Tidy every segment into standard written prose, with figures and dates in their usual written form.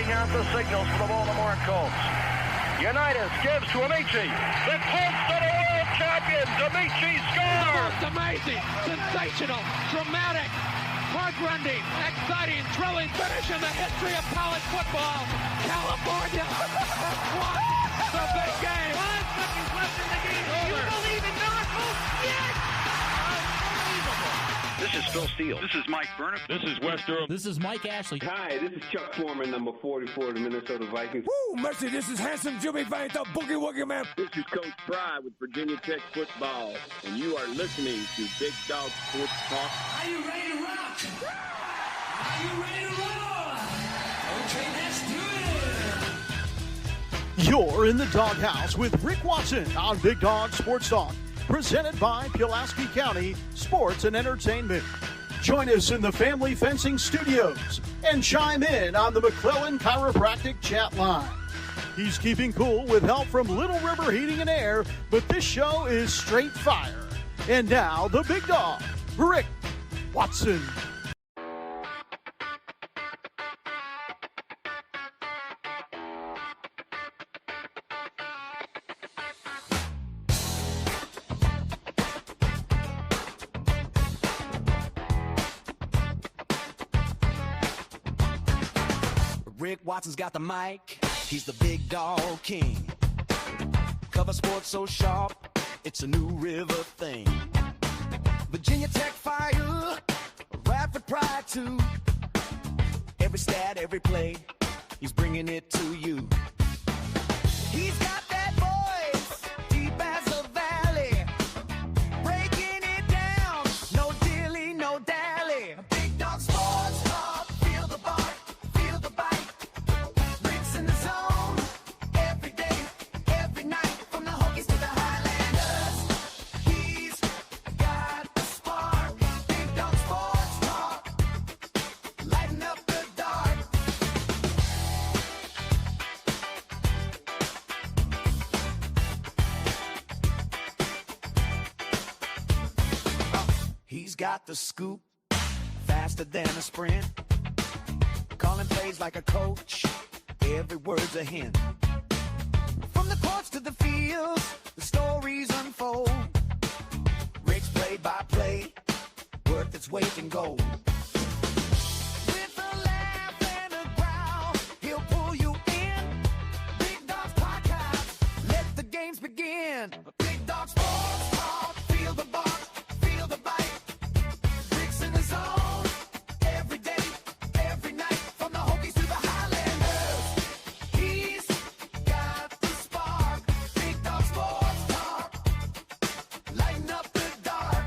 reading out the signals for the Baltimore Colts. Unitas gives to Amici. The Colts are the world champions. Amici scores. It's amazing, sensational, dramatic, heart-rending, exciting, thrilling finish in the history of college football. California won the big game. 5 seconds left in the game. Do you believe in miracles? Yes! Unbelievable. This is Phil Steele. This is Mike Burnham. This is Wes Durham. This is Mike Ashley. Hi, this is Chuck Foreman, number 44 of the Minnesota Vikings. Woo, mercy, this is handsome Jimmy Vane, the Boogie Woogie Man. This is Coach Fry with Virginia Tech football, and you are listening to Big Dog Sports Talk. Are you ready to rock? Are you ready to roll? Okay, let's do it. You're in the doghouse with Rick Watson on Big Dog Sports Talk, presented by Pulaski County Sports and Entertainment. Join us in the Family Fencing Studios and chime in on the McClellan Chiropractic chat line. He's keeping cool with help from Little River Heating and Air, but this show is straight fire. And now, the big dog, Rick Watson. Rick Watson's got the mic, he's the big dog king. Cover sports so sharp, it's a new river thing. Virginia Tech fire, rapid pride too. Every stat, every play, he's bringing it to you. He's got that voice, deep as the valley, breaking it down, no dilly, no dally. Big dog sports talk, feel the bark. He's got the scoop, faster than a sprint. Calling plays like a coach, every word's a hint. From the courts to the fields, the stories unfold. Rick's play-by-play, worth its weight in gold. With a laugh and a growl, he'll pull you in. Big Dog's podcast, let the games begin. Big Dog Sports Talk, feel the bark, feel the bite. Every day, every night, from the Hokies to the Highlanders. He's got the spark. Big Dog Sports Talk. Lighten up the dark.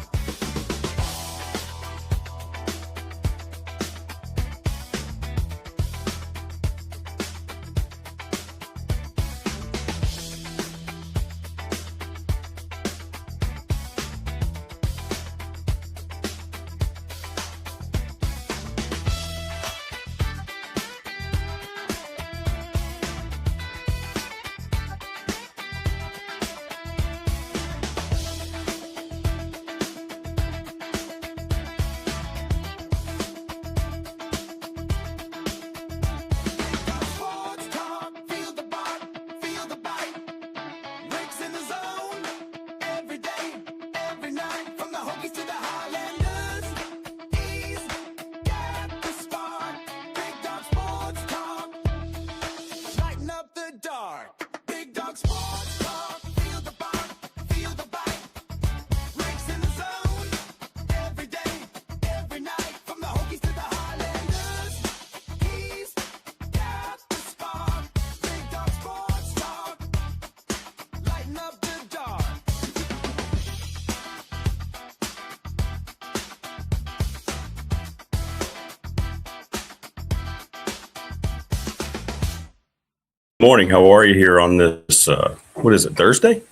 Morning. How are you here on this, what is it, Thursday?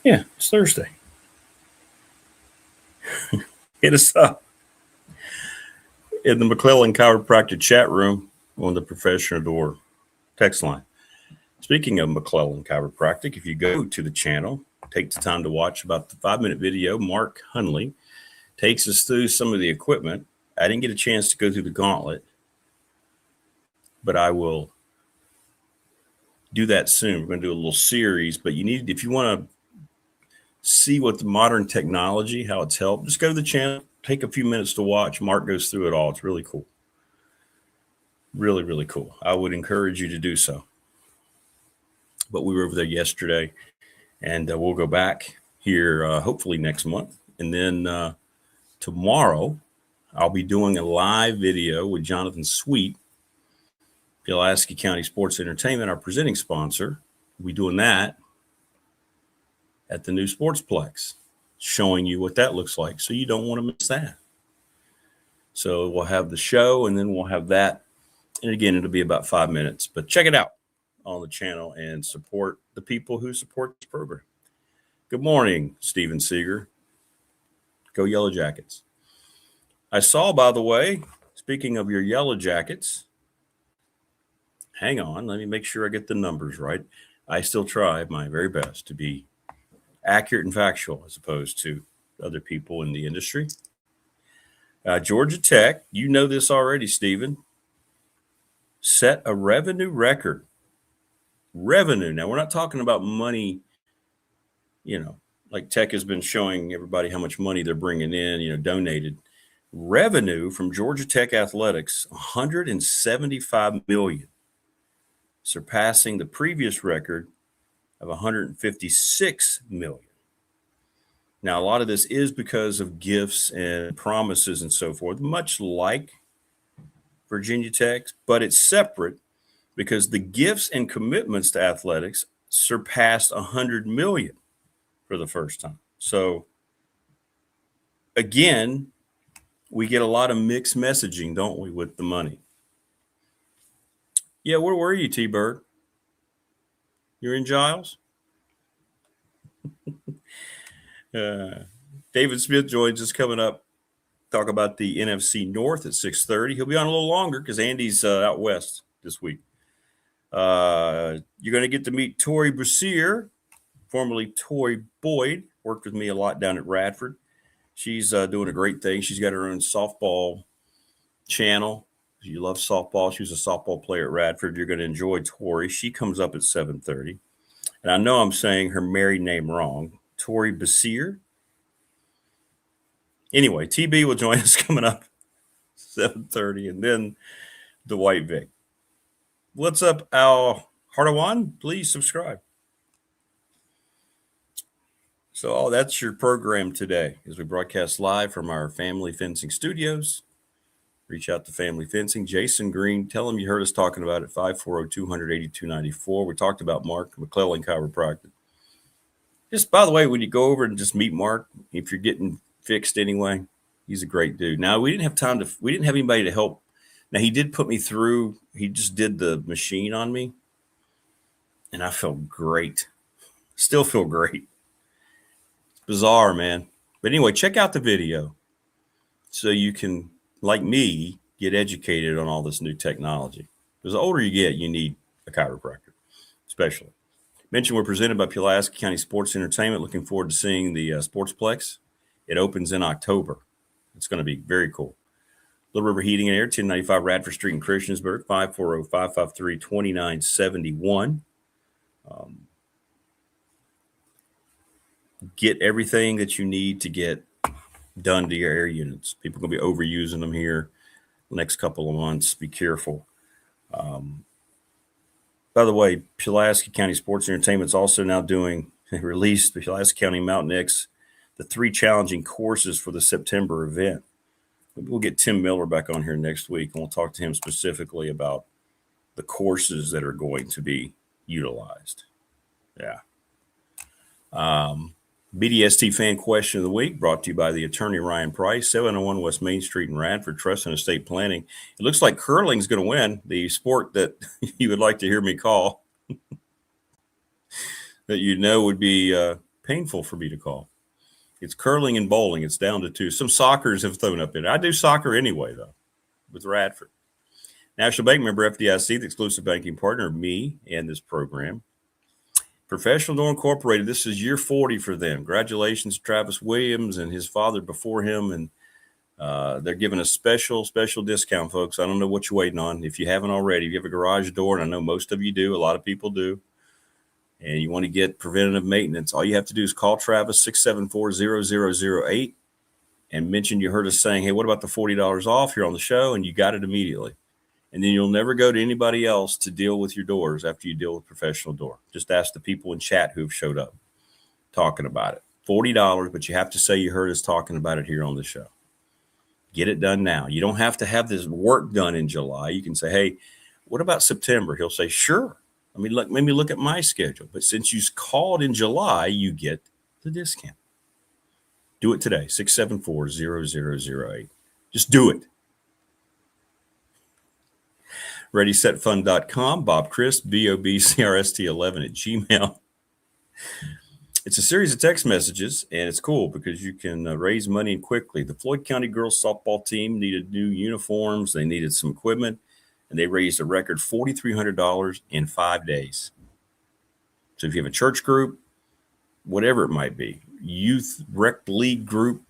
Yeah, it's Thursday. Hit us up in the McClellan Chiropractic chat room on the Professional Door text line. Speaking of McClellan Chiropractic, if you go to the channel, take the time to watch about the 5-minute video, Mark Hunley takes us through some of the equipment. I didn't get a chance to go through the gauntlet. but I will do that soon. We're going to do a little series, but if you want to see what the modern technology, how it's helped, just go to the channel, take a few minutes to watch. Mark goes through it all. It's really cool. Really, really cool. I would encourage you to do so. But we were over there yesterday, and we'll go back here hopefully next month. And then tomorrow, I'll be doing a live video with Jonathan Sweet, Pulaski County Sports Entertainment, our presenting sponsor. We'll be doing that at the new Sportsplex, showing you what that looks like. So you don't want to miss that. So we'll have the show, and then we'll have that. And again, it'll be about 5 minutes. But check it out on the channel and support the people who support this program. Good morning, Steven Seeger. Go Yellow Jackets. I saw, by the way, speaking of your Yellow Jackets, hang on, let me make sure I get the numbers right. I still try my very best to be accurate and factual as opposed to other people in the industry. Georgia Tech, you know this already, Stephen, set a revenue record. Revenue. Now, we're not talking about money, like Tech has been showing everybody how much money they're bringing in, donated. Revenue from Georgia Tech athletics, $175 million, surpassing the previous record of $156 million. Now, a lot of this is because of gifts and promises and so forth, much like Virginia Tech, but it's separate because the gifts and commitments to athletics surpassed $100 million for the first time. So, again, we get a lot of mixed messaging, don't we, with the money? Yeah, where were you, T-Bird? You're in Giles? David Smith joins us coming up. Talk about the NFC North at 6:30. He'll be on a little longer because Andy's out west this week. You're going to get to meet Tori Brasier, formerly Tori Boyd. Worked with me a lot down at Radford. She's doing a great thing. She's got her own softball channel. If you love softball, she was a softball player at Radford. You're going to enjoy Tori. She comes up at 7:30. And I know I'm saying her married name wrong. Tori Brasier. Anyway, TB will join us coming up 7:30, and then Dwight Vick. What's up, Al Hardawan? Please subscribe. So that's your program today as we broadcast live from our Family Fencing studios. Reach out to Family Fencing. Jason Green, tell him you heard us talking about it, 540-200-8294. We talked about Mark McClellan Chiropractic. Just, by the way, when you go over and just meet Mark, if you're getting fixed anyway, he's a great dude. Now, we didn't have anybody to help. Now, he did put me through. He just did the machine on me, and I felt great. Still feel great. It's bizarre, man. But anyway, check out the video so you can, like me, get educated on all this new technology. Because the older you get, you need a chiropractor, especially. Mention we're presented by Pulaski County Sports Entertainment. Looking forward to seeing the Sportsplex. It opens in October. It's going to be very cool. Little River Heating and Air, 1095 Radford Street in Christiansburg, 540-553-2971. Get everything that you need to get done to your air units. People are going to be overusing them here the next couple of months. Be careful. By the way, Pulaski County Sports Entertainment is also now released the Pulaski County Mountain X, the 3 challenging courses for the September event. We'll get Tim Miller back on here next week, and we'll talk to him specifically about the courses that are going to be utilized. Yeah. BDST fan question of the week brought to you by the attorney Ryan Price, 701 West Main Street in Radford, Trust and Estate Planning. It looks like curling's going to win, the sport that you would like to hear me call, that would be painful for me to call. It's curling and bowling. It's down to 2. Some soccers have thrown up in it. I do soccer anyway, though, with Radford. National Bank member FDIC, the exclusive banking partner of me and this program. Professional Door Incorporated, this is year 40 for them. Congratulations, Travis Williams and his father before him, and They're giving a special discount, folks. I don't know what you're waiting on. If you haven't already, if you have a garage door, and I know most of you do, a lot of people do, and you want to get preventative maintenance, all you have to do is call Travis 674-0008 and mention you heard us saying, hey, what about the $40 off here on the show? And you got it immediately. And then you'll never go to anybody else to deal with your doors after you deal with Professional Door. Just ask the people in chat who've showed up talking about it. $40, but you have to say you heard us talking about it here on the show. Get it done now. You don't have to have this work done in July. You can say, hey, what about September? He'll say, sure. I mean, let me look at my schedule. But since you called in July, you get the discount. Do it today, 674-0008. Just do it. ReadySetFund.com, Bob Christ, BOBCRST11 at Gmail. It's a series of text messages, and it's cool because you can raise money quickly. The Floyd County girls softball team needed new uniforms. They needed some equipment, and they raised a record $4,300 in 5 days. So if you have a church group, whatever it might be, youth rec league group,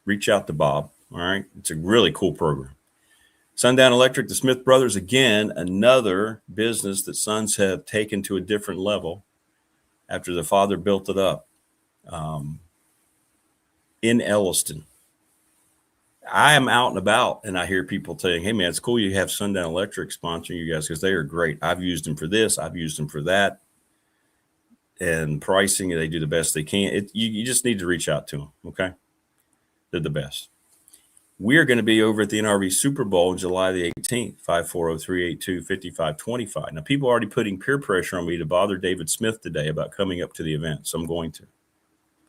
reach out to Bob. All right. It's a really cool program. Sundown Electric, the Smith Brothers, again, another business that sons have taken to a different level after the father built it up in Elliston. I am out and about, and I hear people saying, hey, man, it's cool you have Sundown Electric sponsoring you guys because they are great. I've used them for this. I've used them for that. And pricing, they do the best they can. You just need to reach out to them, okay? They're the best. We are going to be over at the NRV Super Bowl on July the 18th, 540-382-5525. Now, people are already putting peer pressure on me to bother David Smith today about coming up to the event, so I'm going to.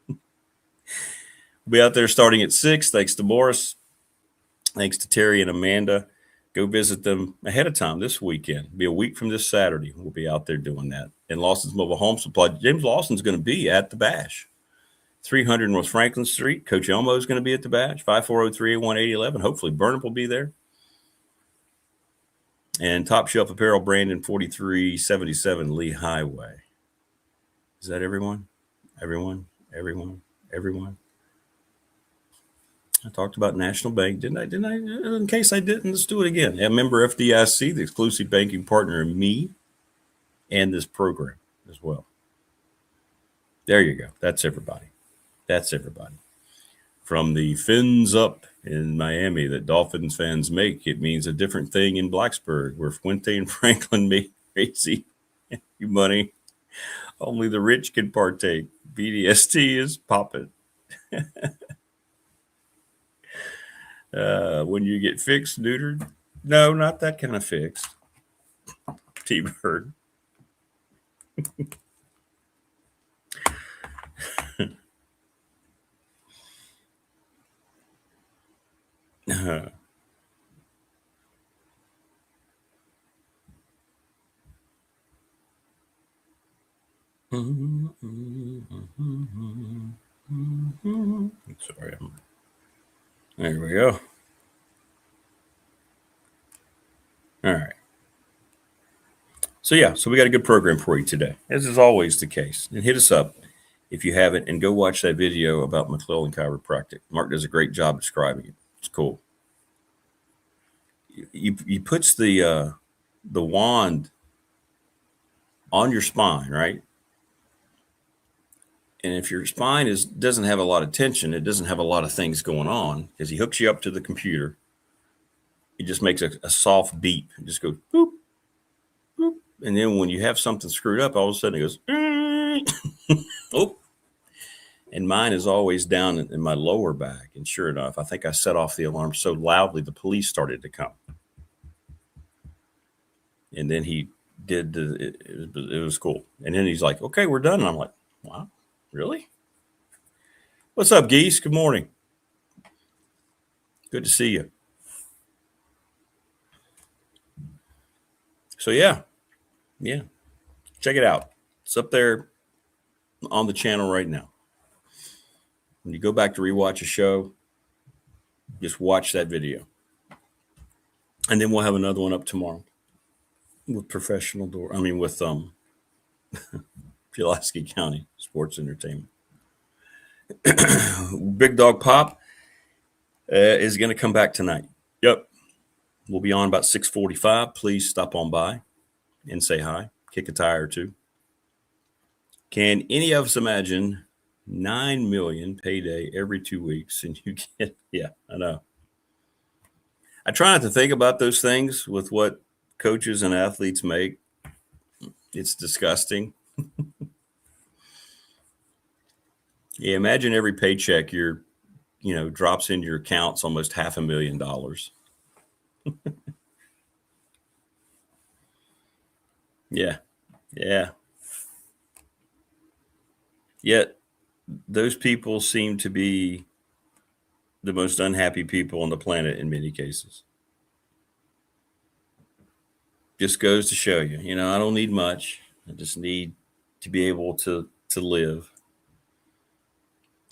We'll be out there starting at 6. Thanks to Morris. Thanks to Terry and Amanda. Go visit them ahead of time this weekend. It'll be a week from this Saturday. We'll be out there doing that. And Lawson's Mobile Home Supply. James Lawson's going to be at the Bash. 300 North Franklin Street. Coach Elmo is going to be at the Bash. 540-381-8011. Hopefully Burnham will be there. And Top Shelf Apparel, Brandon, 4377 Lee Highway. Is that everyone? Everyone? I talked about National Bank, didn't I? In case I didn't, let's do it again. A member FDIC, the exclusive banking partner of me and this program as well. There you go. That's everybody. From the fins up in Miami that Dolphins fans make, it means a different thing in Blacksburg, where Fuente and Franklin make crazy money. Only the rich can partake. BDST is popping. When you get fixed, neutered? No, not that kind of fixed. T-Bird. Sorry. There we go. All right. So we got a good program for you today, as is always the case. And hit us up if you haven't, and go watch that video about McClellan Chiropractic. Mark does a great job describing it. It's cool. He puts the wand on your spine, right? And if your spine doesn't have a lot of tension, it doesn't have a lot of things going on, because he hooks you up to the computer. It just makes a soft beep. It just goes boop, boop. And then when you have something screwed up, all of a sudden it goes, oh. And mine is always down in my lower back. And sure enough, I think I set off the alarm so loudly, the police started to come. And then he did, it was cool. And then he's like, okay, we're done. And I'm like, wow, really? What's up, Geese? Good morning. Good to see you. So, yeah. Check it out. It's up there on the channel right now. When you go back to rewatch a show, just watch that video. And then we'll have another one up tomorrow with with Pulaski County Sports Entertainment. Big Dog Pop. is going to come back tonight. Yep. We'll be on about 6:45. Please stop on by and say hi. Kick a tire or two. Can any of us imagine $9 million payday every 2 weeks? And you get, yeah, I know. I try not to think about those things with what coaches and athletes make. It's disgusting. Yeah, imagine every paycheck drops into your accounts almost $500,000. Yeah. Yet those people seem to be the most unhappy people on the planet in many cases. Just goes to show you, I don't need much. I just need to be able to live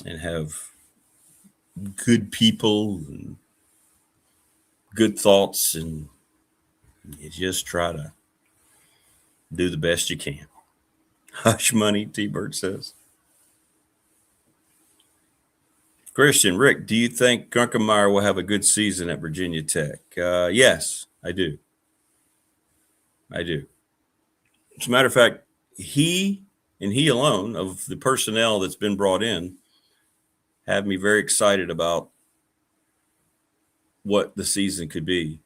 and have good people and good thoughts, and you just try to do the best you can. Hush money, T-Bird says. Christian, Rick, do you think Grunkemeyer will have a good season at Virginia Tech? Yes, I do. As a matter of fact, he and he alone of the personnel that's been brought in have me very excited about what the season could be,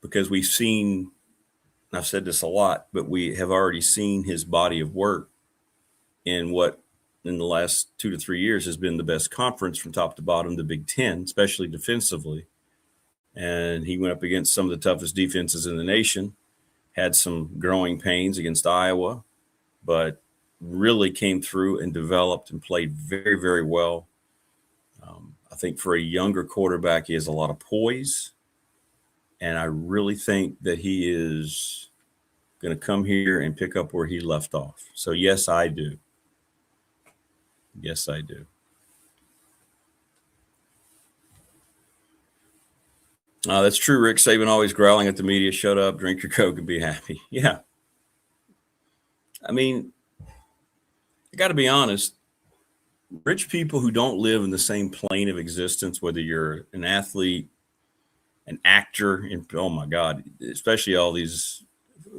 because we've seen, and I've said this a lot, but we have already seen his body of work in what in the last 2 to 3 years has been the best conference from top to bottom, the Big Ten, especially defensively. And he went up against some of the toughest defenses in the nation, had some growing pains against Iowa, but really came through and developed and played very, very well. I think for a younger quarterback, he has a lot of poise. And I really think that he is going to come here and pick up where he left off. So, yes, I do. Yes, I do. That's true, Rick. Saban always growling at the media. Shut up, drink your Coke, and be happy. Yeah. I mean, I got to be honest. Rich people who don't live in the same plane of existence, whether you're an athlete, an actor, and oh my God, especially all these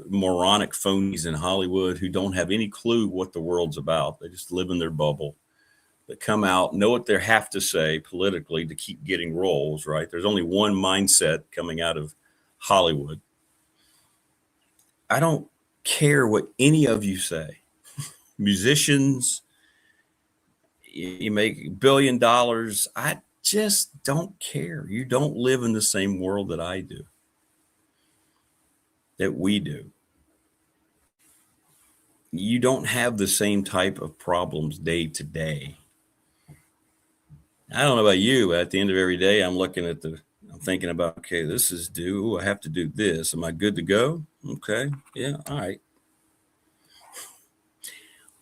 moronic phonies in Hollywood who don't have any clue what the world's about. They just live in their bubble. That come out, know what they have to say politically to keep getting roles, right? There's only one mindset coming out of Hollywood. I don't care what any of you say. Musicians, you make $1 billion. I just don't care. You don't live in the same world that I do, that we do. You don't have the same type of problems day to day. I don't know about you, but at the end of every day, I'm thinking about, okay, this is due. I have to do this. Am I good to go? Okay. Yeah. All right.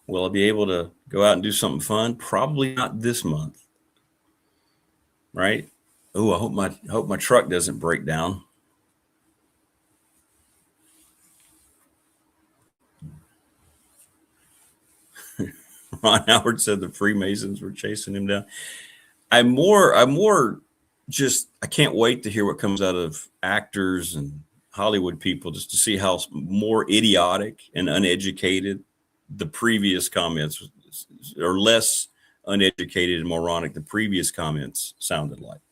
Will I be able to go out and do something fun? Probably not this month. Right? Oh, I hope my truck doesn't break down. Ron Howard said the Freemasons were chasing him down. I'm more just, I can't wait to hear what comes out of actors and Hollywood people, just to see how more idiotic and uneducated the previous comments, or less uneducated and moronic the previous comments sounded like.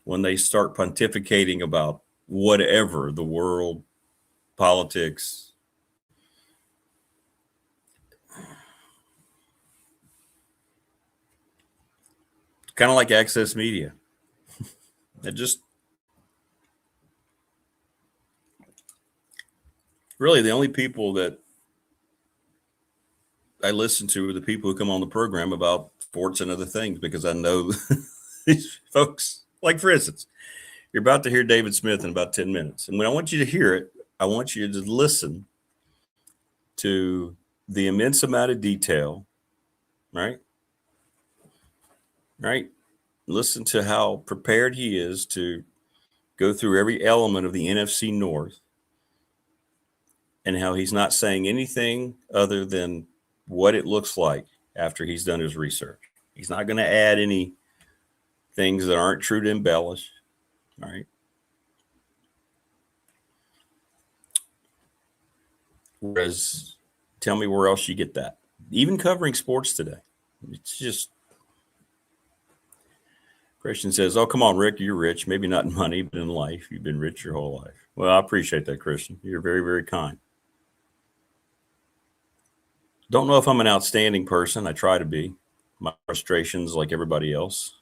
When they start pontificating about whatever, the world, politics. Kind of like Access Media. It just really, the only people that I listen to are the people who come on the program about sports and other things, because I know these folks, like for instance, you're about to hear David Smith in about 10 minutes. And when I want you to hear it, I want you to listen to the immense amount of detail, right? Right? Listen to how prepared he is to go through every element of the NFC North, and how he's not saying anything other than what it looks like after he's done his research. He's not going to add anything things that aren't true to embellish. All right. Whereas, tell me where else you get that. Even covering sports today. It's just, Christian says, oh, come on, Rick, you're rich. Maybe not in money, but in life. You've been rich your whole life. Well, I appreciate that, Christian. You're very, very kind. Don't know if I'm an outstanding person. I try to be. My frustrations, like everybody else,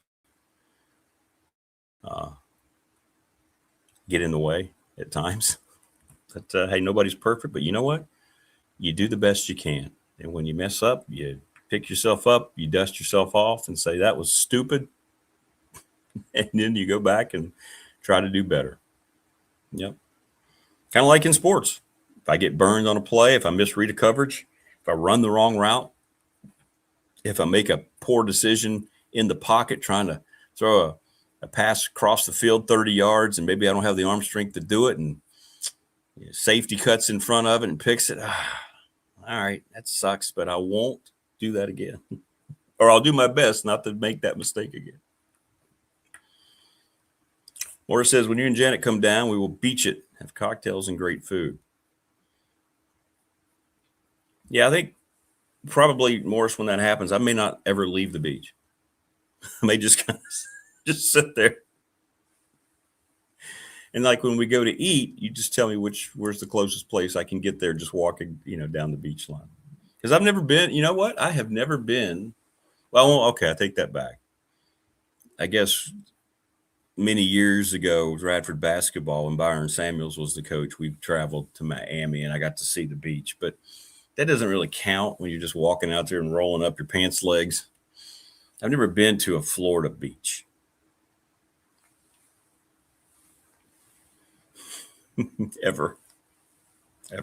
get in the way at times. But, hey, nobody's perfect. But you know what? You do the best you can. And when you mess up, you pick yourself up, you dust yourself off and say, that was stupid. And then you go back and try to do better. Yep. Kind of like in sports. If I get burned on a play, if I misread a coverage, if I run the wrong route, if I make a poor decision in the pocket trying to throw a pass across the field 30 yards and maybe I don't have the arm strength to do it and safety cuts in front of it and picks it. All right, that sucks, but I won't do that again. Or I'll do my best not to make that mistake again. Laura says, when you and Janet come down, we will beach it, have cocktails and great food. Yeah, I think probably, Morris, when that happens, I may not ever leave the beach. I may just kind of just sit there. And like when we go to eat, you just tell me where's the closest place I can get there just walking, down the beach line. Because I've never been, you know what? I have never been. Well, okay, I take that back. I guess many years ago, Radford basketball, when Byron Samuels was the coach, we traveled to Miami and I got to see the beach. But that doesn't really count when you're just walking out there and rolling up your pants legs. I've never been to a Florida beach. Ever. I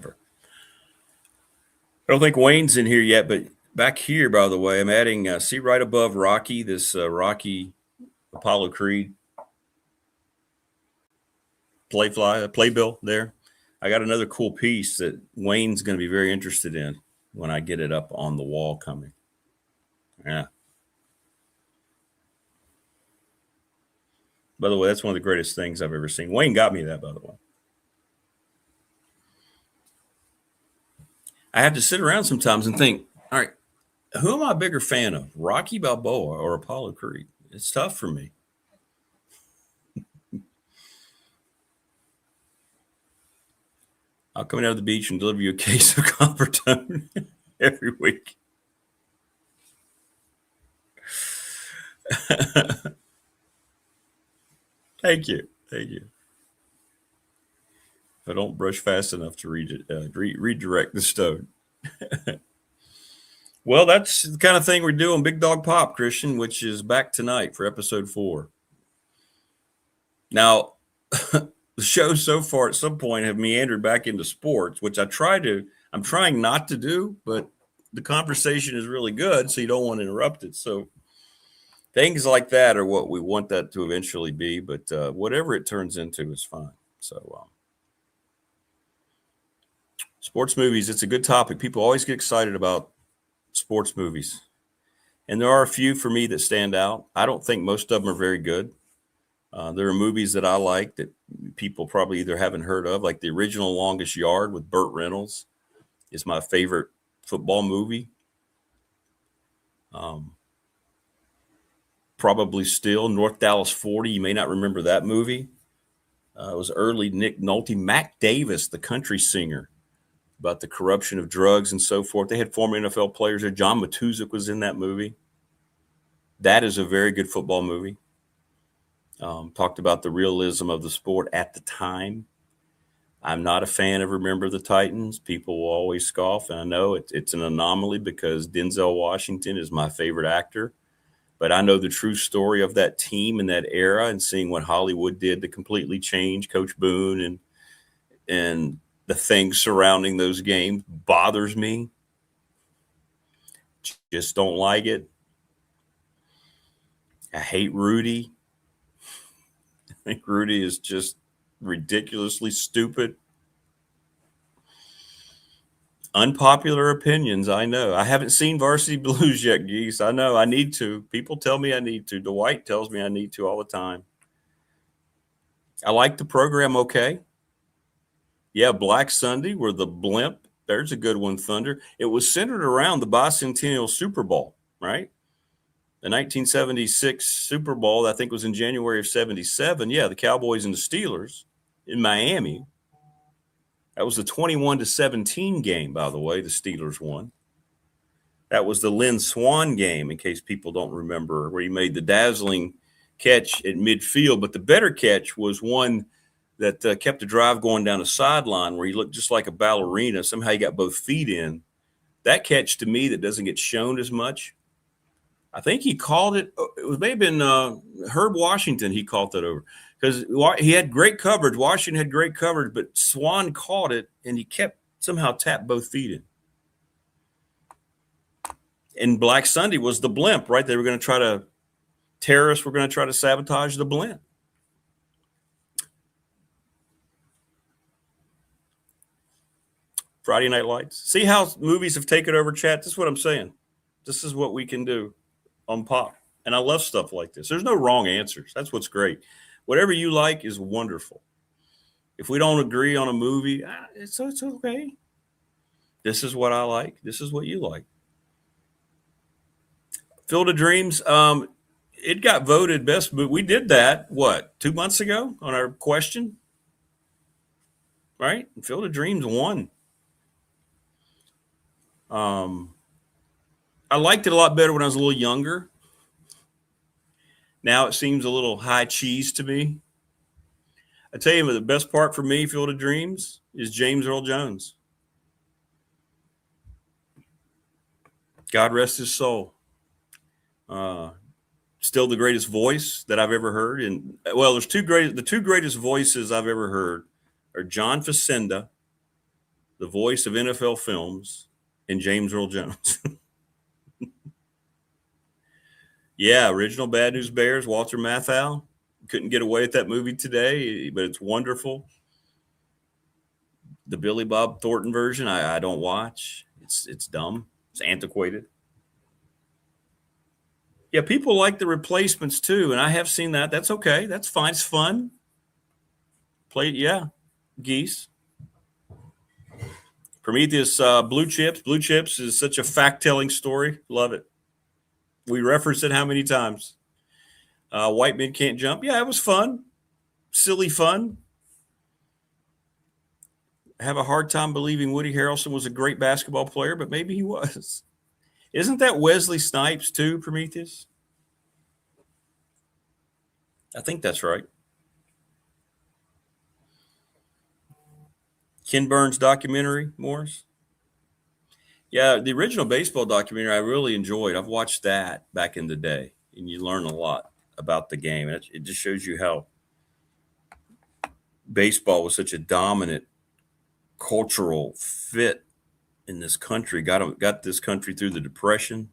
don't think Wayne's in here yet, but back here, by the way, I'm adding, see right above Rocky, this Rocky Apollo Creed playbill there. I got another cool piece that Wayne's going to be very interested in when I get it up on the wall coming. Yeah. By the way, that's one of the greatest things I've ever seen. Wayne got me that, by the way. I have to sit around sometimes and think, all right, who am I a bigger fan of, Rocky Balboa or Apollo Creed? It's tough for me. I'll come out of the beach and deliver you a case of Coppertone every week. Thank you. If I don't brush fast enough to redirect the stone. Well, that's the kind of thing we're doing. Big Dog Pop, Christian, which is back tonight for episode 4. Now, the shows so far at some point have meandered back into sports, which I'm trying not to do, but the conversation is really good, so you don't want to interrupt it. So things like that are what we want that to eventually be, but whatever it turns into is fine. So sports movies, it's a good topic. People always get excited about sports movies. And there are a few for me that stand out. I don't think most of them are very good. There are movies that I like that people probably either haven't heard of, like the original Longest Yard with Burt Reynolds is my favorite football movie. Probably still North Dallas 40. You may not remember that movie. It was early Nick Nolte. Mac Davis, the country singer, about the corruption of drugs and so forth. They had former NFL players there. John Matuszak was in that movie. That is a very good football movie. Talked about the realism of the sport at the time. I'm not a fan of Remember the Titans. People will always scoff, and I know it's an anomaly because Denzel Washington is my favorite actor. But I know the true story of that team in that era, and seeing what Hollywood did to completely change Coach Boone and the things surrounding those games bothers me. Just don't like it. I hate Rudy. I think Rudy is just ridiculously stupid. Unpopular opinions, I know. I haven't seen Varsity Blues yet, Geese. I know. I need to. People tell me I need to. Dwight tells me I need to all the time. I like the program okay. Yeah, Black Sunday where the blimp. There's a good one, Thunder. It was centered around the bicentennial Super Bowl, right? The 1976 Super Bowl, I think, was in January of 77. Yeah, the Cowboys and the Steelers in Miami. That was the 21-17 game, by the way. The Steelers won. That was the Lynn Swann game, in case people don't remember, where he made the dazzling catch at midfield. But the better catch was one that kept the drive going down the sideline where he looked just like a ballerina. Somehow he got both feet in. That catch, to me, that doesn't get shown as much. I think he called it. It was maybe been Herb Washington. He caught that over because he had great coverage. Washington had great coverage, but Swann caught it and he kept somehow tapped both feet in. And Black Sunday was the blimp, right? They were going to try to terrorists were going to try to sabotage the blimp. Friday Night Lights. See how movies have taken over, chat? This is what I'm saying. This is what we can do on Pop. And I love stuff like this. There's no wrong answers. That's what's great. Whatever you like is wonderful. If we don't agree on a movie, it's okay. This is what I like. This is what you like. Field of Dreams, it got voted best movie. We did that, 2 months ago on our question? Right? Field of Dreams won. I liked it a lot better when I was a little younger. Now it seems a little high cheese to me. I tell you, the best part for me, Field of Dreams, is James Earl Jones. God rest his soul. Still the greatest voice that I've ever heard. And well, the two greatest voices I've ever heard are John Facenda, the voice of NFL films, and James Earl Jones. Yeah, original Bad News Bears, Walter Matthau. Couldn't get away with that movie today, but it's wonderful. The Billy Bob Thornton version, I don't watch. It's dumb. It's antiquated. Yeah, people like the replacements too, and I have seen that. That's okay. That's fine. It's fun. Geese. Prometheus, Blue Chips. Blue Chips is such a fact-telling story. Love it. We referenced it how many times? White Men Can't Jump. Yeah, it was fun. Silly fun. I have a hard time believing Woody Harrelson was a great basketball player, but maybe he was. Isn't that Wesley Snipes too, Prometheus? I think that's right. Ken Burns documentary, Morris? Yeah, the original baseball documentary I really enjoyed. I've watched that back in the day, and you learn a lot about the game. It just shows you how baseball was such a dominant cultural fit in this country, got this country through the Depression.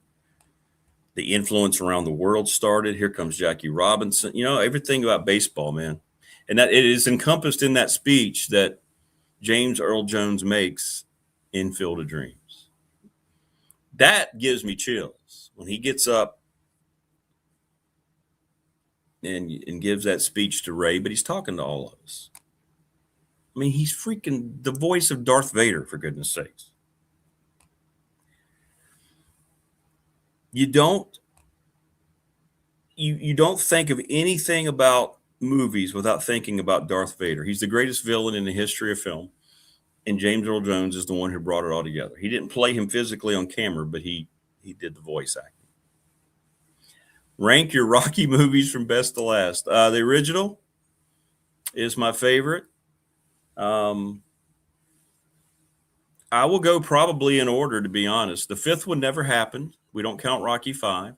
The influence around the world started. Here comes Jackie Robinson. You know, everything about baseball, man. And that it is encompassed in that speech that James Earl Jones makes in Field of Dreams. That gives me chills when he gets up and gives that speech to Ray, but he's talking to all of us. I mean, he's freaking the voice of Darth Vader, for goodness sakes. You don't think of anything about movies without thinking about Darth Vader. He's the greatest villain in the history of film. And James Earl Jones is the one who brought it all together. He didn't play him physically on camera, but he did the voice acting. Rank your Rocky movies from best to last. The original is my favorite. I will go probably in order, to be honest. The fifth one never happened. We don't count Rocky 5.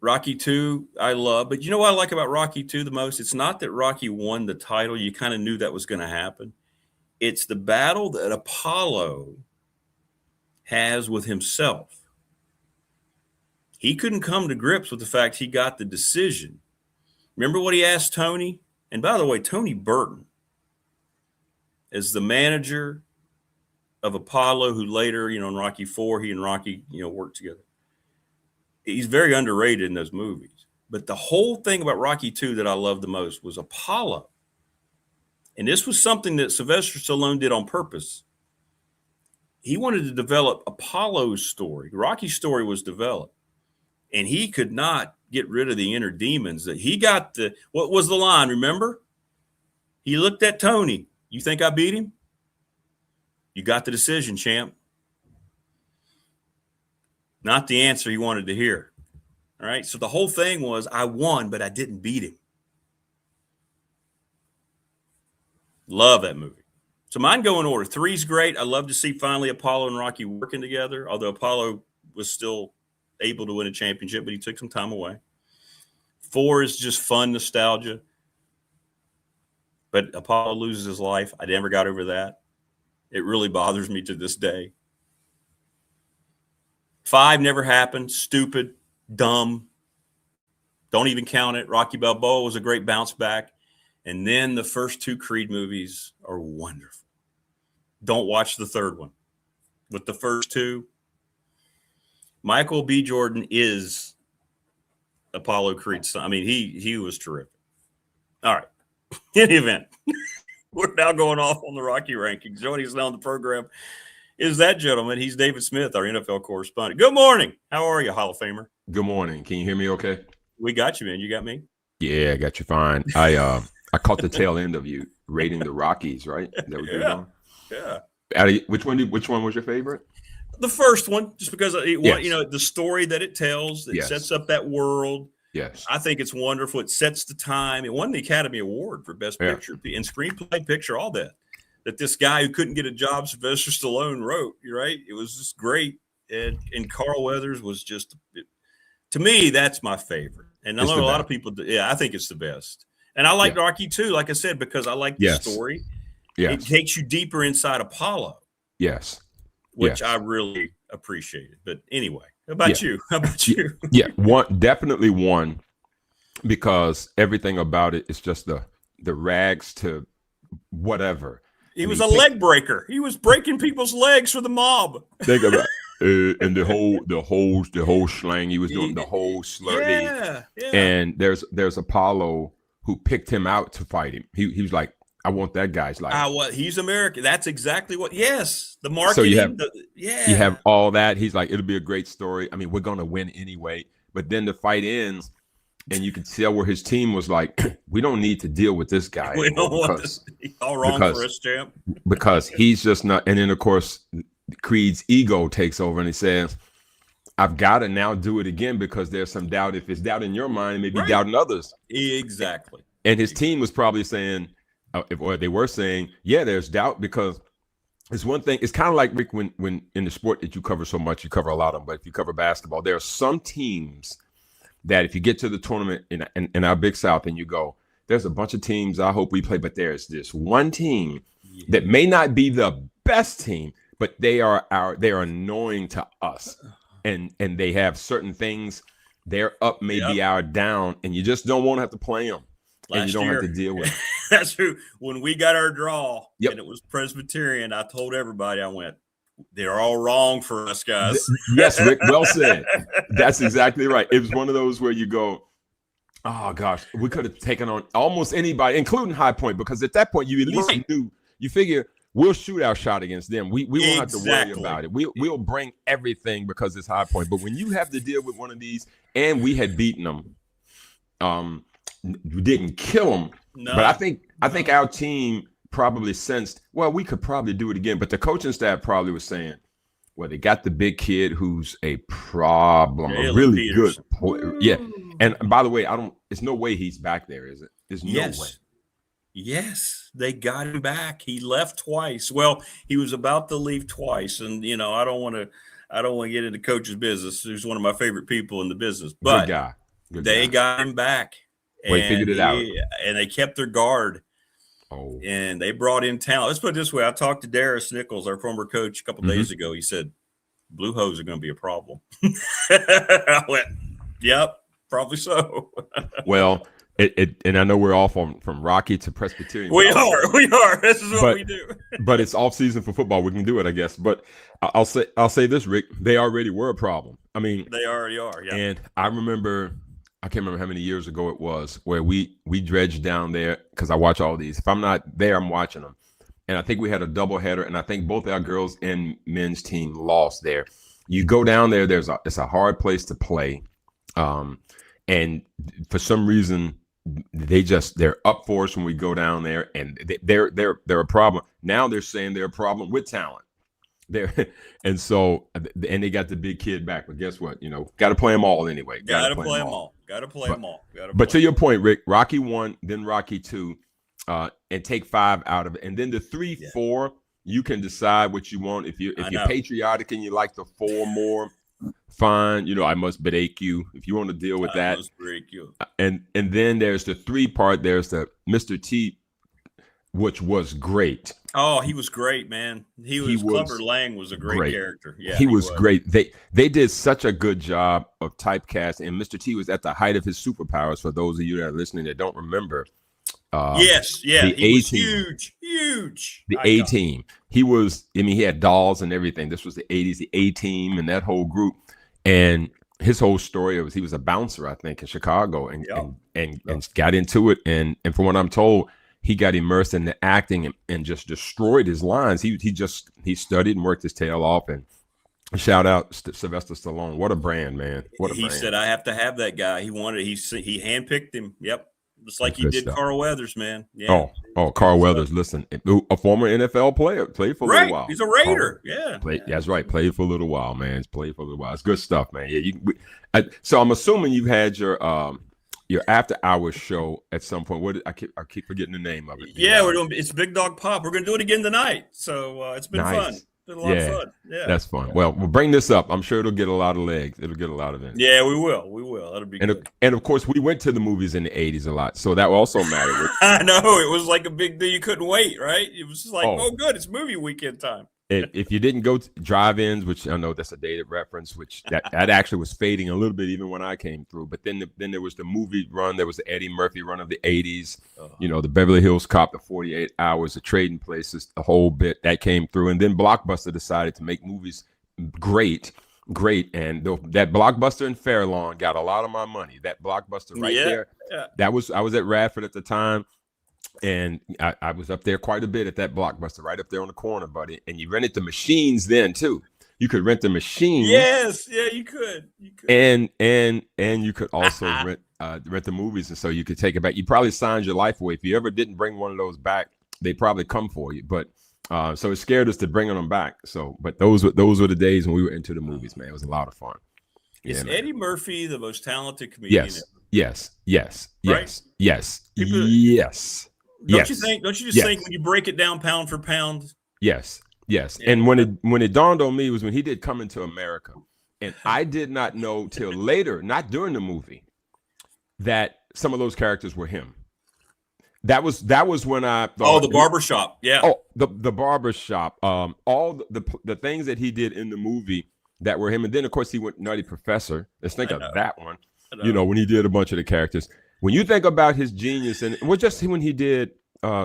Rocky 2, I love. But you know what I like about Rocky 2 the most? It's not that Rocky won the title. You kind of knew that was going to happen. It's the battle that Apollo has with himself. He couldn't come to grips with the fact he got the decision. Remember what he asked Tony? And by the way, Tony Burton, as the manager of Apollo, who later, in Rocky IV, he and Rocky, worked together. He's very underrated in those movies. But the whole thing about Rocky II that I loved the most was Apollo. And this was something that Sylvester Stallone did on purpose. He wanted to develop Apollo's story. Rocky's story was developed. And he could not get rid of the inner demons. That he got what was the line, remember? He looked at Tony. You think I beat him? You got the decision, champ. Not the answer he wanted to hear. All right. So the whole thing was I won, but I didn't beat him. Love that movie. So mine go in order. 3's great. I love to see finally Apollo and Rocky working together, although Apollo was still able to win a championship, but he took some time away. 4 is just fun nostalgia. But Apollo loses his life. I never got over that. It really bothers me to this day. 5 never happened. Stupid, dumb. Don't even count it. Rocky Balboa was a great bounce back. And then the first 2 Creed movies are wonderful. Don't watch the third one. With the first 2, Michael B. Jordan is Apollo Creed's son. I mean, he was terrific. All right. In any event, we're now going off on the Rocky rankings. Joining us now on the program is that gentleman. He's David Smith, our NFL correspondent. Good morning. How are you, Hall of Famer? Good morning. Can you hear me okay? We got you, man. You got me? Yeah, I got you fine. I caught the tail end of you rating the Rockies, right? Is that what you're doing? Yeah. Which one was your favorite? The first one, just because Yes. the story that it tells, that Yes. sets up that world. Yes. I think it's wonderful. It sets the time. It won the Academy Award for Best Picture and Screenplay, Picture, all that. That this guy who couldn't get a job, Sylvester Stallone, wrote. Right? It was just great. And Carl Weathers was just, to me, that's my favorite. And I know a lot of people, I think it's the best. And I like Rocky too, like I said, because I like the story. It takes you deeper inside Apollo. Yes. Which I really appreciated. But anyway, how about you? How about you? Yeah, definitely one, because everything about it is just the rags to whatever. He was a leg breaker. He was breaking people's legs for the mob. Think about and the whole slang he was doing, the whole slurry. Yeah. And there's Apollo who picked him out to fight him. He was like, I want that guy's life. He's American. That's exactly what. Yes, the marketing. So you have all that. He's like, it'll be a great story. I mean, we're gonna win anyway. But then the fight ends, and you can tell where his team was like, we don't need to deal with this guy. We don't want this. He's all wrong for us, champ. Because he's just not. And then of course, Creed's ego takes over, and he says, I've got to now do it again because there's some doubt. If it's doubt in your mind, maybe doubt in others. Exactly. And his team was probably saying, or they were saying, yeah, there's doubt, because it's one thing. It's kind of like, Rick, when in the sport that you cover so much, you cover a lot of them, but if you cover basketball, there are some teams that if you get to the tournament in our Big South and you go, there's a bunch of teams I hope we play, but there's this one team that may not be the best team, but they are annoying to us. And they have certain things, they're up, maybe are down, and you just don't want to have to play them. And you don't have to deal with it. That's true. When we got our draw and it was Presbyterian, I told everybody, I went, they're all wrong for us, guys. Yes, Rick, well said. That's exactly right. It was one of those where you go, oh, gosh, we could have taken on almost anybody, including High Point, because at that point, you at least knew, you figure we'll shoot our shot against them. We won't have to worry about it. We'll bring everything because it's High Point. But when you have to deal with one of these, and we had beaten them, we didn't kill them. No, but I think our team probably sensed, well, we could probably do it again. But the coaching staff probably was saying, well, they got the big kid who's a problem, a really good player. Yeah. And by the way, there's no way he's back there, is it? There's no way. Yes, they got him back. He left twice. Well, he was about to leave twice. And, I don't want to get into coach's business. He's one of my favorite people in the business. But good guy. They got him back. Well, he figured it out. And they kept their guard. Oh. And they brought in talent. Let's put it this way. I talked to Darius Nichols, our former coach, a couple days ago. He said, Blue Hose are going to be a problem. I went, yep, probably so. Well, and I know we're all from Rocky to Presbyterian. We are. This is what we do. But it's off season for football. We can do it, I guess. But I'll say this, Rick. They already were a problem. I mean, they already are. Yeah. And I can't remember how many years ago it was where we dredged down there because I watch all these. If I'm not there, I'm watching them. And I think we had a doubleheader, and I think both our girls and men's team lost there. You go down there. It's a hard place to play, and for some reason they're up for us when we go down there, and they're a problem. Now they're saying they're a problem with talent. And they got the big kid back, but guess what? Got to play them all anyway. Got to play them all. But to your point, Rick, Rocky 1, then Rocky 2, and take 5 out of it, and then the 3, 4. You can decide what you want. If you're patriotic and you like the 4 more, fine. I must break you if you want to deal with that. I must break you. And then there's the 3 part. There's the Mr. T, which was great. Oh, he was great, man. Clubber Lang was a great character. Yeah, he was great. They did such a good job of typecasting, and Mr. T was at the height of his superpowers. For those of you that are listening that don't remember. He was huge. The A-Team. He had dolls and everything. This was the 80s, the A-Team and that whole group. And his whole story was he was a bouncer, I think, in Chicago and got into it. And from what I'm told, he got immersed in the acting and just destroyed his lines. He studied and worked his tail off. And shout out Sylvester Stallone. What a brand, man. He said, I have to have that guy. He handpicked him. Yep. Just like he did Carl Weathers, man. Yeah. Oh, Carl Weathers. Listen, a former NFL player, played for a little while. He's a Raider. That's right. Played for a little while, man. It's played for a little while. It's good stuff, man. Yeah. So I'm assuming you had your after hours show at some point. I keep forgetting the name of it. Yeah, it's Big Dog Pop. We're gonna do it again tonight. So it's been fun. Been a lot of fun. Yeah, that's fun. Well, we'll bring this up. I'm sure it'll get a lot of legs. It'll get a lot of it. Yeah, we will. That'll be good. And of course, we went to the movies in the 80s a lot, so that also mattered. I know. It was like a big thing. You couldn't wait, right? It was just like, good, it's movie weekend time. If you didn't go to drive-ins, which I know that's a dated reference, which that actually was fading a little bit even when I came through. But then there was the movie run. There was the Eddie Murphy run of the 80s. The Beverly Hills Cop, the 48 Hours, the Trading Places, the whole bit that came through. And then Blockbuster decided to make movies great. And that Blockbuster in Fairlawn got a lot of my money. That Blockbuster there. Yeah. I was at Radford at the time. And I was up there quite a bit at that Blockbuster, right up there on the corner, buddy. And you rented the machines then too. You could rent the machine. Yes, yeah, you could. And you could also rent the movies, and so you could take it back. You probably signed your life away if you ever didn't bring one of those back. They probably come for you, but so it scared us to bringing them back. So, but those were the days when we were into the movies, man. It was a lot of fun. Is Eddie Murphy the most talented comedian? Yes. Right? Yes. Don't you think when you break it down pound for pound? Yes. And when it dawned on me was when he did Coming to America. And I did not know till later, not during the movie, that some of those characters were him. That was when I thought, the barbershop. Yeah. The barbershop. All the things that he did in the movie that were him. And then of course he went Nutty Professor. Let's think of that one. When he did a bunch of the characters. When you think about his genius, and just when he did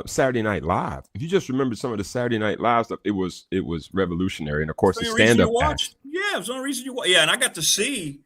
Saturday Night Live, if you just remember some of the Saturday Night Live stuff, it was revolutionary. And of course, the stand-up act. Yeah, it was the only reason you watched. Yeah, and I got to see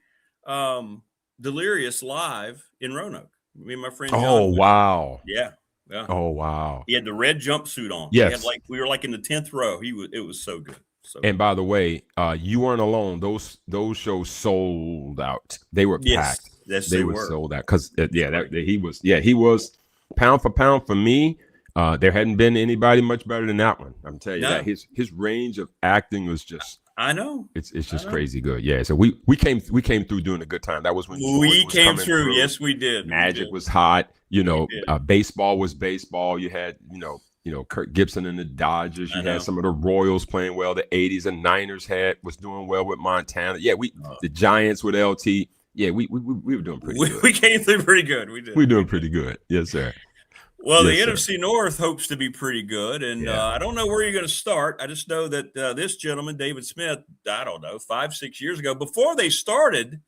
Delirious live in Roanoke. Me and my friend. Oh, wow. Yeah. Oh, wow. He had the red jumpsuit on. Yes. We were like in the 10th row. It was so good. And by the way, you weren't alone. Those shows sold out. They were packed. Yes, they were sold out because he was pound for pound for me. There hadn't been anybody much better than that one. I'm telling you that his range of acting was just. I know it's just crazy good. Yeah, so we came through doing a good time. That was when we came through. Yes, we did. Magic was hot. Baseball was baseball. You had Kirk Gibson and the Dodgers. You had some of the Royals playing well. The 80s and Niners was doing well with Montana. Yeah, the Giants with LT. Yeah, we were doing pretty good. We came through pretty good. We did. We're doing pretty good. Yes, sir. Well, the NFC North hopes to be pretty good, and I don't know where you're going to start. I just know that this gentleman, David Smith, I don't know, 5-6 years ago, before they started,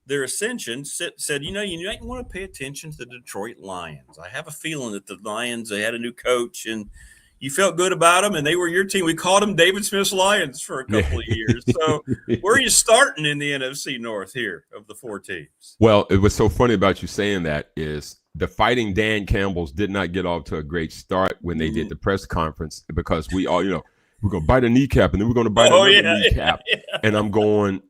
their ascension, said, you might want to pay attention to the Detroit Lions. I have a feeling that the Lions, they had a new coach, and you felt good about them, and they were your team. We called them David Smith's Lions for a couple of years. So where are you starting in the NFC North here of the 4 teams? Well, it was so funny about you saying that is the Fighting Dan Campbells did not get off to a great start when they did the press conference, because we all, we're going to bite a kneecap and then we're going to bite another kneecap. Yeah. And I'm going,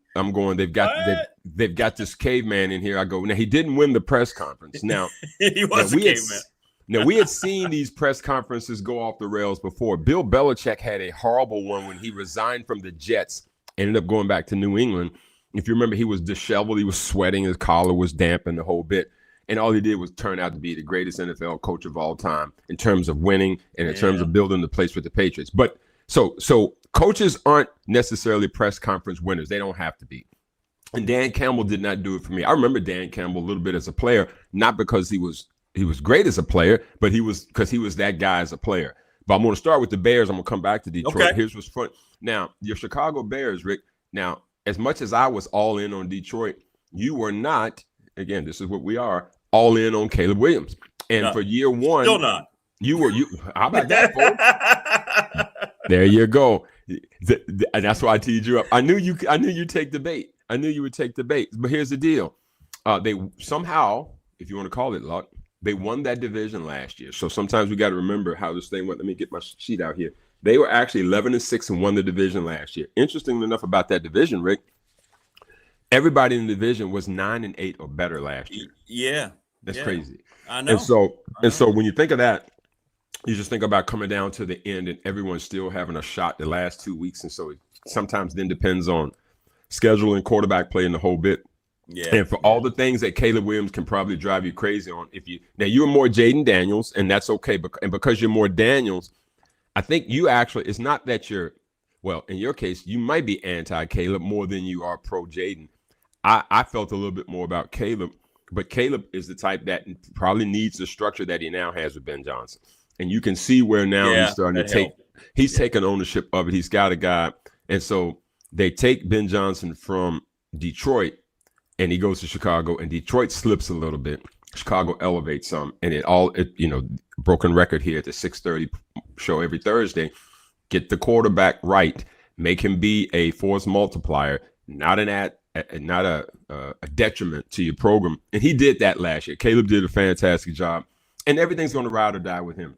they've got this caveman in here. I go, now he didn't win the press conference. Now, he was a caveman. Now, we had seen these press conferences go off the rails before. Bill Belichick had a horrible one when he resigned from the Jets, ended up going back to New England. If you remember, he was disheveled. He was sweating. His collar was damp and the whole bit. And all he did was turn out to be the greatest NFL coach of all time in terms of winning and in terms of building the place with the Patriots. But so coaches aren't necessarily press conference winners. They don't have to be. And Dan Campbell did not do it for me. I remember Dan Campbell a little bit as a player, not because he was great as a player, but because he was that guy as a player. But I'm going to start with the Bears. I'm going to come back to Detroit. Okay. Here's what's fun. Now, your Chicago Bears, Rick. Now, as much as I was all in on Detroit, you were not. Again, this is what we are, all in on Caleb Williams. And for year one, still not. You. How about that, folks? There you go. And that's why I teed you up. I knew you'd take the bait. I knew you would take the bait. But here's the deal. They somehow, if you want to call it luck, they won that division last year. So sometimes we got to remember how this thing went. Let me get my sheet out here. They were actually 11-6 and won the division last year. Interestingly enough about that division, Rick, everybody in the division was 9-8 or better last year. Yeah. That's crazy. I know. And so when you think of that, you just think about coming down to the end and everyone's still having a shot the last 2 weeks. And so it sometimes then depends on scheduling, quarterback play, and the whole bit. Yeah. And for all the things that Caleb Williams can probably drive you crazy on, you're more Jaden Daniels, and that's okay. And because you're more Daniels, I think you actually, it's not that in your case, you might be anti-Caleb more than you are pro-Jaden. I felt a little bit more about Caleb, but Caleb is the type that probably needs the structure that he now has with Ben Johnson. And you can see where now he's starting to taking ownership of it. He's got a guy. And so they take Ben Johnson from Detroit and he goes to Chicago, and Detroit slips a little bit. Chicago elevates some, and broken record here at the 6:30 show every Thursday. Get the quarterback right, make him be a force multiplier, not a detriment to your program. And he did that last year. Caleb did a fantastic job, and everything's going to ride or die with him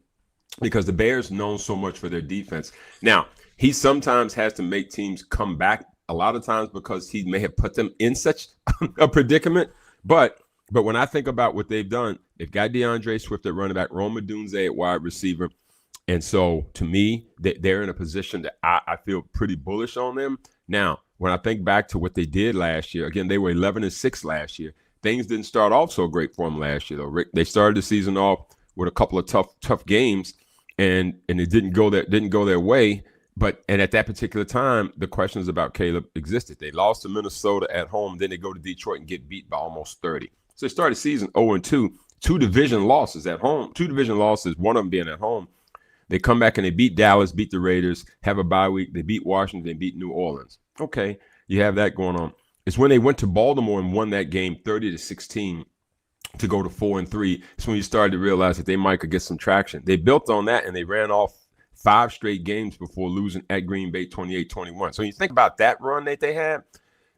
because the Bears known so much for their defense. Now, he sometimes has to make teams come back a lot of times because he may have put them in such a predicament. But when I think about what they've done, they've got DeAndre Swift at running back, Rome Odunze at wide receiver. And so to me, they're in a position that I feel pretty bullish on them. Now, when I think back to what they did last year, again, they were 11-6 last year. Things didn't start off so great for them last year, though, Rick. They started the season off with a couple of tough games, and it didn't go their way. And at that particular time, the questions about Caleb existed. They lost to Minnesota at home. Then they go to Detroit and get beat by almost 30. So they started the season 0-2, 2 division losses at home, 2 division losses, one of them being at home. They come back and they beat Dallas, beat the Raiders, have a bye week. They beat Washington, they beat New Orleans. Okay, you have that going on. It's when they went to Baltimore and won that game 30-16 to go to 4-3. It's when you started to realize that they might could get some traction. They built on that and they ran off 5 straight games before losing at Green Bay 28-21. So when you think about that run that they had,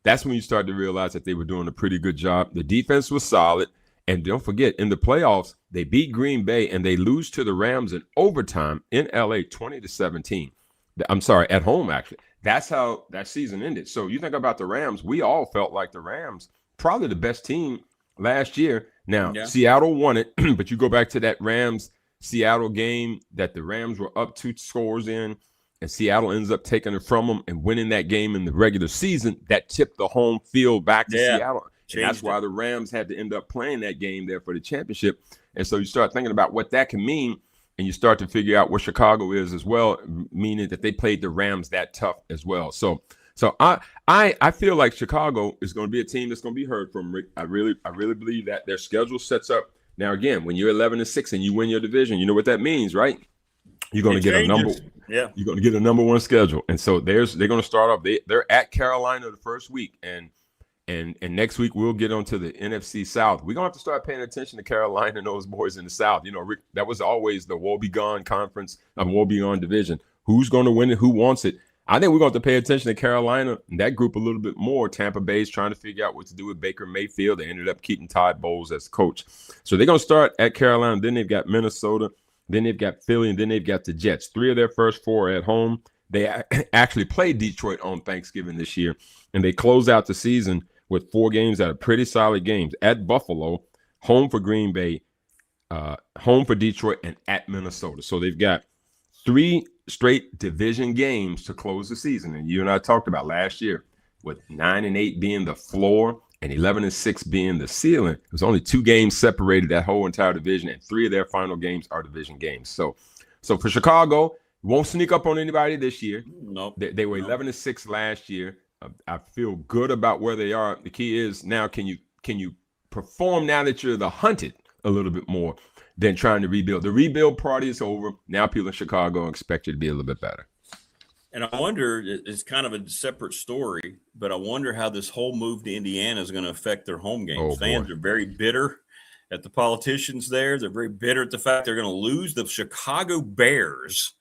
that's when you start to realize that they were doing a pretty good job. The defense was solid. And don't forget, in the playoffs, they beat Green Bay and they lose to the Rams in overtime in LA 20-17. I'm sorry, at home, actually. That's how that season ended. So you think about the Rams, we all felt like the Rams, probably the best team last year. Now, Seattle won it, but you go back to that Rams-Seattle game that the Rams were up 2 scores in, and Seattle ends up taking it from them and winning that game in the regular season. That tipped the home field back to Seattle. And that's why the Rams had to end up playing that game there for the championship. And so you start thinking about what that can mean, and you start to figure out what Chicago is as well, meaning that they played the Rams that tough as well. So I feel like Chicago is going to be a team that's going to be heard from, Rick. I really believe that their schedule sets up. Now, again, when you're 11-6 and you win your division, you know what that means, right? You're going to get a number. Yeah. You're going to get a number 1 schedule. And so they're going to start off. They're at Carolina the first week, and And next week we'll get onto the NFC South. We're gonna have to start paying attention to Carolina and those boys in the South. You know, Rick, that was always the woe-begone conference, woe-begone division. Who's going to win it? Who wants it? I think we're going to have to pay attention to Carolina and that group a little bit more. Tampa Bay's trying to figure out what to do with Baker Mayfield. They ended up keeping Todd Bowles as coach. So they're going to start at Carolina. Then they've got Minnesota. Then they've got Philly. And then they've got the Jets. 3 of their first 4 are at home. They actually played Detroit on Thanksgiving this year. And they close out the season with 4 games that are pretty solid games. At Buffalo, home for Green Bay, home for Detroit, and at Minnesota. So they've got 3 straight division games to close the season. And you and I talked about last year with 9-8 being the floor and 11-6 being the ceiling. It was only 2 games separated that whole entire division, and 3 of their final games are division games. So for Chicago, won't sneak up on anybody this year. Nope. They were 11-6 last year. I feel good about where they are. The key is now, can you perform now that you're the hunted a little bit more than trying to rebuild? The rebuild party is over. Now people in Chicago expect you to be a little bit better. And I wonder, it's kind of a separate story, but I wonder how this whole move to Indiana is going to affect their home games. Fans are very bitter at the politicians there. They're very bitter at the fact they're going to lose the Chicago Bears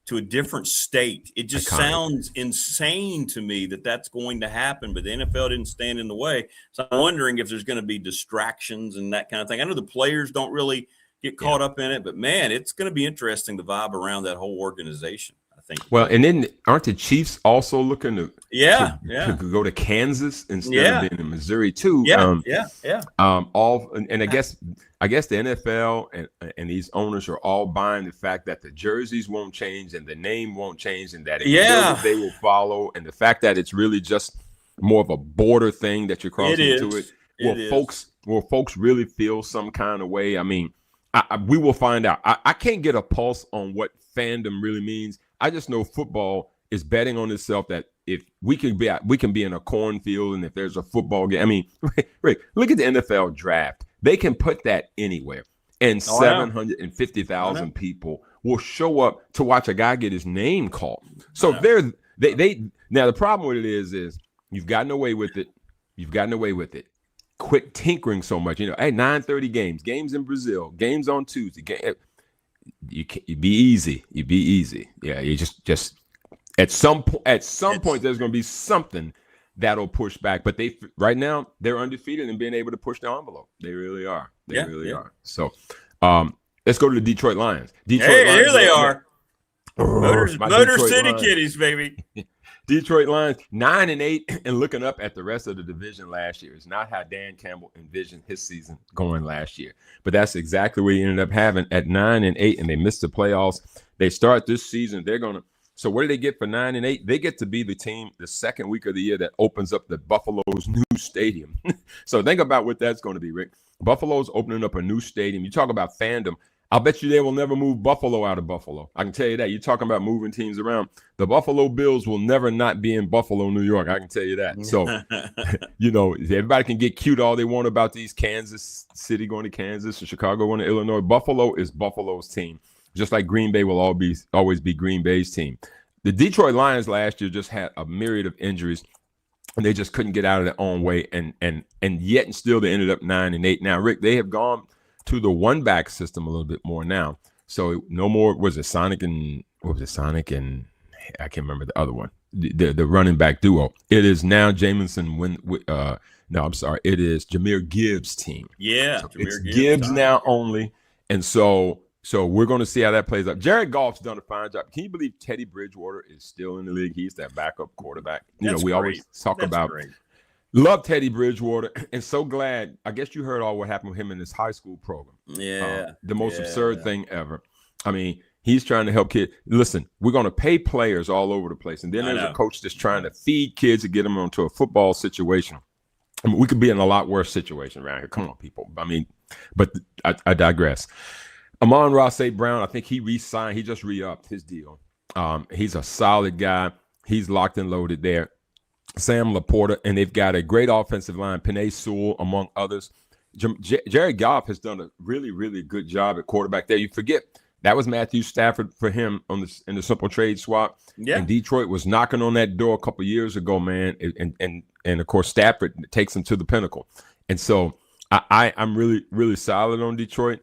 to a different state. It just sounds insane to me that that's going to happen, but the NFL didn't stand in the way. So I'm wondering if there's going to be distractions and that kind of thing. I know the players don't really get caught up in it, but man, it's going to be interesting, the vibe around that whole organization, I think. Well, and then aren't the Chiefs also looking to go to Kansas instead of being in Missouri too? I guess the NFL and these owners are all buying the fact that the jerseys won't change and the name won't change, and that they will follow, and the fact that it's really just more of a border thing that you're crossing into it. Will folks really feel some kind of way? I mean, we will find out. I can't get a pulse on what fandom really means. I just know football is betting on itself that if we can be in a cornfield, and if there's a football game. I mean, Rick, look at the NFL draft. They can put that anywhere, and 750,000 people will show up to watch a guy get his name called. So they now the problem with it is you've gotten away with it. You've gotten away with it. Quit tinkering so much. You know, hey, 9:30 games in Brazil, games on Tuesday. You be easy. You be easy. Yeah, you just at some point there's going to be something that'll push back. But right now they're undefeated and being able to push the envelope. They really are. They really are. So let's go to the Detroit Lions. Lions, here they are. Motor City Lions. Kitties, baby. Detroit Lions 9-8 and looking up at the rest of the division last year. It's not how Dan Campbell envisioned his season going last year, but that's exactly what he ended up having at 9-8, and they missed the playoffs. They start this season. So what do they get for 9-8? They get to be the team the second week of the year that opens up the Buffalo's new stadium. So think about what that's going to be, Rick. Buffalo's opening up a new stadium. You talk about fandom. I'll bet you they will never move Buffalo out of Buffalo. I can tell you that. You're talking about moving teams around. The Buffalo Bills will never not be in Buffalo, New York. I can tell you that. So, everybody can get cute all they want about these Kansas City going to Kansas or Chicago going to Illinois. Buffalo is Buffalo's team, just like Green Bay will always be Green Bay's team. The Detroit Lions last year just had a myriad of injuries, and they just couldn't get out of their own way. And yet and still they ended up 9-8. Now, Rick, they have gone to the one-back system a little bit more now. So no more, Sonic and I can't remember the other one, the running back duo. It is now it is Jahmyr Gibbs' team. Yeah. So it's Gibbs now only. And so we're going to see how that plays out. Jared Goff's done a fine job. Can you believe Teddy Bridgewater is still in the league? He's that backup quarterback. We always talk about great. Love Teddy Bridgewater, and so glad. I guess you heard all what happened with him in his high school program. The most absurd thing ever. I mean, he's trying to help kids. Listen, we're going to pay players all over the place, and then there's a coach that's trying to feed kids to get them onto a football situation. I mean, we could be in a lot worse situation around here. Come on, people. I mean, but I digress. Amon-Ra St. Brown, I think he re-signed. He just re-upped his deal. He's a solid guy. He's locked and loaded there. Sam Laporta, and they've got a great offensive line, Penei Sewell, among others. Jared Goff has done a really, really good job at quarterback there. You forget That was Matthew Stafford for him in the simple trade swap. Yeah. And Detroit was knocking on that door a couple of years ago, man. And of course, Stafford takes him to the pinnacle. And so I'm really, really solid on Detroit.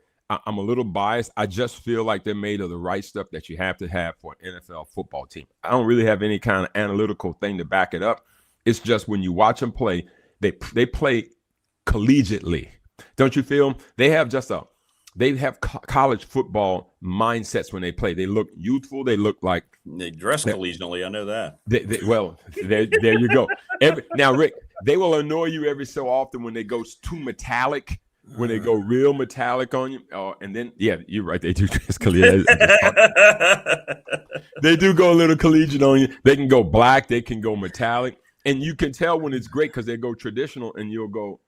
I'm a little biased. I just feel like they're made of the right stuff that you have to have for an NFL football team. I don't really have any kind of analytical thing to back it up. It's just when you watch them play, they play collegiately. Don't you feel? They have college football mindsets when they play. They look youthful. They look like they dress collegially. I know that. Well, there you go. Now, Rick, they will annoy you every so often when they go too metallic. When they go real metallic on you, and then you're right. They do dress collegiate. They do go a little collegiate on you. They can go black. They can go metallic, and you can tell when it's great because they go traditional, and you'll go.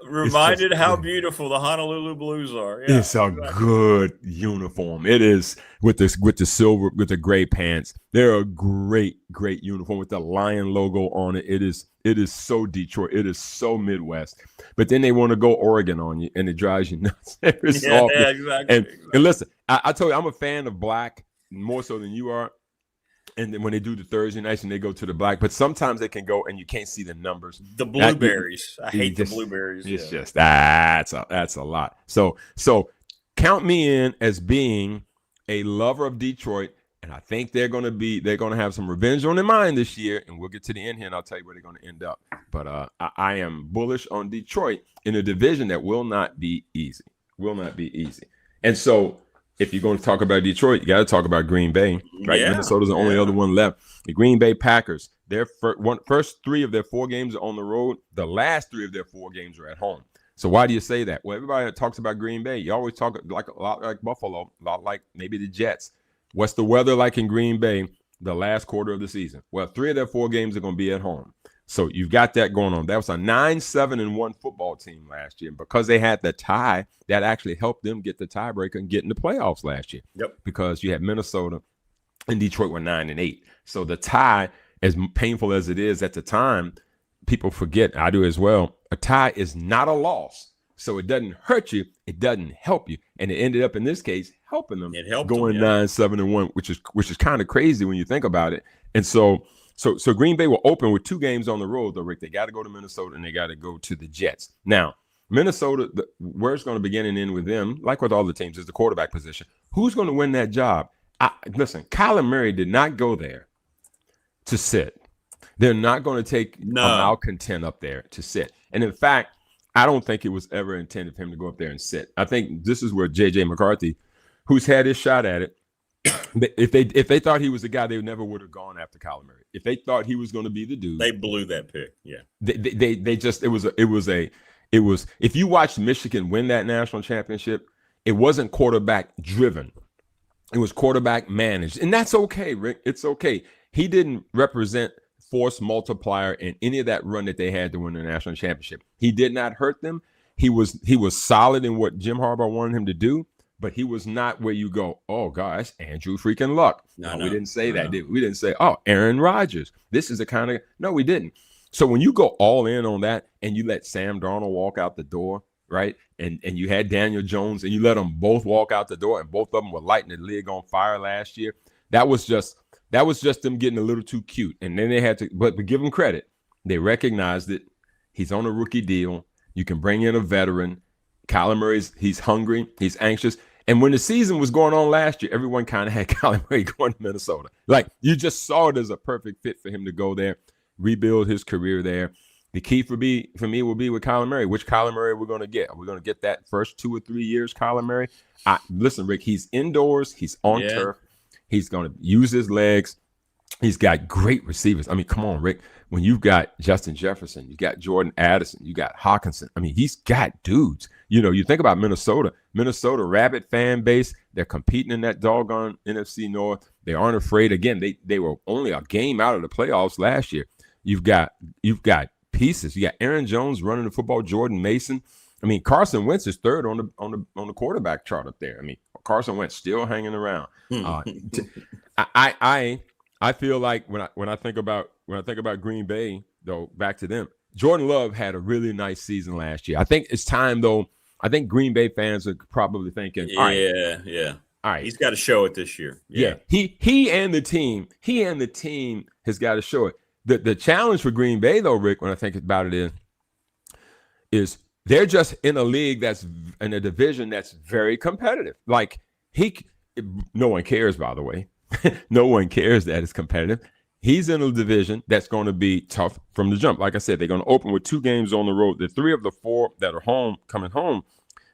Reminded how beautiful the Honolulu Blues are. Yeah, it's a good uniform. It is with the silver, with the gray pants. They're a great uniform with the lion logo on it. It is so Detroit. It is so Midwest. But then they want to go Oregon on you, and it drives you nuts every so often. Yeah, exactly. And listen, I told you, I'm a fan of black more so than you are. And then when they do the Thursday nights and they go to the black, but sometimes they can go and you can't see the numbers. The blueberries. I hate the blueberries. It's just that's a lot. So count me in as being a lover of Detroit, and I think they're gonna have some revenge on their mind this year, and we'll get to the end here and I'll tell you where they're gonna end up. But I am bullish on Detroit in a division that will not be easy. And so if you're going to talk about Detroit, you got to talk about Green Bay, right? Yeah, Minnesota's the only other one left. The Green Bay Packers, their first 3 of their 4 games are on the road. The last 3 of their 4 games are at home. So why do you say that? Well, everybody that talks about Green Bay, you always talk like a lot like Buffalo, a lot like maybe the Jets. What's the weather like in Green Bay the last quarter of the season? Well, 3 of their 4 games are going to be at home. So you've got that going on. That was a 9-7-1 football team last year. And because they had the tie, that actually helped them get the tiebreaker and get in the playoffs last year. Yep. Because you had Minnesota and Detroit were 9-8. So the tie, as painful as it is at the time, people forget, I do as well, a tie is not a loss. So it doesn't hurt you. It doesn't help you. And it ended up, in this case, helping them. It helped going them, yeah. 9-7-1, which is kind of crazy when you think about it. And so Green Bay will open with 2 games on the road, though, Rick. They got to go to Minnesota and they got to go to the Jets. Now, Minnesota, where it's going to begin and end with them, like with all the teams, is the quarterback position. Who's going to win that job? Listen, Kyler Murray did not go there to sit. They're not going to take a malcontent up there to sit. And in fact, I don't think it was ever intended for him to go up there and sit. I think this is where J.J. McCarthy, who's had his shot at it, if they thought he was the guy, they never would have gone after Kyler Murray. If they thought he was going to be the dude, they blew that pick. Yeah, they just it was. If you watched Michigan win that national championship, it wasn't quarterback driven. It was quarterback managed, and that's okay, Rick. It's okay. He didn't represent force multiplier in any of that run that they had to win the national championship. He did not hurt them. He was solid in what Jim Harbaugh wanted him to do. But he was not where you go, oh, gosh, Andrew freaking Luck. No, we didn't say that, did we? We didn't say, oh, Aaron Rodgers. This is the kind of – no, we didn't. So when you go all in on that and you let Sam Darnold walk out the door, right, and you had Daniel Jones and you let them both walk out the door and both of them were lighting the league on fire last year, that was just them getting a little too cute. And then they had to – but give them credit. They recognized it. He's on a rookie deal. You can bring in a veteran. Kyler Murray's, he's hungry, he's anxious. And when the season was going on last year, everyone kind of had Kyler Murray going to Minnesota. Like, you just saw it as a perfect fit for him to go there, rebuild his career there. The key for me will be with Kyler Murray. Which Kyler Murray we're going to get? Are we going to get that first 2 or 3 years Kyler Murray? Listen, Rick, he's indoors. He's on turf. He's going to use his legs. He's got great receivers. I mean, come on, Rick. When you've got Justin Jefferson, you got Jordan Addison, you got Hawkinson. I mean, he's got dudes. You know, you think about Minnesota rabid fan base. They're competing in that doggone NFC North. They aren't afraid. Again, they were only a game out of the playoffs last year. You've got pieces. You got Aaron Jones running the football, Jordan Mason. I mean, Carson Wentz is third on the quarterback chart up there. I mean, Carson Wentz still hanging around. I feel like when I think about Green Bay, though, back to them, Jordan Love had a really nice season last year. I think it's time, though. I think Green Bay fans are probably thinking, all right, all right, he's got to show it this year. Yeah. He and the team has got to show it. The challenge for Green Bay, though, Rick, when I think about it is they're just in a league that's in a division that's very competitive. Like no one cares, by the way. No one cares that it's competitive. He's in a division that's going to be tough from the jump. Like I said, they're going to open with 2 games on the road. The 3 of the 4 that are coming home,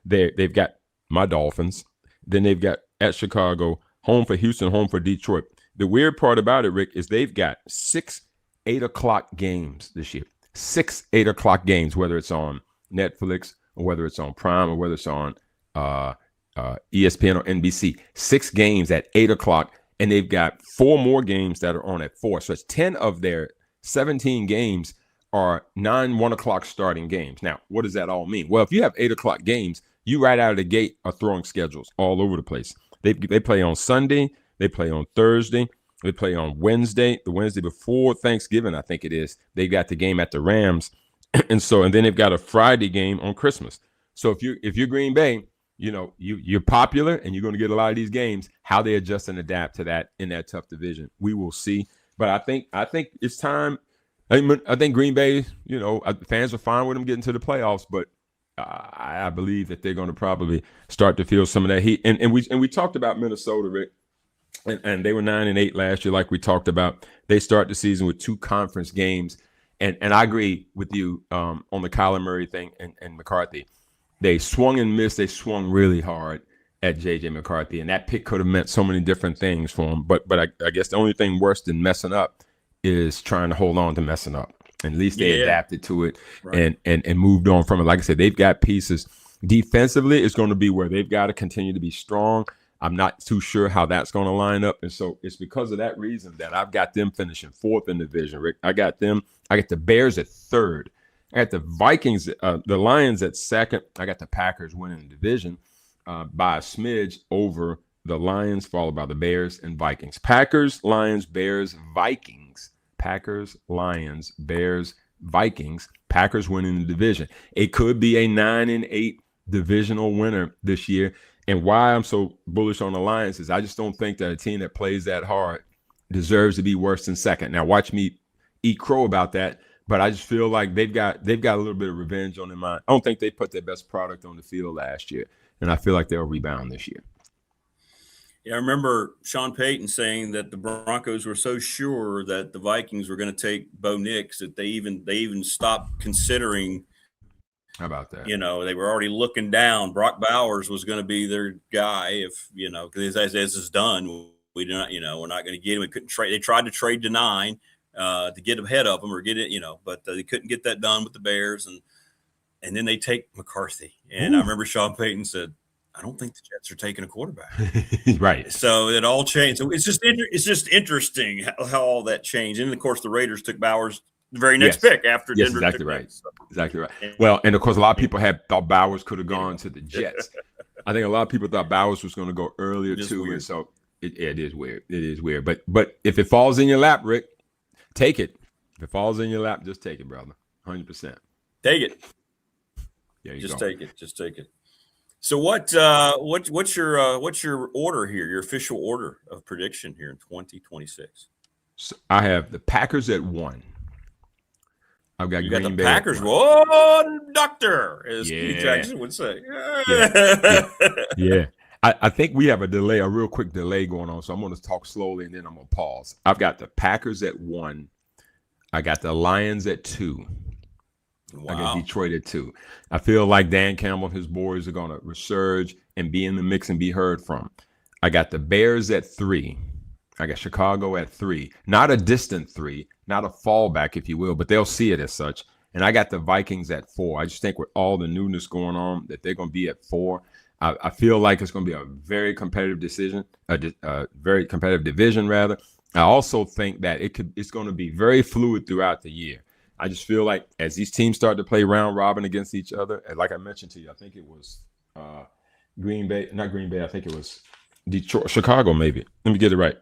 they've got my Dolphins. Then they've got at Chicago, home for Houston, home for Detroit. The weird part about it, Rick, is they've got 6 8:00 games this year. 6 8:00 games, whether it's on Netflix or whether it's on Prime or whether it's on ESPN or NBC. 6 games at 8:00. And they've got 4 more games that are on at 4. So it's 10 of their 17 games are 9 1:00 starting games. Now, what does that all mean? Well, if you have 8:00 games, you right out of the gate are throwing schedules all over the place. They play on Sunday. They play on Thursday. They play on Wednesday. The Wednesday before Thanksgiving, I think it is. They got the game at the Rams. And then they've got a Friday game on Christmas. So if you're Green Bay, you're popular and you're going to get a lot of these games. How they adjust and adapt to that in that tough division, we will see. But I think it's time. I think Green Bay, fans are fine with them getting to the playoffs, but I believe that they're going to probably start to feel some of that heat. And we talked about Minnesota, Rick, and they were 9-8 last year, like we talked about. They start the season with 2 conference games, and I agree with you on the Kyler Murray thing and McCarthy. They swung and missed. They swung really hard at J.J. McCarthy, and that pick could have meant so many different things for him. But I guess the only thing worse than messing up is trying to hold on to messing up. And at least they adapted to it and moved on from it. Like I said, they've got pieces. Defensively, it's going to be where they've got to continue to be strong. I'm not too sure how that's going to line up. And so it's because of that reason that I've got them finishing 4th in the division, Rick. I got the Bears at 3rd. I got the Vikings, the Lions at 2nd. I got the Packers winning the division by a smidge over the Lions, followed by the Bears and Vikings. Packers, Lions, Bears, Vikings. Packers, Lions, Bears, Vikings. Packers winning the division. It could be a 9-8 divisional winner this year. And why I'm so bullish on the Lions is I just don't think that a team that plays that hard deserves to be worse than 2nd. Now, watch me eat crow about that, but I just feel like they've got a little bit of revenge on their mind. I don't think they put their best product on the field last year, and I feel like they'll rebound this year. Yeah, I remember Sean Payton saying that the Broncos were so sure that the Vikings were going to take Bo Nix that they even stopped considering. How about that? They were already looking down. Brock Bowers was going to be their guy if because as this is done, we do not we're not going to get him. We couldn't trade. They tried to trade to 9 to get ahead of them or get it but they couldn't get that done with the Bears and then they take McCarthy. And I remember Sean Payton said, I don't think the Jets are taking a quarterback. Right. So it all changed. So it's just interesting how all that changed. And of course, the Raiders took Bowers the very next pick after Denver. Exactly right. Exactly right. Well, and of course, a lot of people thought Bowers could have gone to the Jets. I think a lot of people thought Bowers was going to go earlier too. Weird. And so it is weird. It is weird. But if it falls in your lap, Rick, take it. If it falls in your lap, just take it, brother. 100%. Take it. Yeah, just take it. Just take it. So what's your order here? Your official order of prediction here in 2026? So I have the Packers at 1. I've got Green Bay. Packers. Whoa, doctor, as Keith Jackson would say. Yeah. I think we have a real quick delay going on. So I'm going to talk slowly and then I'm going to pause. I've got the Packers at 1. I got the Lions at 2. Wow. I got Detroit at 2. I feel like Dan Campbell and his boys are going to resurge and be in the mix and be heard from. I got the Bears at 3. I got Chicago at 3. Not a distant 3, not a fallback, if you will, but they'll see it as such. And I got the Vikings at 4. I just think with all the newness going on that they're going to be at 4. I feel like it's going to be a very competitive very competitive division, rather. I also think that it's going to be very fluid throughout the year. I just feel like as these teams start to play round robin against each other, and like I mentioned to you, I think it was not Green Bay. I think it was Detroit, Chicago, maybe. Let me get it right.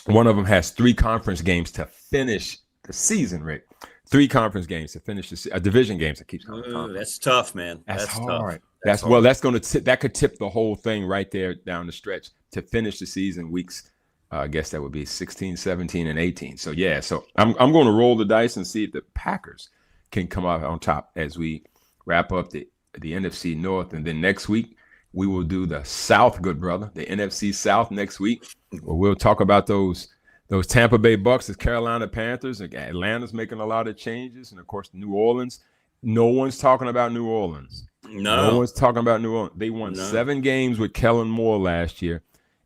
One of them has 3 conference games to finish the season, Rick. 3 conference games to finish division games. That keeps coming. That's tough, man. That's hard. tough. That's going to that could tip the whole thing right there down the stretch to finish the season weeks. I guess that would be 16, 17, and 18. So yeah, so I'm going to roll the dice and see if the Packers can come out on top as we wrap up the NFC North, and then next week we will do the South, good brother, the NFC South next week, where we'll talk about those Tampa Bay Bucks, the Carolina Panthers. Atlanta's making a lot of changes, and of course New Orleans. No one's talking about New Orleans. No one's talking about New Orleans. They won 7 games with Kellen Moore last year,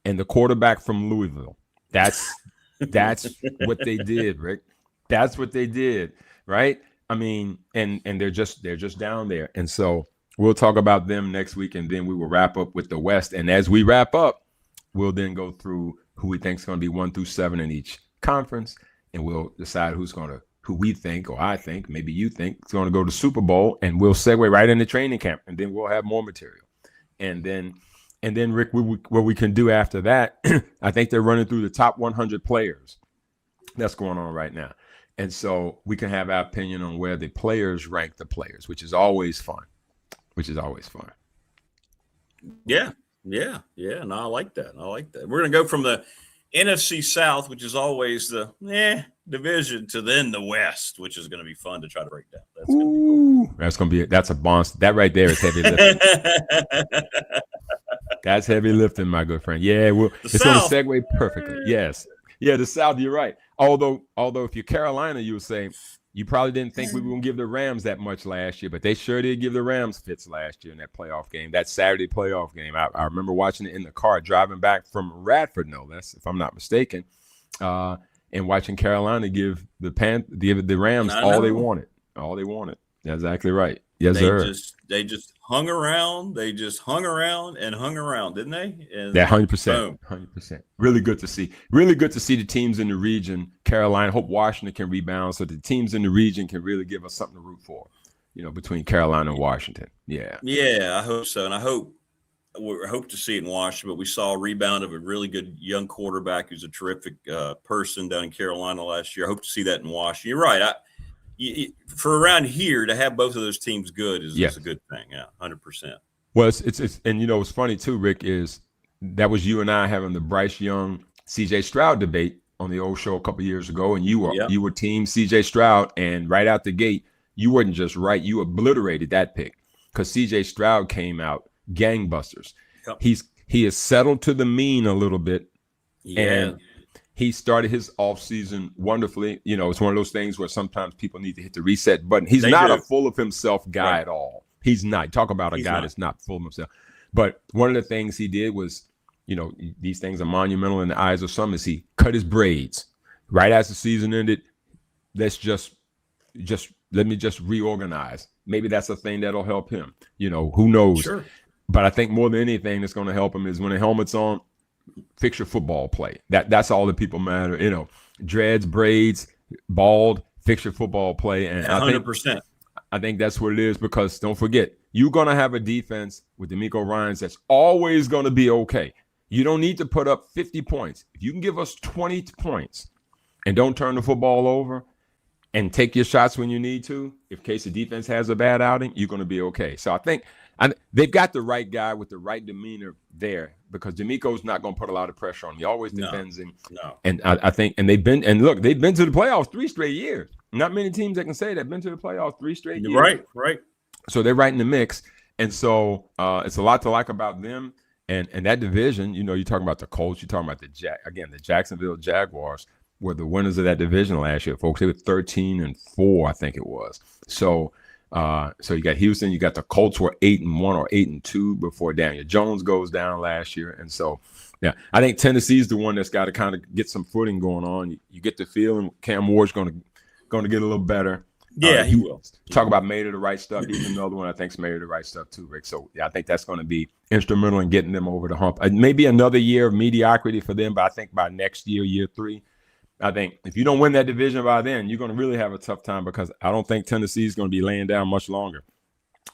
and the quarterback from Louisville. That's what they did, Rick. That's what they did, right? I mean, and they're just down there. And so we'll talk about them next week, and then we will wrap up with the West. And as we wrap up, we'll then go through who we think is going to be 1 through 7 in each conference, and we'll decide who we think, or I think, maybe you think, is going to go to Super Bowl, and we'll segue right into training camp, and then we'll have more material. And then Rick, what we can do after that, I think they're running through the top 100 players. That's going on right now. And so we can have our opinion on where the players rank the players, which is always fun. Yeah. No, I like that. We're going to go from the NFC South, which is always the division, to then the West, which is going to be fun to try to break down. That's a bonus. That right there is heavy lifting. That's heavy lifting, my good friend. Yeah, it's going to segue perfectly. Yes. Yeah, the South, you're right. Although if you're Carolina, you would say you probably didn't think we were going to give the Rams that much last year, but they sure did give the Rams fits last year in that playoff game, that Saturday playoff game. I remember watching it in the car driving back from Radford, no less, if I'm not mistaken, and watching Carolina give the Rams all they wanted. That's exactly right. Yes, sir. They just hung around. They just hung around, didn't they? And 100%. 100%. Really good to see. Really good to see the teams in the region. Carolina. Hope Washington can rebound so the teams in the region can really give us something to root for. Between Carolina and Washington. Yeah. Yeah, I hope so, and I hope to see it in Washington. But we saw a rebound of a really good young quarterback who's a terrific person down in Carolina last year. I hope to see that in Washington. You're right. For around here to have both of those teams good is a good thing. Yeah, 100%. Well, it's and what's funny too, Rick, is that was you and I having the Bryce Young, C.J. Stroud debate on the old show a couple of years ago, and you were team C.J. Stroud, and right out the gate, you weren't just right, you obliterated that pick because C.J. Stroud came out gangbusters. Yep. He has settled to the mean a little bit, and he started his offseason wonderfully. It's one of those things where sometimes people need to hit the reset button. He's not a full of himself guy at all. He's not. Talk about a guy that's not full of himself. But one of the things he did was, these things are monumental in the eyes of some, is he cut his braids right as the season ended. Let's just let me just reorganize. Maybe that's a thing that'll help him. Who knows? Sure. But I think more than anything that's going to help him is when the helmet's on, fix your football play. That's all that people matter. Dreads, braids, bald, fix your football play. And 100%. I think that's what it is, because don't forget, you're going to have a defense with D'Amico Ryans that's always going to be okay. You don't need to put up 50 points. If you can give us 20 points and don't turn the football over and take your shots when you need to, in case the defense has a bad outing, you're going to be okay. So I think they've got the right guy with the right demeanor there, because D'Amico's not going to put a lot of pressure on him. He always defends him. No. And I think, and they've been to the playoffs 3 straight years. Not many teams that can say they've been to the playoffs 3 straight years. Right. So they're right in the mix. And so it's a lot to like about them. And that division, you're talking about the Colts, you're talking about the Jacksonville Jaguars were the winners of that division last year, folks. They were 13-4, I think it was. So you got Houston, you got the Colts were 8-1 or 8-2 before Daniel Jones goes down last year. And so, I think Tennessee's the one that's got to kind of get some footing going on. You get the feeling Cam Ward's going to get a little better. Yeah, he will. Talk about made of the right stuff. He's another one I think's made of the right stuff too, Rick. So I think that's going to be instrumental in getting them over the hump. Maybe another year of mediocrity for them, but I think by next year, year 3, I think if you don't win that division by then, you're going to really have a tough time, because I don't think Tennessee is going to be laying down much longer.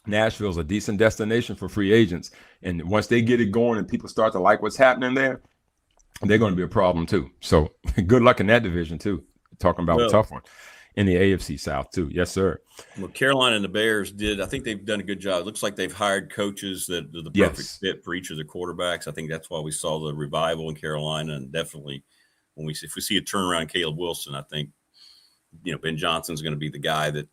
Nashville's a decent destination for free agents, and once they get it going and people start to like what's happening there, they're going to be a problem too. So good luck in that division too. Talking about a tough one. in the AFC South too. Yes, sir. Well, Carolina and the Bears I think they've done a good job. It looks like they've hired coaches that are the perfect fit for each of the quarterbacks. I think that's why we saw the revival in Carolina, and definitely if we see a turnaround in Caleb Wilson, I think, Ben Johnson's going to be the guy that,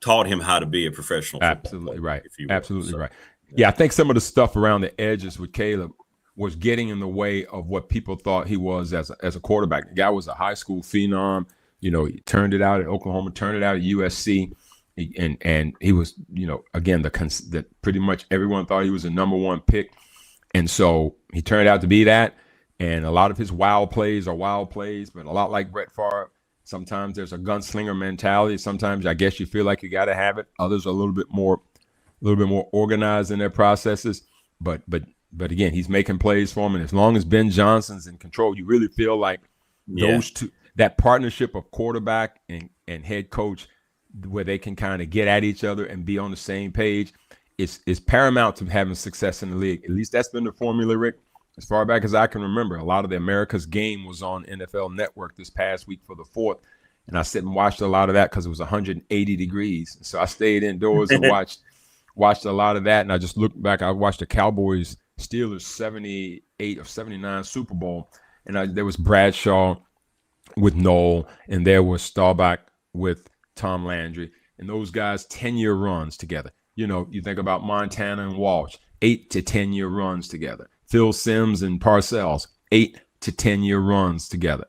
taught him how to be a professional football Absolutely player, right. if you will. Absolutely right. Yeah, I think some of the stuff around the edges with Caleb was getting in the way of what people thought he was as a quarterback. The guy was a high school phenom. He turned it out at Oklahoma, turned it out at USC, and he was, again, that pretty much everyone thought he was a number one pick, and so he turned out to be that. And a lot of his wild plays are wild plays, but a lot like Brett Favre. Sometimes there's a gunslinger mentality. Sometimes I guess you feel like you got to have it. Others are a little bit more organized in their processes. But again, he's making plays for him. And as long as Ben Johnson's in control, you really feel like those two, that partnership of quarterback and head coach, where they can kind of get at each other and be on the same page, is paramount to having success in the league. At least that's been the formula, Rick. As far back as I can remember, a lot of the America's Game was on NFL Network this past week for the 4th. And I sit and watched a lot of that because it was 180 degrees. So I stayed indoors and watched a lot of that. And I just looked back. I watched the Cowboys Steelers 78 or 79 Super Bowl. And there was Bradshaw with Noel, and there was Staubach with Tom Landry. And those guys, 10-year runs together. You think about Montana and Walsh, 8 to 10-year runs together. Phil Simms and Parcells, 8 to 10-year runs together.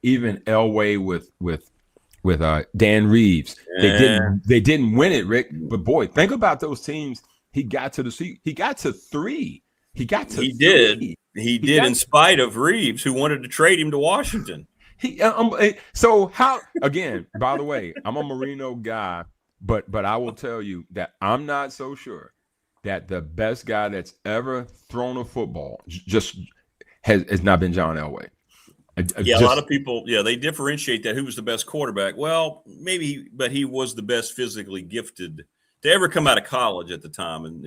Even Elway with Dan Reeves, they didn't win it, Rick. But boy, think about those teams. He got to 3. He did in spite of Reeves, who wanted to trade him to Washington. So how, again, by the way, I'm a Marino guy, but I will tell you that I'm not so sure that the best guy that's ever thrown a football just has not been John Elway. A lot of people, they differentiate that. Who was the best quarterback? Well, maybe, but he was the best physically gifted to ever come out of college at the time.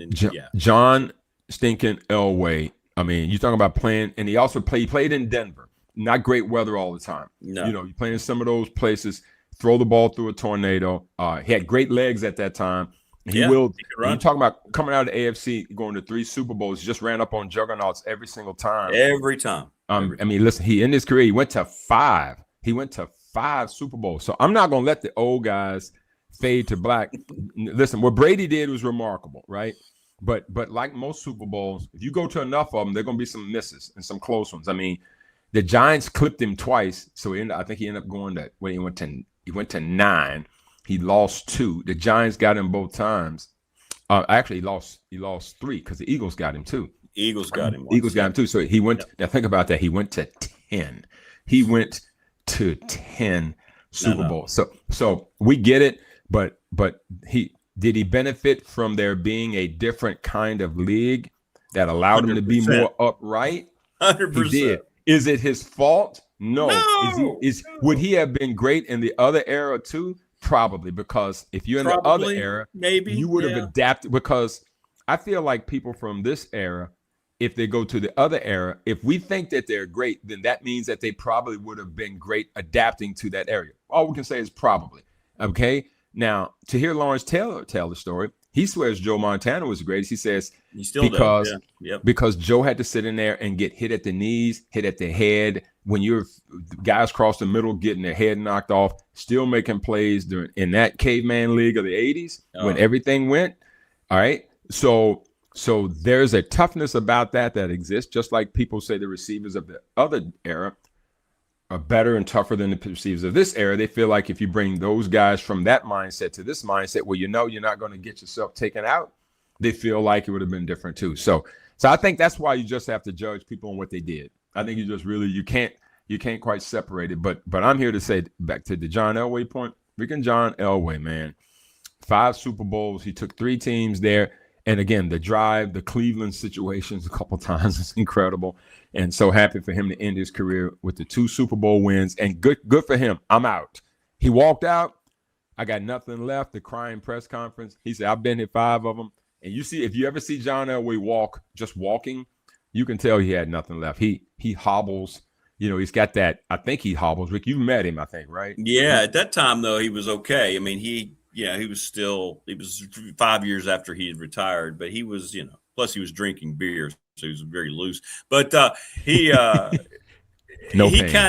John stinking Elway. I mean, you're talking about playing, and he also played in Denver. Not great weather all the time. No. You play in some of those places, throw the ball through a tornado. He had great legs at that time. He will. You're talking about coming out of the AFC, going to 3 Super Bowls. He just ran up on juggernauts every single time. Every time. I mean, listen, he in his career, he went to 5. He went to 5 Super Bowls. So I'm not going to let the old guys fade to black. Listen, what Brady did was remarkable, right? But like most Super Bowls, if you go to enough of them, there are going to be some misses and some close ones. I mean, the Giants clipped him twice, so I think he ended up going to when he went to 9. He lost 2. The Giants got him both times. Actually, he lost 3 because the Eagles got him too. Eagles got him. Eagles got him too. So he went. Now think about that. He went to 10. He went to 10 Super Bowls. So we get it. But did he benefit from there being a different kind of league that allowed 100%. Him to be more upright? 100%. He did. Is it his fault? No. Would he have been great in the other era too? Probably, because if you're in the other era, maybe you would have adapted. Because I feel like people from this era, if they go to the other era, if we think that they're great, then that means that they probably would have been great adapting to that area. All we can say is probably. Okay. Now, to hear Lawrence Taylor tell the story, he swears Joe Montana was the greatest. He says he still does. Because Joe had to sit in there and get hit at the knees, hit at the head. When your guys cross the middle, getting their head knocked off, still making plays in that caveman league of the 80s when everything went. All right. So there's a toughness about that exists, just like people say the receivers of the other era are better and tougher than the receivers of this era. They feel like if you bring those guys from that mindset to this mindset, well, you're not going to get yourself taken out. They feel like it would have been different too. So I think that's why you just have to judge people on what they did. I think you can't quite separate it. But I'm here to say, back to the John Elway point, freaking John Elway, man, 5 Super Bowls. He took 3 teams there. And again, the drive, the Cleveland situations a couple times is incredible. And so happy for him to end his career with the 2 Super Bowl wins. And good for him. I'm out. He walked out. I got nothing left. The crying press conference. He said, I've been at 5 of them. And you see, if you ever see John Elway walk, just walking, you can tell he had nothing left. He hobbles. he's got that. I think he hobbles. Rick, you met him, I think, right? Yeah, at that time though, he was okay. I mean, he was 5 years after he had retired, but he was, plus he was drinking beer, so he was very loose. But he kind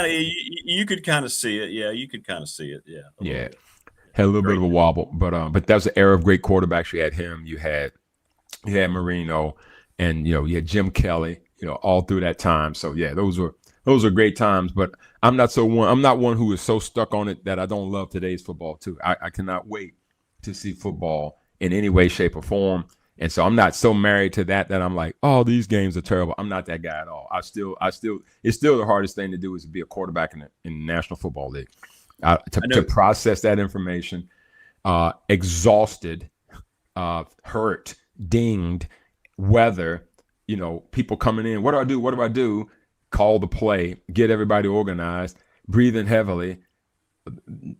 of, you could kind of see it. Yeah, you could kind of see it. Yeah. Yeah. Had a little bit of a wobble, but that was an era of great quarterbacks. You had him, you had Marino, and you had Jim Kelly, all through that time. So yeah, those are great times. But I'm not one who is so stuck on it that I don't love today's football too. I cannot wait to see football in any way, shape, or form. And so I'm not so married to that I'm like, oh, these games are terrible. I'm not that guy at all. It's still the hardest thing to do is to be a quarterback in the National Football League. To process that information, exhausted, hurt, dinged, weather, people coming in. What do I do? Call the play, get everybody organized, breathing heavily,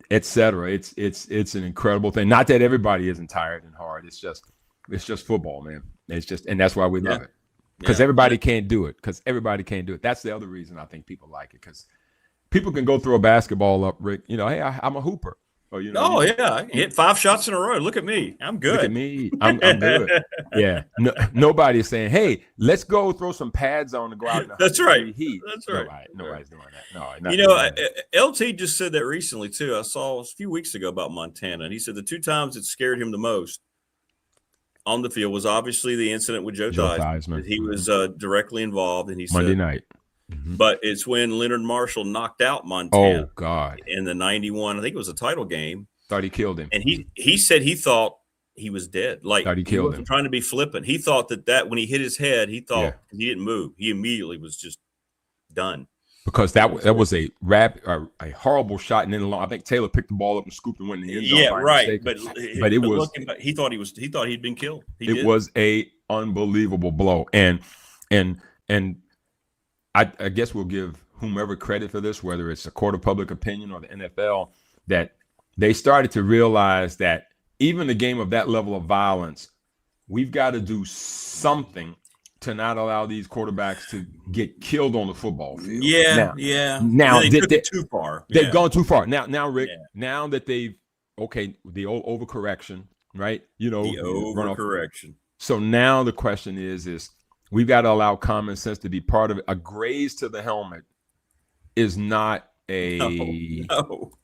etc. It's an incredible thing. Not that everybody isn't tired and hard. It's just football, man. And that's why we love it. Because everybody can't do it. That's the other reason I think people like it, because people can go throw a basketball up, Rick. Hey, I'm a hooper. Or, I can hit 5 shots in a row. Look at me. I'm good. Look at me. I'm good. Yeah. Nobody's saying, hey, let's go throw some pads on to go out in the That's right. heat. That's right. Nobody's doing that. No. LT just said that recently, too. I saw a few weeks ago about Montana, and he said the 2 times it scared him the most on the field was obviously the incident with Joe Theismann. He was directly involved, and he said Monday night. Mm-hmm. But it's when Leonard Marshall knocked out Montana. Oh, God. In the 91, I think it was a title game. Thought he killed him. And he said he thought he was dead. Like, thought he killed him. Trying to be flippant. He thought that when he hit his head, he thought he didn't move. He immediately was just done. Because that was a horrible shot. And then I think Taylor picked the ball up and scooped and went in the end zone. Yeah, right. But he thought he'd been killed. It was a unbelievable blow. And I guess we'll give whomever credit for this, whether it's a court of public opinion or the NFL, that they started to realize that even a game of that level of violence, we've got to do something to not allow these quarterbacks to get killed on the football field. Now they took it too far. They've gone too far. Now, Rick, now that the old overcorrection, right? The overcorrection. So now the question is we've got to allow common sense to be part of it. A graze to the helmet is not a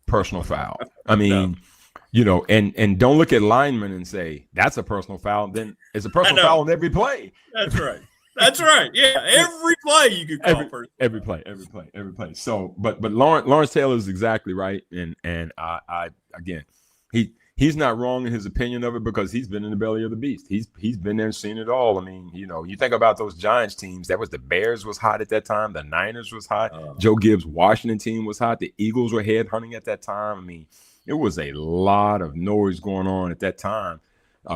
personal foul. I mean, and don't look at linemen and say that's a personal foul. Then it's a personal foul on every play. That's right. That's right. Yeah, every play you could call first. Every play. So, but Lawrence Taylor is exactly right, and I again, he's not wrong in his opinion of it because he's been in the belly of the beast. He's been there and seen it all. I mean, you think about those Giants teams. That was the Bears was hot at that time. The Niners was hot. Joe Gibbs' Washington team was hot. The Eagles were head hunting at that time. I mean, it was a lot of noise going on at that time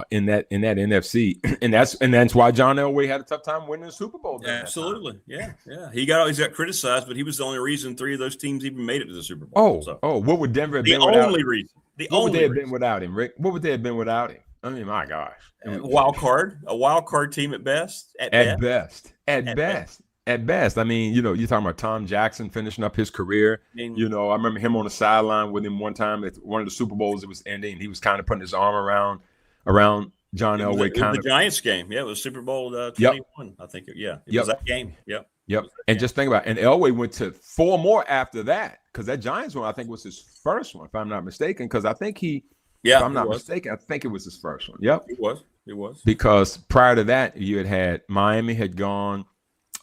in that NFC, and that's why John Elway had a tough time winning the Super Bowl. Absolutely, yeah. He always got criticized, but he was the only reason 3 of those teams even made it to the Super Bowl. What would Denver have been without him? What would they have been without him, Rick? What would they have been without him? I mean, my gosh. A wild card team at best. At best. I mean, you're talking about Tom Jackson finishing up his career. I remember him on the sideline with him one time at one of the Super Bowls. It was ending. He was kind of putting his arm around John Elway. The Giants game. Yeah, it was Super Bowl 21. I think. It was that game. Yep. And just think about it. And Elway went to 4 more after that because that Giants one, I think, was his first one, if I'm not mistaken. Because I think if I'm not mistaken, I think it was his first one. Yep. It was. Because prior to that, you had Miami had gone,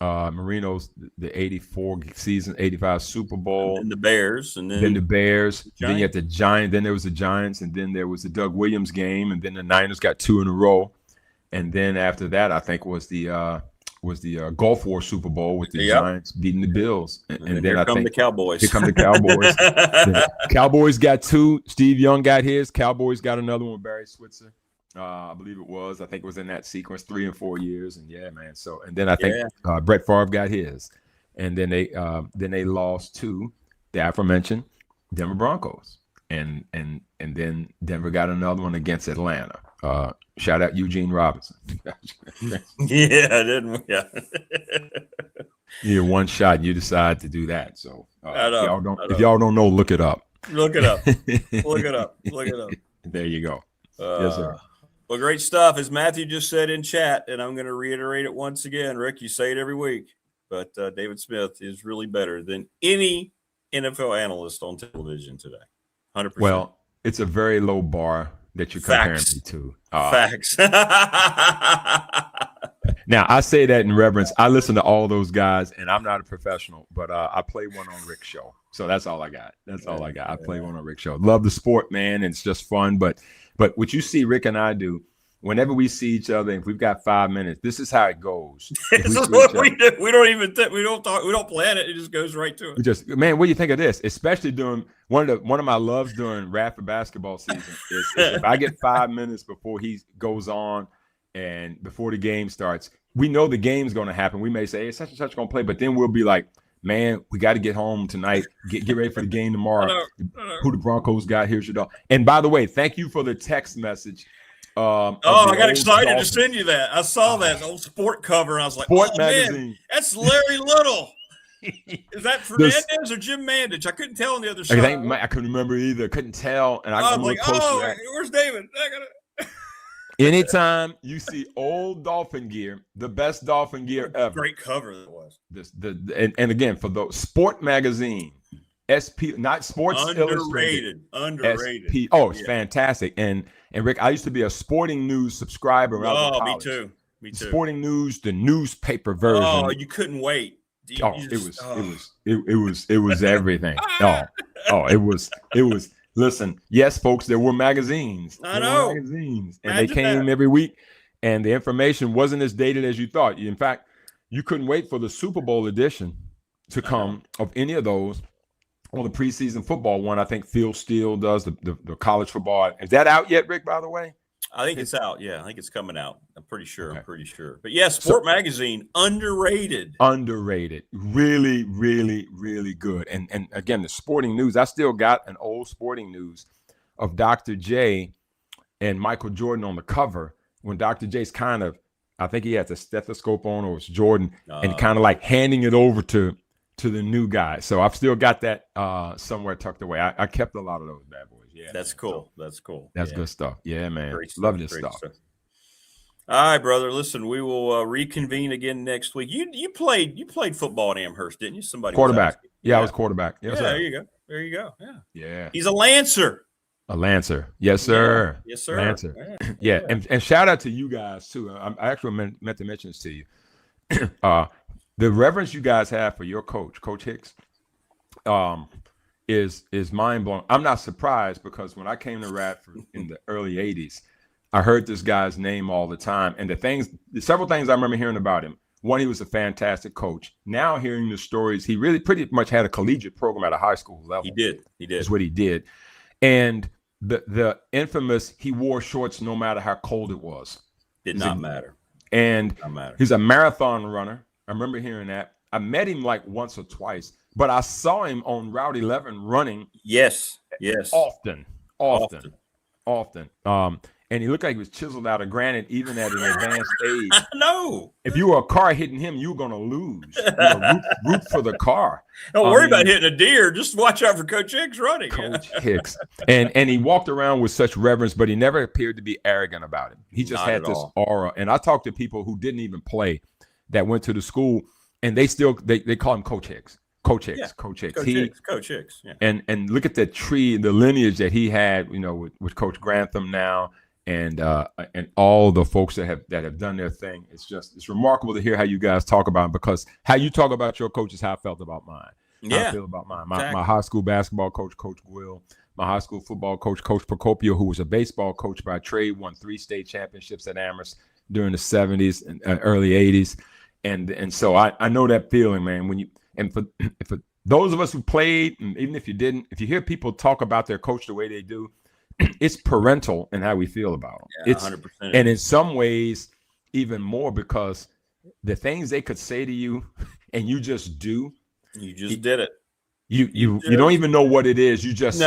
Marino's the 84 season, 85 Super Bowl. And the Bears. And then the Bears. Then you had the Giants. Then there was the Giants. And then there was the Doug Williams game. And then the Niners got 2 in a row. And then after that, I think was the Gulf War Super Bowl with the Giants beating the Bills. And then I think the Cowboys. Here come the Cowboys. The Cowboys got 2. Steve Young got his. Cowboys got another one, Barry Switzer. I believe it was. I think it was in that sequence, 3 and 4 years. And man. So, and then I think Brett Favre got his. And then they lost to the aforementioned Denver Broncos. And then Denver got another one against Atlanta. Shout out Eugene Robinson. Yeah, didn't we? Yeah. You're one shot, and you decide to do that. So if y'all don't know, look it up. Look it up. Look it up. Look it up. There you go. Yes, sir. Well, great stuff. As Matthew just said in chat, and I'm going to reiterate it once again, Rick, you say it every week, but David Smith is really better than any NFL analyst on television today. 100%. Well, it's a very low bar that you're comparing me to. Facts. Now, I say that in reverence. I listen to all those guys, and I'm not a professional, but I play one on Rick's show. So that's all I got. That's all I got. I play one on Rick's show. Love the sport, man, and it's just fun. But what you see Rick and I do, whenever we see each other, if we've got 5 minutes, this is how it goes. This is what we do. We don't even we don't talk. We don't plan it. It just goes right to it. We just, man, what do you think of this? Especially during one of my loves during Rapid basketball season is if I get 5 minutes before he goes on and before the game starts, we know the game's going to happen. We may say, hey, such and such going to play, but then we'll be like, man, we got to get home tonight. Get ready for the game tomorrow. I know. Who the Broncos got? Here's your dog. And by the way, thank you for the text message. I got excited to send you that. I saw that old sport cover, and I was like, Sport magazine. Man, that's Larry Little. Is that Fernandez or Jim Mandich? I couldn't tell on the other side. I couldn't remember either. Couldn't tell. And I was like, where's David? Anytime you see old Dolphin gear, the best Dolphin gear ever. Great cover that was. And again, for those Sport Magazine, SP, not Sports Illustrated. Underrated. SP. Oh, it's fantastic. And Rick, I used to be a Sporting News subscriber. Me too. Sporting News, the newspaper version. Oh, you couldn't wait. It was everything. It was. Listen, yes, folks, there were magazines. I know. And they came every week, and the information wasn't as dated as you thought. In fact, you couldn't wait for the Super Bowl edition to come of any of those. Or the preseason football one. I think Phil Steele does the college football. Is that out yet, Rick, by the way? I think it's out. Yeah, I think it's coming out. I'm pretty sure. But yeah, Sport Magazine, underrated. Really, really, really good. And again, the Sporting News, I still got an old Sporting News of Dr. J and Michael Jordan on the cover when Dr. J's kind of, I think he had the stethoscope on, or it was Jordan, and kind of like handing it over to the new guy. So I've still got that somewhere tucked away. I kept a lot of those bad boys. Yeah, that's cool. That's cool. That's good stuff. Yeah, man. Love this stuff. All right, brother. Listen, we will reconvene again next week. You played football at Amherst, didn't you? Somebody quarterback. Yeah, I was quarterback. Yes, sir. There you go. Yeah. He's a Lancer. A Lancer. Yes, sir. Yeah. Yes, sir. Lancer. Yeah. And shout out to you guys too. I actually meant to mention this to you. The reverence you guys have for your coach, Coach Hicks, is mind blowing. I'm not surprised because when I came to Radford in the early '80s, I heard this guy's name all the time, and several things I remember hearing about him. One, he was a fantastic coach. Now hearing the stories, he really pretty much had a collegiate program at a high school level. He did. Is what he did, and the infamous he wore shorts no matter how cold it was. Did not matter. And he's a marathon runner. I remember hearing that. I met him like once or twice, but I saw him on Route 11 running. Yes. Often. And he looked like he was chiseled out of granite, even at an advanced age. No. If you were a car hitting him, you were going to lose. Root for the car. Don't worry about hitting a deer. Just watch out for Coach Hicks running. Coach Hicks. And he walked around with such reverence, but he never appeared to be arrogant about it. He just had this aura. And I talked to people who didn't even play that went to the school, and they call him Coach Hicks. Coach Hicks. Coach Hicks. Yeah. And look at the tree, the lineage that he had, with Coach Grantham now. And all the folks that have done their thing. It's remarkable to hear how you guys talk about him, because how you talk about your coach is how I felt about mine. Yeah. How I feel about mine. My high school basketball coach, Coach Will, my high school football coach, Coach Procopio, who was a baseball coach by trade, won 3 state championships at Amherst during the 70s and early 80s. And so I know that feeling, man. For those of us who played, and even if you didn't, if you hear people talk about their coach the way they do, it's parental in how we feel about them. Yeah, it's 100%. And in some ways, even more, because the things they could say to you and you just do. You just did it. You don't even know what it is. You just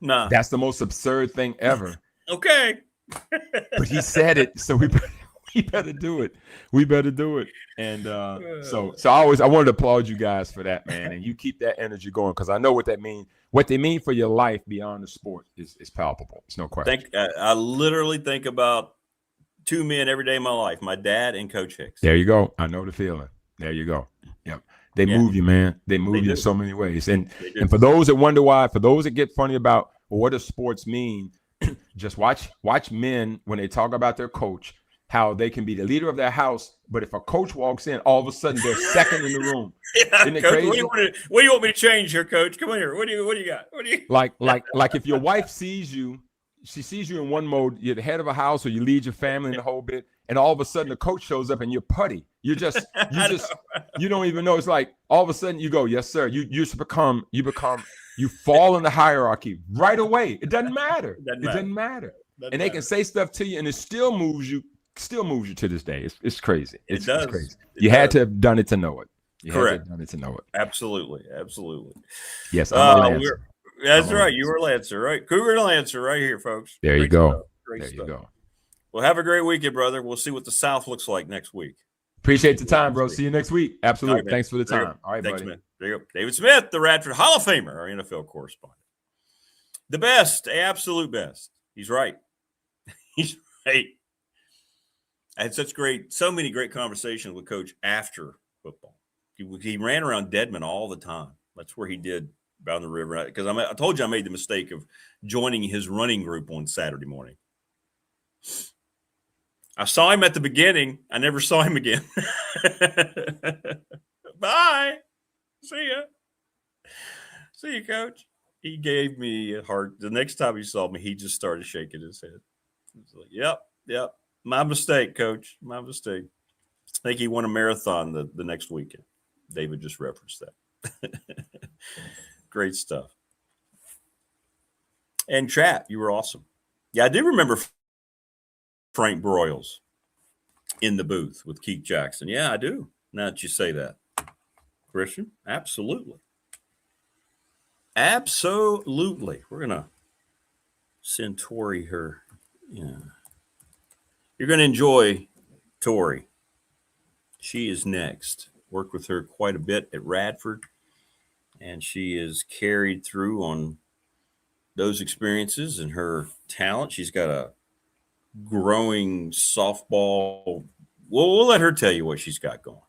no. That's the most absurd thing ever. Okay. But he said it, so we We better do it. We better do it. And so I wanted to applaud you guys for that, man. And you keep that energy going, because I know what that means. What they mean for your life beyond the sport is palpable. It's no question. I literally think about two men every day of my life: my dad and Coach Hicks. There you go. I know the feeling. There you go. Yep. They move you, man. They move you in so many ways. And for those that wonder why, for those that get funny about, well, what does sports mean? Just watch men when they talk about their coach, how they can be the leader of their house, but if a coach walks in, all of a sudden they're second in the room. Isn't it Coach, crazy? what do you want me to change here, Coach? Come on here. What do you got? What do you like if your wife sees you, she sees you in one mode, you're the head of a house or you lead your family in the whole bit, and all of a sudden the coach shows up and you're putty. You don't even know. It's like all of a sudden you go, yes, sir. You fall in the hierarchy right away. It doesn't matter. It doesn't matter. And they can say stuff to you and it still moves you to this day. It's crazy. It's crazy. You had to have done it to know it. Correct. Had to have done it to know it. Absolutely. Yes. That's right. You were Lancer, right? Cougar Lancer right here, folks. There you go. Great there stuff. You go. Well, have a great weekend, brother. We'll see what the South looks like next week. Appreciate the time, bro. See you next week. Absolutely. Right, thanks for the time. All right, thanks, buddy. Man. There you go. David Smith, the Radford Hall of Famer, our NFL correspondent. The best, absolute best. He's right. He's right. I had so many great conversations with Coach after football. He ran around Deadman all the time. That's where he did down the river. Because I told you I made the mistake of joining his running group on Saturday morning. I saw him at the beginning. I never saw him again. Bye. See ya. See you, Coach. He gave me a heart. The next time he saw me, he just started shaking his head. He was like, yep. My mistake, Coach. My mistake. I think he won a marathon the next weekend. David just referenced that. Great stuff. And chat, you were awesome. Yeah, I do remember Frank Broyles in the booth with Keith Jackson. Yeah, I do. Now that you say that. Christian, absolutely. Absolutely. We're going to send Tori her. Yeah. You're going to enjoy Tori. She is next. Worked with her quite a bit at Radford, and she is carried through on those experiences and her talent. She's got a growing softball. We'll let her tell you what she's got going.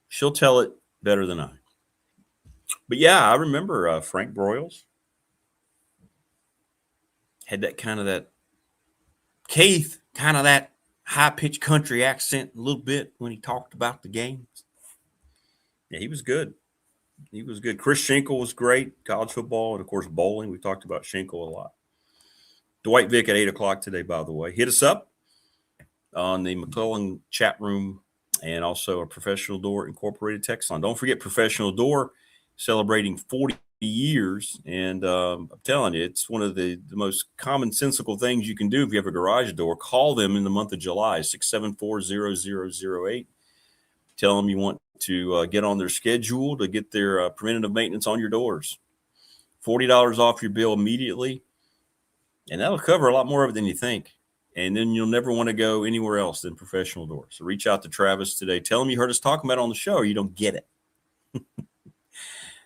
She'll tell it better than I. But yeah, I remember Frank Broyles had that Keith, kind of that high-pitched country accent a little bit when he talked about the games. Yeah, he was good. He was good. Chris Schenkel was great, college football, and, of course, bowling. We talked about Schenkel a lot. Dwight Vick at 8 o'clock today, by the way. Hit us up on the McClellan chat room and also a Professional Door Incorporated text line. Don't forget Professional Door celebrating 40 years, and I'm telling you, it's one of the most commonsensical things you can do if you have a garage door. Call them in the month of July, 674-0008. Tell them you want to get on their schedule to get their preventative maintenance on your doors. $40 off your bill immediately, and that'll cover a lot more of it than you think. And then you'll never want to go anywhere else than Professional Door. So reach out to Travis today. Tell him you heard us talking about it on the show, or you don't get it.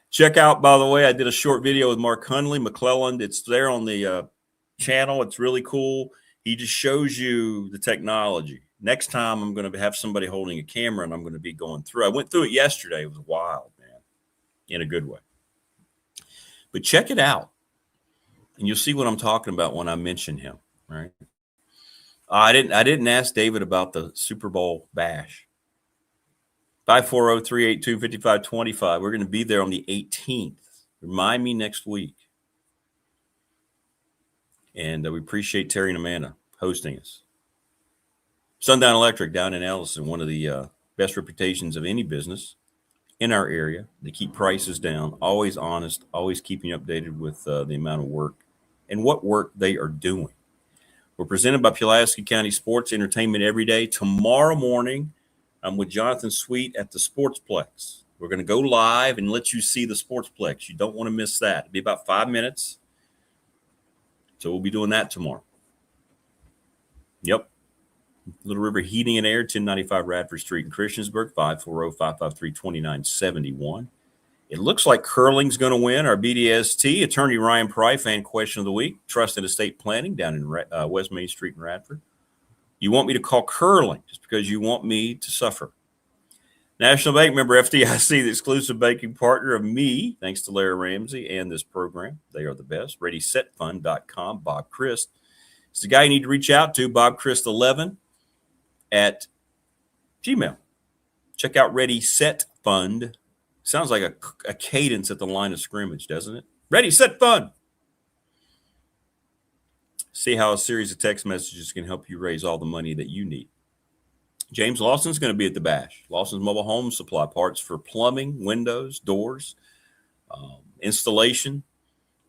Check out, by the way, I did a short video with Mark Hundley, McClellan. It's there on the channel. It's really cool. He just shows you the technology. Next time, I'm going to have somebody holding a camera, and I'm going to be going through. I went through it yesterday. It was wild, man, in a good way. But check it out, and you'll see what I'm talking about when I mention him, right? I didn't ask David about the Super Bowl bash. 540-382-5525. We're going to be there on the 18th. Remind me next week. And we appreciate Terry and Amanda hosting us. Sundown Electric down in Ellison, one of the best reputations of any business in our area. They keep prices down, always honest, always keeping you updated with the amount of work and what work they are doing. We're presented by Pulaski County Sports Entertainment every day. Tomorrow morning, I'm with Jonathan Sweet at the Sportsplex. We're going to go live and let you see the Sportsplex. You don't want to miss that. It'll be about 5 minutes. So we'll be doing that tomorrow. Yep. Little River Heating and Air, 1095 Radford Street in Christiansburg, 540-553-2971. It looks like curling's going to win our BDST. Attorney Ryan Pry, fan question of the week. Trust and estate planning down in West Main Street in Radford. You want me to call curling just because you want me to suffer. National Bank member FDIC, the exclusive banking partner of me, thanks to Larry Ramsey and this program. They are the best. ReadySetFund.com. Bob Christ is the guy you need to reach out to, BobChrist11 at Gmail. Check out Ready Set Fund. Sounds like a cadence at the line of scrimmage, doesn't it? Ready, set, fund. See how a series of text messages can help you raise all the money that you need. James Lawson's going to be at the Bash. Lawson's Mobile Home Supply, parts for plumbing, windows, doors, installation.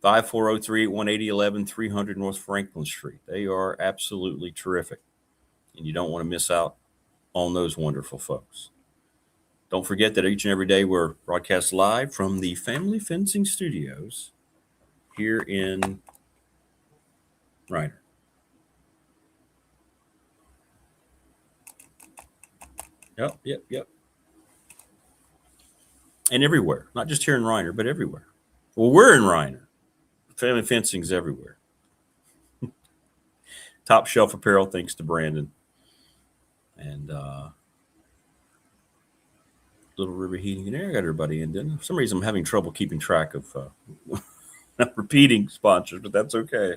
540-381-8011, 300 North Franklin Street. They are absolutely terrific, and you don't want to miss out on those wonderful folks. Don't forget that each and every day we're broadcast live from the Family Fencing Studios here in Reiner. Yep. And everywhere, not just here in Reiner, but everywhere. Well, we're in Reiner. Family Fencing's everywhere. Top shelf apparel, thanks to Brandon. And Little River Heating and Air got everybody in, didn't I? For some reason, I'm having trouble keeping track of not repeating sponsors, but that's okay.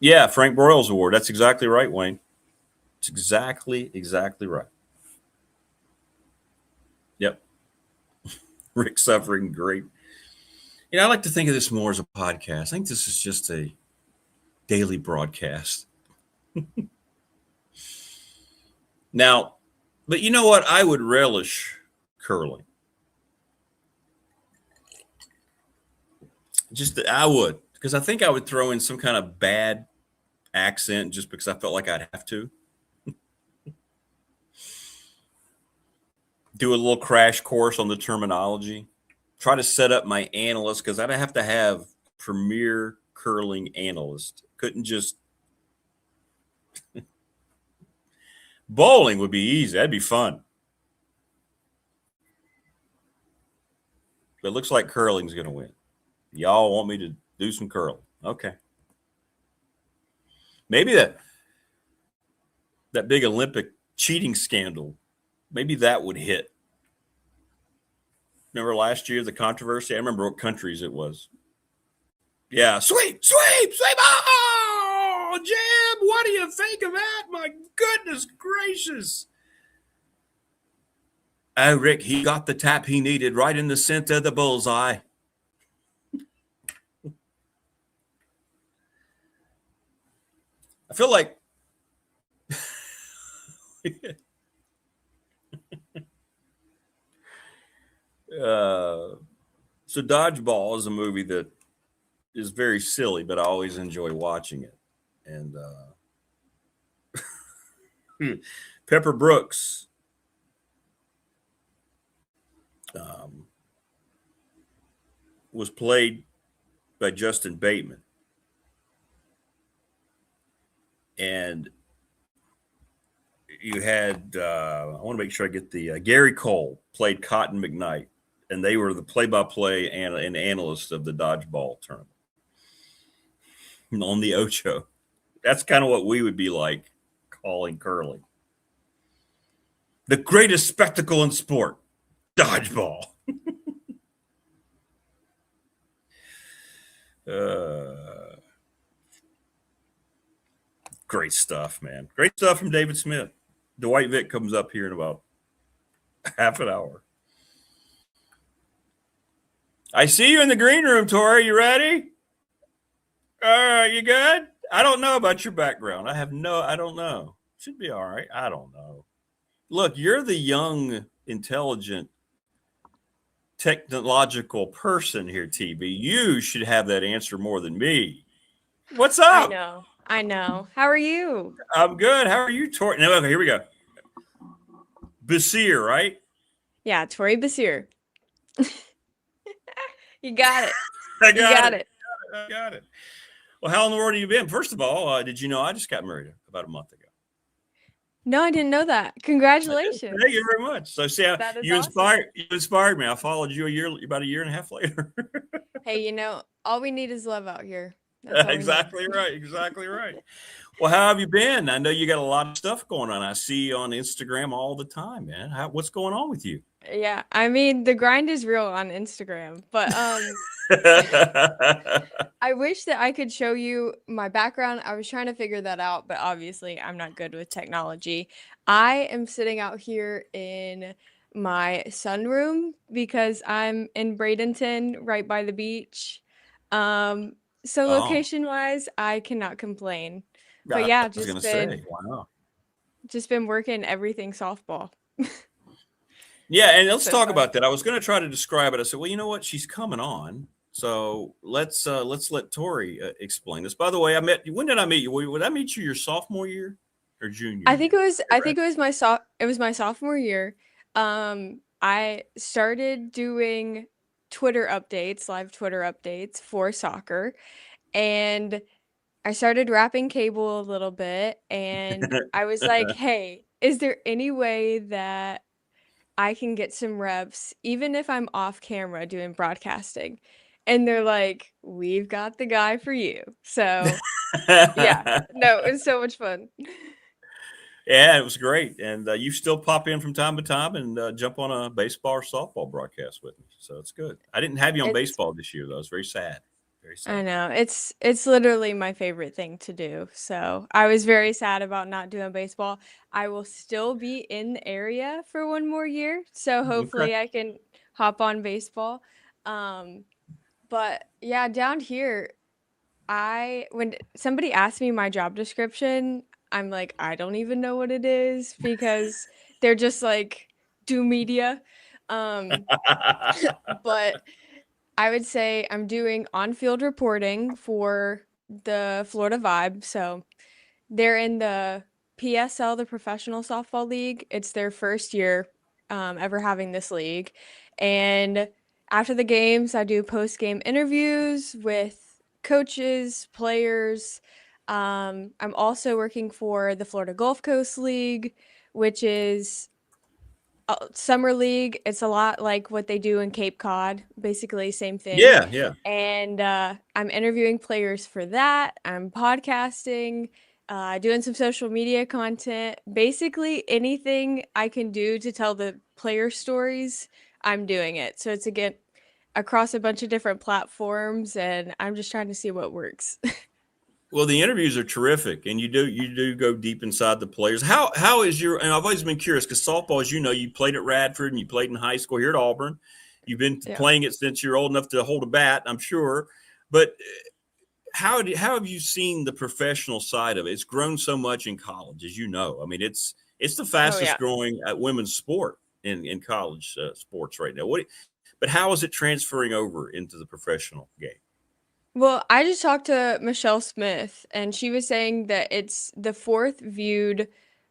Yeah, Frank Broyles Award. That's exactly right, Wayne. It's exactly right. Yep. Rick Suffering, great. You know, I like to think of this more as a podcast. I think this is just a daily broadcast. Now, but you know what? I would relish curling. I would, because I think I would throw in some kind of bad accent just because I felt like I'd have to. Do a little crash course on the terminology. Try to set up my analyst, because I'd have to have premier curling analyst. Couldn't just bowling would be easy. That'd be fun. But it looks like curling's going to win. Y'all want me to do some curling. Okay. Maybe that big Olympic cheating scandal, maybe that would hit. Remember last year, the controversy? I remember what countries it was. Yeah, sweep. Oh, Jim, what do you think of that? My goodness gracious. Oh, Rick, he got the tap he needed right in the center of the bullseye. I feel like so Dodgeball is a movie that is very silly, but I always enjoy watching it. And Pepper Brooks was played by Justin Bateman. And you had, I want to make sure I get the, Gary Cole played Cotton McKnight, and they were the play-by-play and analyst of the dodgeball tournament on the Ocho. That's kind of what we would be like calling curling. The greatest spectacle in sport, dodgeball. Great stuff, man. Great stuff from David Smith. Dwight Vick comes up here in about half an hour. I see you in the green room, Tori. You ready? All right, you good? I don't know about your background. I don't know. Should be all right. I don't know. Look, you're the young, intelligent, technological person here, TB. You should have that answer more than me. What's up? I know. How are you? I'm good. How are you, Tori? No, okay, here we go. Basir, right? Yeah, Tori Basir. You got it. I got it. Well, how in the world have you been? First of all, did you know I just got married about a month ago? No, I didn't know that. Congratulations. Thank you very much. So, see, That is you awesome. inspired me. I followed you about a year and a half later. Hey, all we need is love out here. That's all we need. Exactly right. Exactly right. Well, how have you been? I know you got a lot of stuff going on. I see you on Instagram all the time, man. What's going on with you? Yeah, I mean, the grind is real on Instagram, but I wish that I could show you my background. I was trying to figure that out, but obviously I'm not good with technology. I am sitting out here in my sunroom because I'm in Bradenton, right by the beach. So Oh, location-wise, I cannot complain. But I yeah, was going to say, wow. just been working everything softball. Yeah, and let's So talk fun. about that. I was going to try to describe it. I said, well, you know what? She's coming on. So let's let Tori explain this. By the way, when did I meet you? Would I meet you your sophomore year or junior I think year? it was my sophomore year. I started doing live Twitter updates for soccer, and I started wrapping cable a little bit, and I was like, "Hey, is there any way that I can get some reps even if I'm off camera doing broadcasting?" And they're like, "We've got the guy for you." So, yeah. No, it was so much fun. Yeah, it was great. And you still pop in from time to time and jump on a baseball or softball broadcast with me. So it's good. I didn't have you on It's baseball this year, though. I was very sad. Very sad. I know. It's literally my favorite thing to do. So I was very sad about not doing baseball. I will still be in the area for one more year. So Okay. hopefully I can hop on baseball. But yeah, down here, when somebody asked me my job description, I'm like, I don't even know what it is because they're just like, do media. But I would say I'm doing on-field reporting for the Florida Vibe. So they're in the PSL, the Professional Softball League. It's their first year ever having this league. And after the games, I do post-game interviews with coaches, players. I'm also working for the Florida Gulf Coast League, which is summer league. It's a lot like what they do in Cape Cod, basically same thing. Yeah, yeah. And I'm interviewing players for that. I'm podcasting, doing some social media content. Basically anything I can do to tell the player stories, I'm doing it. So it's again across a bunch of different platforms, and I'm just trying to see what works. Well, the interviews are terrific, and you do go deep inside the players. How is your? And I've always been curious because softball, as you know, you played at Radford and you played in high school here at Auburn. You've been playing it since you're old enough to hold a bat, I'm sure. But how have you seen the professional side of it? It's grown so much in college, as you know. I mean, it's the fastest growing women's sport in college sports right now. But how is it transferring over into the professional game? Well, I just talked to Michelle Smith, and she was saying that it's the fourth viewed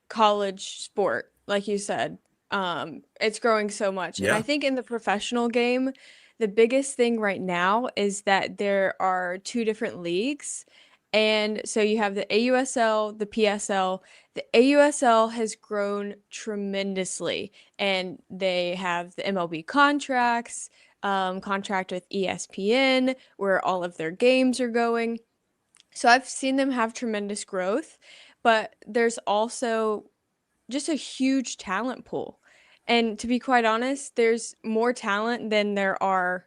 college sport, like you said. It's growing so much. And I think in the professional game, the biggest thing right now is that there are two different leagues. And so you have the AUSL, the PSL. The AUSL has grown tremendously, and they have the MLB contracts. Contract with ESPN, where all of their games are going. So I've seen them have tremendous growth, but there's also just a huge talent pool. And to be quite honest, there's more talent than there are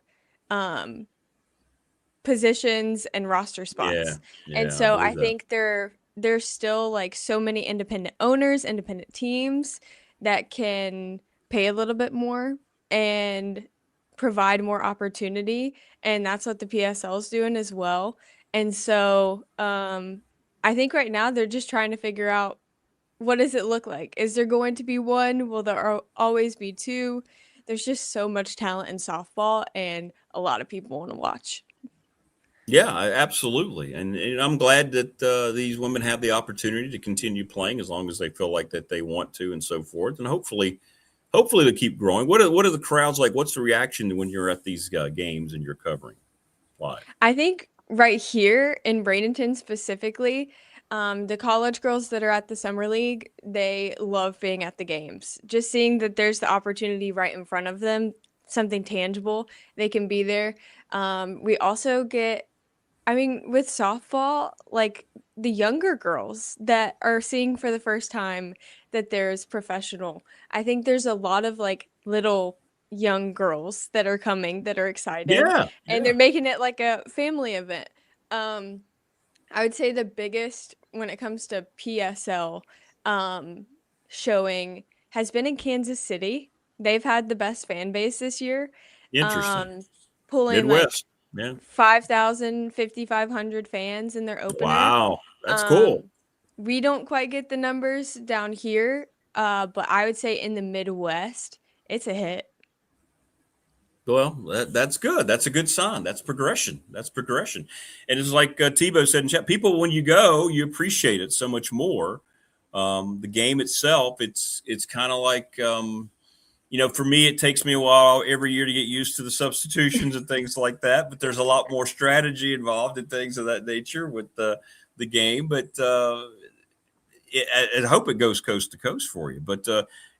positions and roster spots. And so I think there's still like so many independent owners, independent teams that can pay a little bit more and provide more opportunity, and that's what the PSL is doing as well. And so I think right now they're just trying to figure out, what does it look like? Is there going to be one? Will there always be two? There's just so much talent in softball, and a lot of people want to watch. Yeah, absolutely. And I'm glad that these women have the opportunity to continue playing as long as they feel like that they want to and so forth. And hopefully they'll keep growing. What are the crowds like? What's the reaction when you're at these games and you're covering live? I think right here in Bradenton specifically, the college girls that are at the summer league, they love being at the games. Just seeing that there's the opportunity right in front of them, something tangible, they can be there. We also get, I mean, with softball, like the younger girls that are seeing for the first time that there's professional. I think there's a lot of like little young girls that are coming that are excited, Yeah, and yeah. they're making it like a family event. Um, I would say the biggest when it comes to PSL um, showing has been in Kansas City. They've had the best fan base this year, Interesting. um, pulling like Midwest. Yeah. 5,000, 5,500 fans in their opener. Wow. That's cool. Um, we don't quite get the numbers down here, but I would say in the Midwest, it's a hit. Well, that's good. That's a good sign. That's progression. That's progression. And it's like Tebow said in chat, people, when you go, you appreciate it so much more. The game itself, it's kind of like, for me, it takes me a while every year to get used to the substitutions and things like that. But there's a lot more strategy involved and things of that nature with the game. But I hope it goes coast to coast for you. But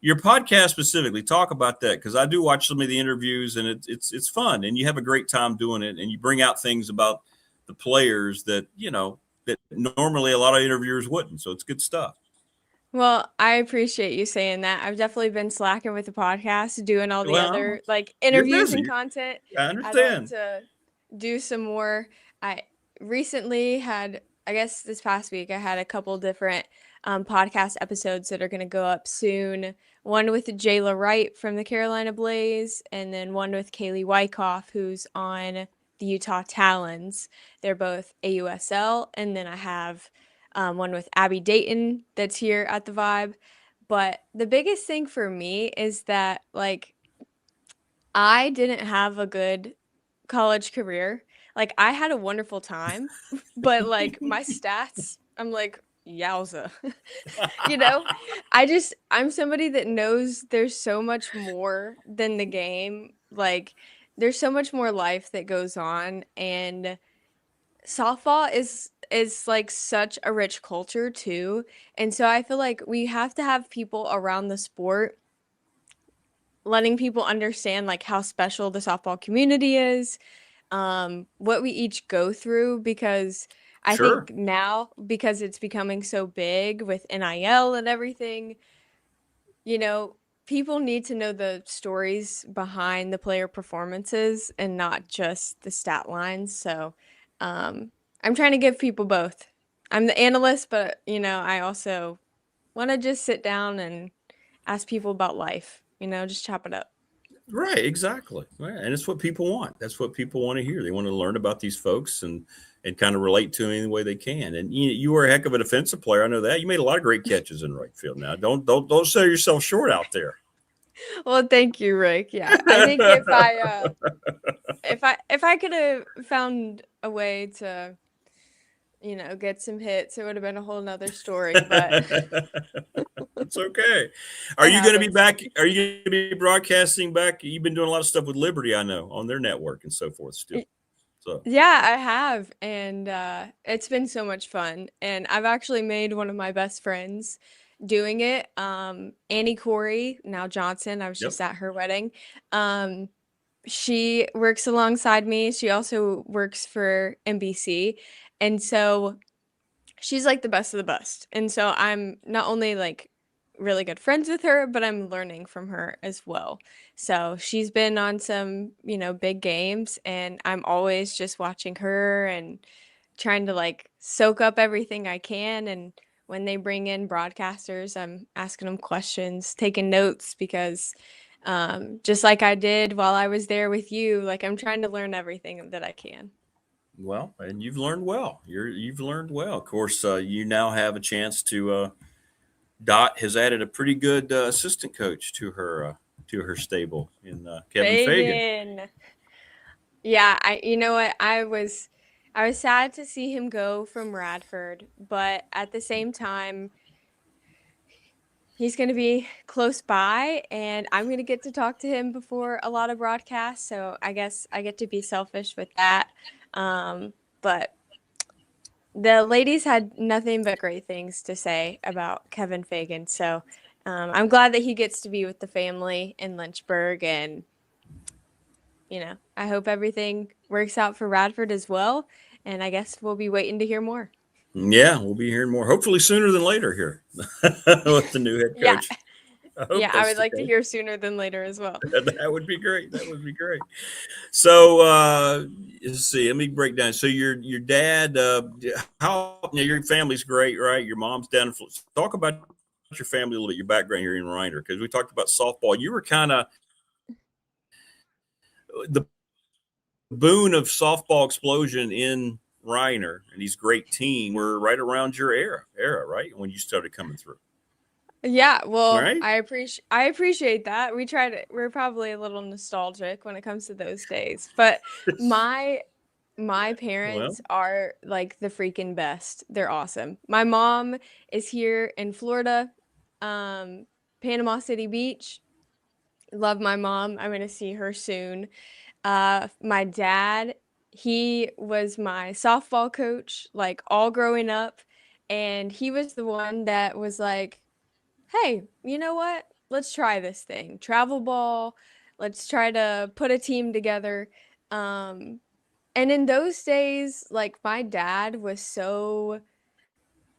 your podcast specifically, talk about that, because I do watch some of the interviews and it's fun and you have a great time doing it, and you bring out things about the players that that normally a lot of interviewers wouldn't. So it's good stuff. Well, I appreciate you saying that. I've definitely been slacking with the podcast, doing all the Well, other like you're interviews and busy. content. I I'd like understand. to do some more. I recently had, I guess this past week, I had a couple different podcast episodes that are going to go up soon. One with Jayla Wright from the Carolina Blaze, and then one with Kaylee Wyckoff, who's on the Utah Talons. They're both AUSL, and then I have one with Abby Dayton that's here at the Vibe. But the biggest thing for me is that, like, I didn't have a good college career. Like, I had a wonderful time, but like my stats, I'm like, yowza. You know, I'm somebody that knows there's so much more than the game. Like, there's so much more life that goes on, and softball is like such a rich culture too. And so I feel like we have to have people around the sport letting people understand like how special the softball community is, what we each go through, because I Sure. think now, because it's becoming so big with NIL and everything, people need to know the stories behind the player performances and not just the stat lines. So I'm trying to give people both. I'm the analyst, but I also want to just sit down and ask people about life, just chop it up. Right, exactly. Right. And it's what people want. That's what people want to hear. They want to learn about these folks and kind of relate to them any way they can. And you were a heck of a defensive player. I know that. You made a lot of great catches in right field. Now, don't sell yourself short out there. Well, thank you, Rick. Yeah, I think if I could have found a way to, get some hits, it would have been a whole nother story. But it's okay. Are you going to be back? Are you going to be broadcasting back? You've been doing a lot of stuff with Liberty, I know, on their network and so forth still. So yeah, I have, and it's been so much fun. And I've actually made one of my best friends doing it. Annie Corey, now Johnson. I was just at her wedding. She works alongside me. She also works for NBC. And so she's like the best of the best. And so I'm not only like really good friends with her, but I'm learning from her as well. So she's been on some, big games, and I'm always just watching her and trying to like soak up everything I can. And when they bring in broadcasters, I'm asking them questions, taking notes, because just like I did while I was there with you, like I'm trying to learn everything that I can. well, and you've learned well. You've learned well. Of course, you now have a chance to. Dot has added a pretty good assistant coach to her stable in Kevin Fagan. Yeah, you know what? I was sad to see him go from Radford, but at the same time, he's going to be close by, and I'm going to get to talk to him before a lot of broadcasts. So I guess I get to be selfish with that. but the ladies had nothing but great things to say about Kevin Fagan. So I'm glad that he gets to be with the family in Lynchburg, and I hope everything works out for Radford as well. And I guess we'll be waiting to hear more. Yeah, we'll be hearing more, hopefully sooner than later here with the new head Yeah. coach. I hope Yeah, I that's would the like to case. heir sooner than later as well. That would be great. That would be great. So let's see. Let me break down. So your dad, your family's great, right? Your mom's down in Florida. Talk about your family a little bit, your background here in Reiner, because we talked about softball. You were kind of the boon of softball explosion in Reiner, and these great teams were right around your era, right? When you started coming through. Yeah, well, Right? I appreciate that. We're probably a little nostalgic when it comes to those days. But my Well, parents are like the freaking best. They're awesome. My mom is here in Florida, Panama City Beach. Love my mom. I'm gonna see her soon. My dad, he was my softball coach, like all growing up, and he was the one that was like, hey, you know what? Let's try this thing. Travel ball. Let's try to put a team together. And in those days, like my dad was so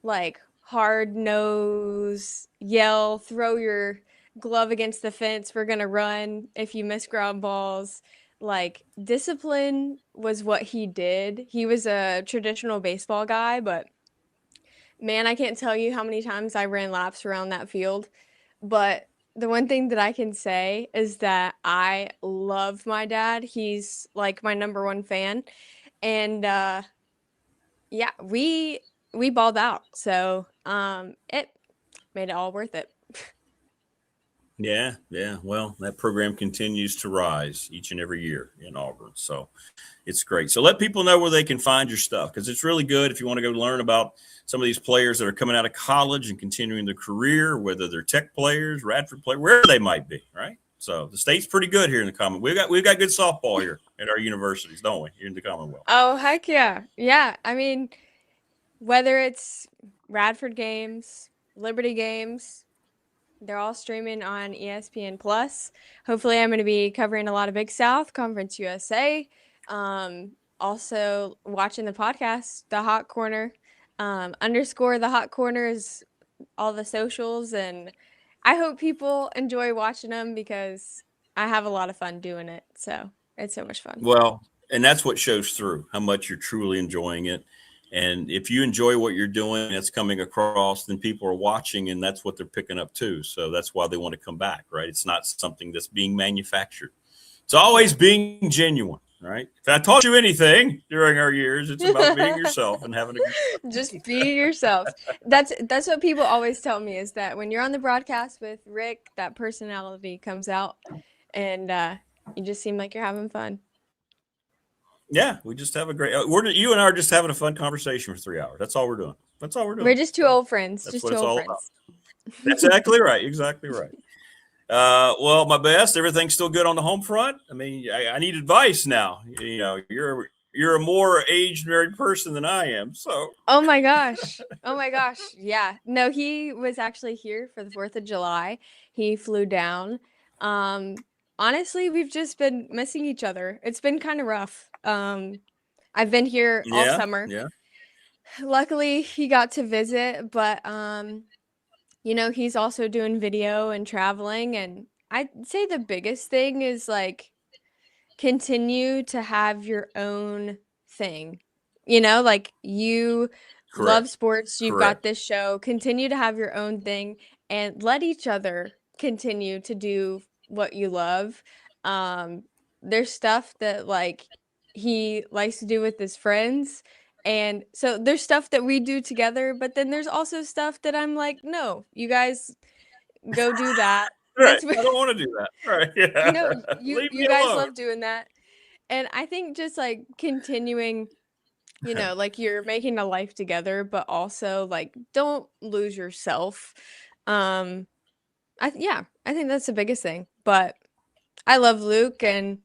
like hard nose, yell, throw your glove against the fence. We're gonna run if you miss ground balls. Like discipline was what he did. He was a traditional baseball guy, but man, I can't tell you how many times I ran laps around that field. But the one thing that I can say is that I love my dad. He's like my number one fan. And yeah, we balled out. So it made it all worth it. yeah. Well, that program continues to rise each and every year in Auburn. So it's great. So let people know where they can find your stuff, because it's really good if you want to go learn about some of these players that are coming out of college and continuing their career, whether they're Tech players, Radford players, wherever they might be, right? So the state's pretty good here in the Commonwealth. We've got good softball here at our universities, don't we, here in the Commonwealth? Oh, heck yeah. Yeah. I mean, whether it's Radford games, Liberty games, they're all streaming on ESPN Plus. Hopefully, I'm going to be covering a lot of Big South, Conference USA. Also, watching the podcast, The Hot Corner. Underscore The Hot Corner is all the socials. And I hope people enjoy watching them because I have a lot of fun doing it. So it's so much fun. Well, and that's what shows through, how much you're truly enjoying it. And if you enjoy what you're doing, that's coming across, then people are watching, and that's what they're picking up too. So that's why they want to come back, right? It's not something that's being manufactured. It's always being genuine, right? If I taught you anything during our years, it's about being yourself and having a good time. Just be yourself. That's what people always tell me, is that when you're on the broadcast with Rick, that personality comes out, and you just seem like you're having fun. Yeah, we just have a great. You and I are just having a fun conversation for 3 hours. That's all we're doing. That's all we're doing. We're just two old friends. That's Just what two it's old all friends. about. Exactly right. Exactly right. Well, my best. Everything's still good on the home front. I mean, I need advice now. You know, you're a more aged married person than I am. So. Oh my gosh. Oh my gosh. Yeah. No, he was actually here for the 4th of July. He flew down. Honestly, we've just been missing each other. It's been kind of rough. I've been here all summer. Yeah. Luckily, he got to visit, but he's also doing video and traveling, and I'd say the biggest thing is like continue to have your own thing. Like you love sports, you've got this show, continue to have your own thing and let each other continue to do what you love. There's stuff that like he likes to do with his friends, and so there's stuff that we do together, but then there's also stuff that I'm like, no, you guys go do that. Right. I don't want to do that. Right. Yeah. You guys love doing that. And I think just like continuing, like you're making a life together, but also like don't lose yourself. I think that's the biggest thing. But I love Luke and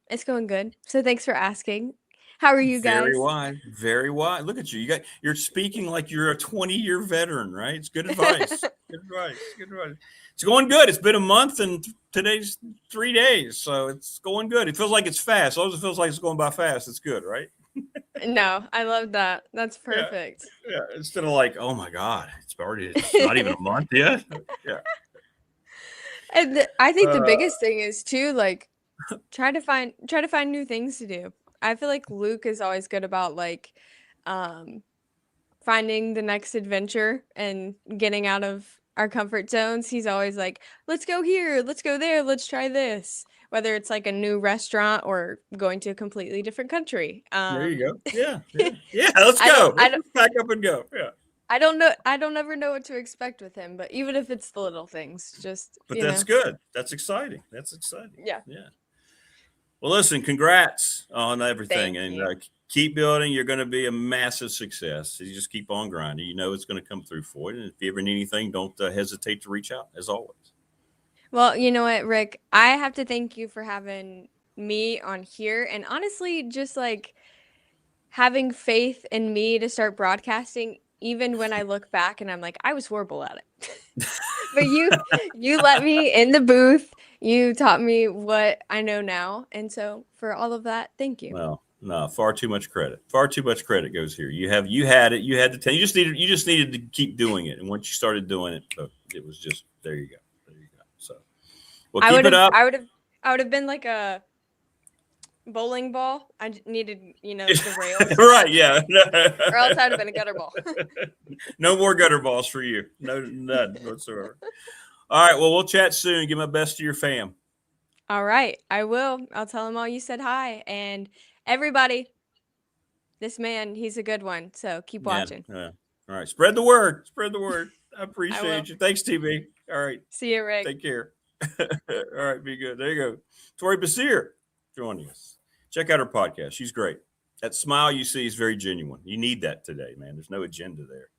it's going good. So thanks for asking. How are you guys? Very wise. Very wise. Look at you. You're speaking like you're a 20-year veteran, right? It's good advice. Good advice. Good advice. It's going good. It's been a month and today's 3 days, so it's going good. It feels like it's fast. As long as it feels like it's going by fast, it's good, right? No, I love that. That's perfect. Yeah. Instead of like, oh my God, it's not even a month yet. Yeah. And I think the biggest thing is too, like, try to find new things to do. I feel like Luke is always good about like finding the next adventure and getting out of our comfort zones. He's always like, let's go here, let's go there, let's try this. Whether it's like a new restaurant or going to a completely different country. There you go. Yeah. Let's go. Let's pack up and go. Yeah. I don't ever know what to expect with him, but even if it's the little things, just. But that's good. That's exciting. That's exciting. Yeah. Yeah. Well, listen, congrats on everything. Thank and you. Keep building. You're going to be a massive success. You just keep on grinding. You know it's going to come through for you. And if you ever need anything, don't hesitate to reach out, as always. Well, you know what, Rick? I have to thank you for having me on here. And honestly, just like having faith in me to start broadcasting, even when I look back and I'm like, I was horrible at it. But you let me in the booth. You taught me what I know now. And so for all of that, thank you. Well, no, far too much credit. Far too much credit goes here. You had it. You had the 10. You just needed to keep doing it. And once you started doing it, it was just, there you go. There you go. So, well, keep it up. I would have been like a bowling ball. I needed, the rails. Right, yeah. Or else I would have been a gutter ball. No more gutter balls for you. No, none whatsoever. All right, well, we'll chat soon. Give my best to your fam. All right, I will. I'll tell him all you said hi. And everybody, this man, he's a good one. So keep watching. All right, spread the word. Spread the word. I appreciate you. Thanks, TB. All right. See you, Rick. Take care. All right, be good. There you go. Tori Basir joining us. Check out her podcast. She's great. That smile you see is very genuine. You need that today, man. There's no agenda there.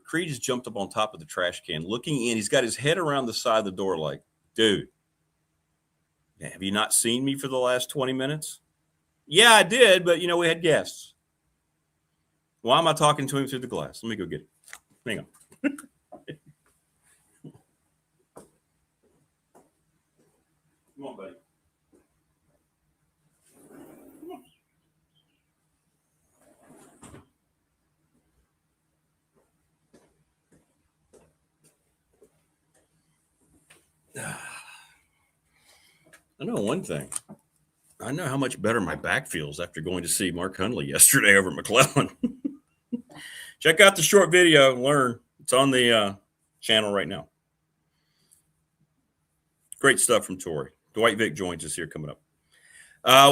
Creed just jumped up on top of the trash can, looking in. He's got his head around the side of the door like, dude, have you not seen me for the last 20 minutes? Yeah, I did, but, we had guests. Why am I talking to him through the glass? Let me go get it. Hang on. Come on, buddy. I know one thing. I know how much better my back feels after going to see Mark Hundley yesterday over at McClellan. Check out the short video and learn. It's on the channel right now. Great stuff from Tori. Dwight Vick joins us here coming up.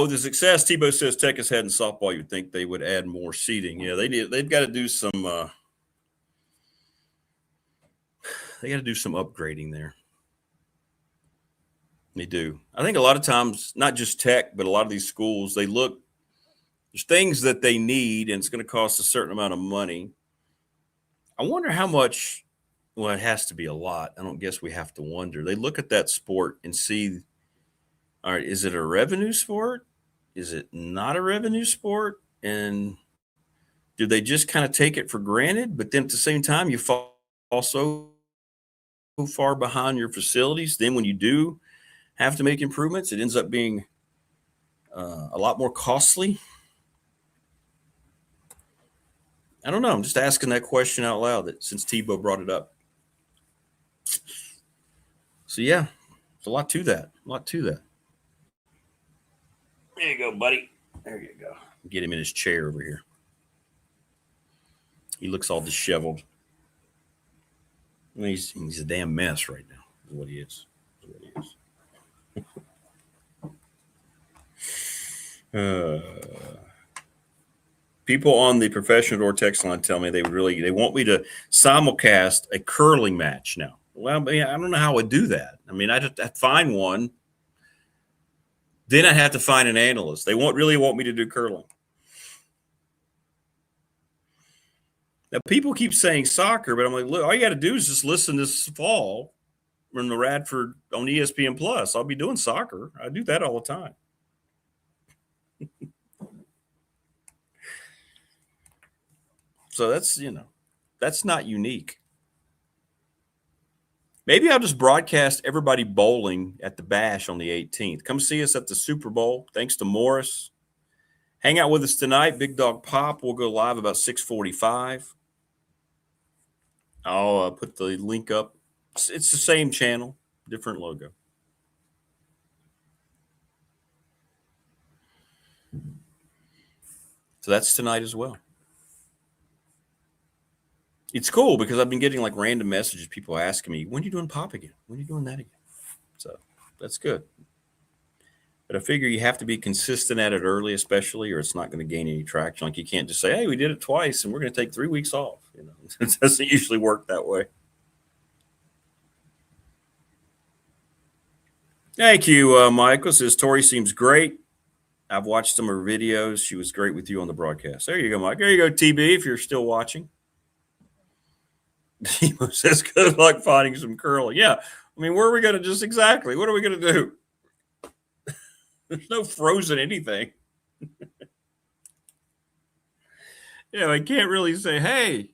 With the success, Tebow says Tech has had in softball, you'd think they would add more seating. Yeah, they've got to do some upgrading there. They do. I think a lot of times, not just Tech, but a lot of these schools, there's things that they need, and it's going to cost a certain amount of money. I wonder how much, well, it has to be a lot. I don't guess we have to wonder. They look at that sport and see, all right, is it a revenue sport? Is it not a revenue sport? And do they just kind of take it for granted? But then at the same time, you fall so far behind your facilities. Then when you do have to make improvements, it ends up being a lot more costly. I don't know. I'm just asking that question out loud since Tebow brought it up. So, yeah, there's a lot to that. There you go, buddy. There you go. Get him in his chair over here. He looks all disheveled. I mean, he's a damn mess right now, is what he is. People on the professional door text line tell me they want me to simulcast a curling match now. Well, I don't know how I would do that. I mean, I'd find one. Then I'd have to find an analyst. They really want me to do curling. Now, people keep saying soccer, but I'm like, look, all you got to do is just listen this fall from the Radford on ESPN Plus. I'll be doing soccer. I do that all the time. So that's not unique. Maybe I'll just broadcast everybody bowling at the Bash on the 18th. Come see us at the Super Bowl. Thanks to Morris. Hang out with us tonight. Big Dog Pop will go live about 6:45. I'll put the link up. It's the same channel, different logo. So that's tonight as well. It's cool because I've been getting like random messages, people asking me, when are you doing Pop again? When are you doing that again? So that's good. But I figure you have to be consistent at it early, especially, or it's not going to gain any traction. Like you can't just say, hey, we did it twice and we're going to take 3 weeks off. It doesn't usually work that way. Thank you, Michael. Says Tori seems great. I've watched some of her videos. She was great with you on the broadcast. There you go, Mike. There you go, TB, if you're still watching. Timo says, good luck finding some curling. Yeah. I mean, what are we going to do? There's no frozen anything. I can't really say, hey,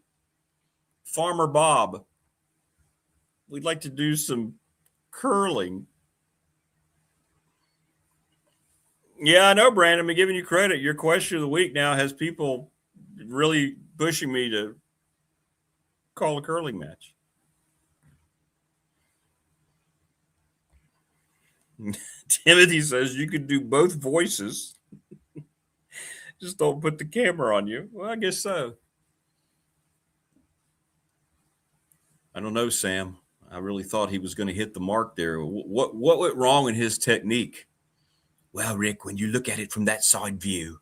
Farmer Bob, we'd like to do some curling. Yeah, I know, Brandon. I'm giving you credit. Your question of the week now has people really pushing me to call a curling match. Timothy says you could do both voices. Just don't put the camera on you. Well, I guess so. I don't know, Sam. I really thought he was going to hit the mark there. What went wrong in his technique? Well, Rick, when you look at it from that side view.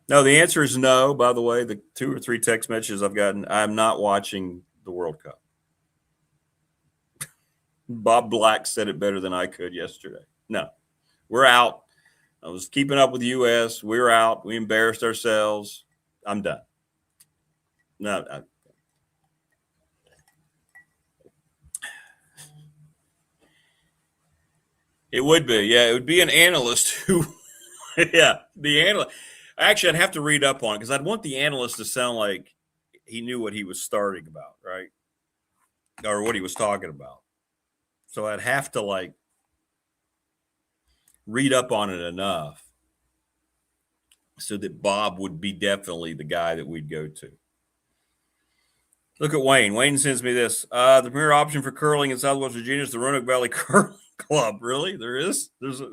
No, the answer is no. By the way, the 2 or 3 text messages I've gotten, I'm not watching the World Cup. Bob Black said it better than I could yesterday. No, we're out. I was keeping up with the U.S. We're out. We embarrassed ourselves. I'm done. No, it would be. Yeah, it would be an analyst who, the analyst. Actually, I'd have to read up on it because I'd want the analyst to sound like he knew what he was starting about, right? Or what he was talking about. So I'd have to read up on it enough so that Bob would be definitely the guy that we'd go to. Look at Wayne. Wayne sends me this. The premier option for curling in Southwest Virginia is the Roanoke Valley Curling Club. Really? There is? There's a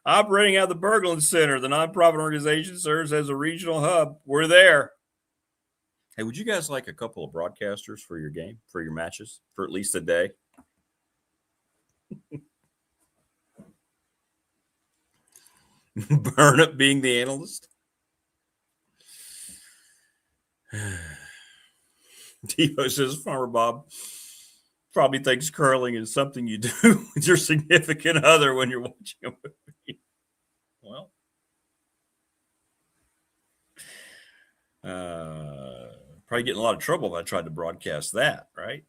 operating out of the Berglund Center. The nonprofit organization serves as a regional hub. We're there. Hey, would you guys like a couple of broadcasters for your game, for your matches, for at least a day? Burnip being the analyst. Devo says, Farmer Bob probably thinks curling is something you do with your significant other when you're watching a movie. Well, probably get in a lot of trouble if I tried to broadcast that, right?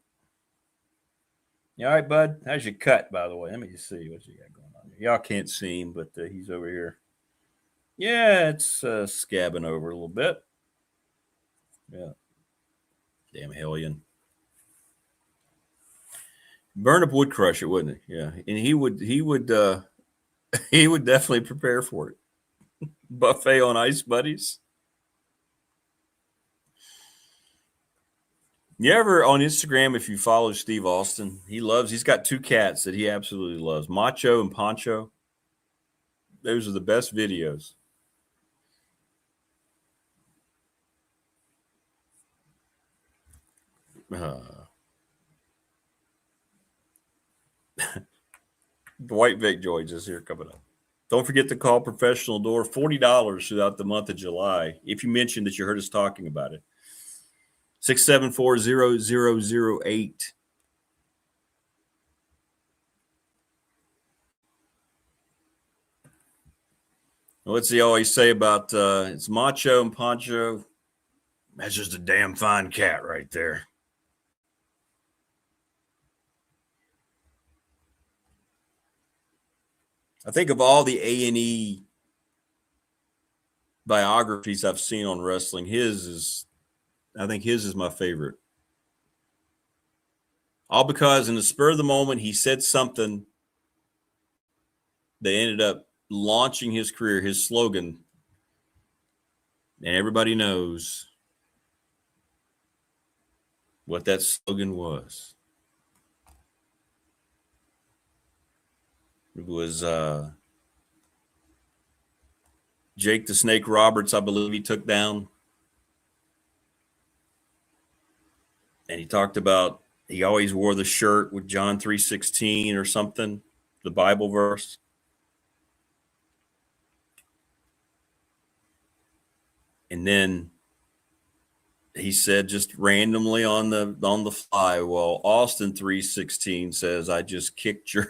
Yeah, all right, bud. How's your cut, by the way? Let me just see what you got going on here. Y'all can't see him, but he's over here. Yeah, it's scabbing over a little bit. Yeah. Damn hellion. Burnip would crush it, wouldn't he? Yeah. And he would he would definitely prepare for it. Buffet on ice, buddies. You ever on Instagram, if you follow Steve Austin, he's got 2 cats that he absolutely loves, Macho and Poncho. Those are the best videos. Dwight Vic joins us here coming up. Don't forget to call Professional Door, $40 throughout the month of July. If you mentioned that you heard us talking about it. 674-0008. What's he always say about it's Macho and Poncho? That's just a damn fine cat right there. I think of all the A&E biographies I've seen on wrestling, I think his is my favorite. All because in the spur of the moment, he said something that ended up launching his career, his slogan, and everybody knows what that slogan was. It was Jake the Snake Roberts, I believe he took down. And he talked about he always wore the shirt with John 3:16 or something, the Bible verse. And then he said just randomly on the fly, well, Austin 3:16 says, I just kicked your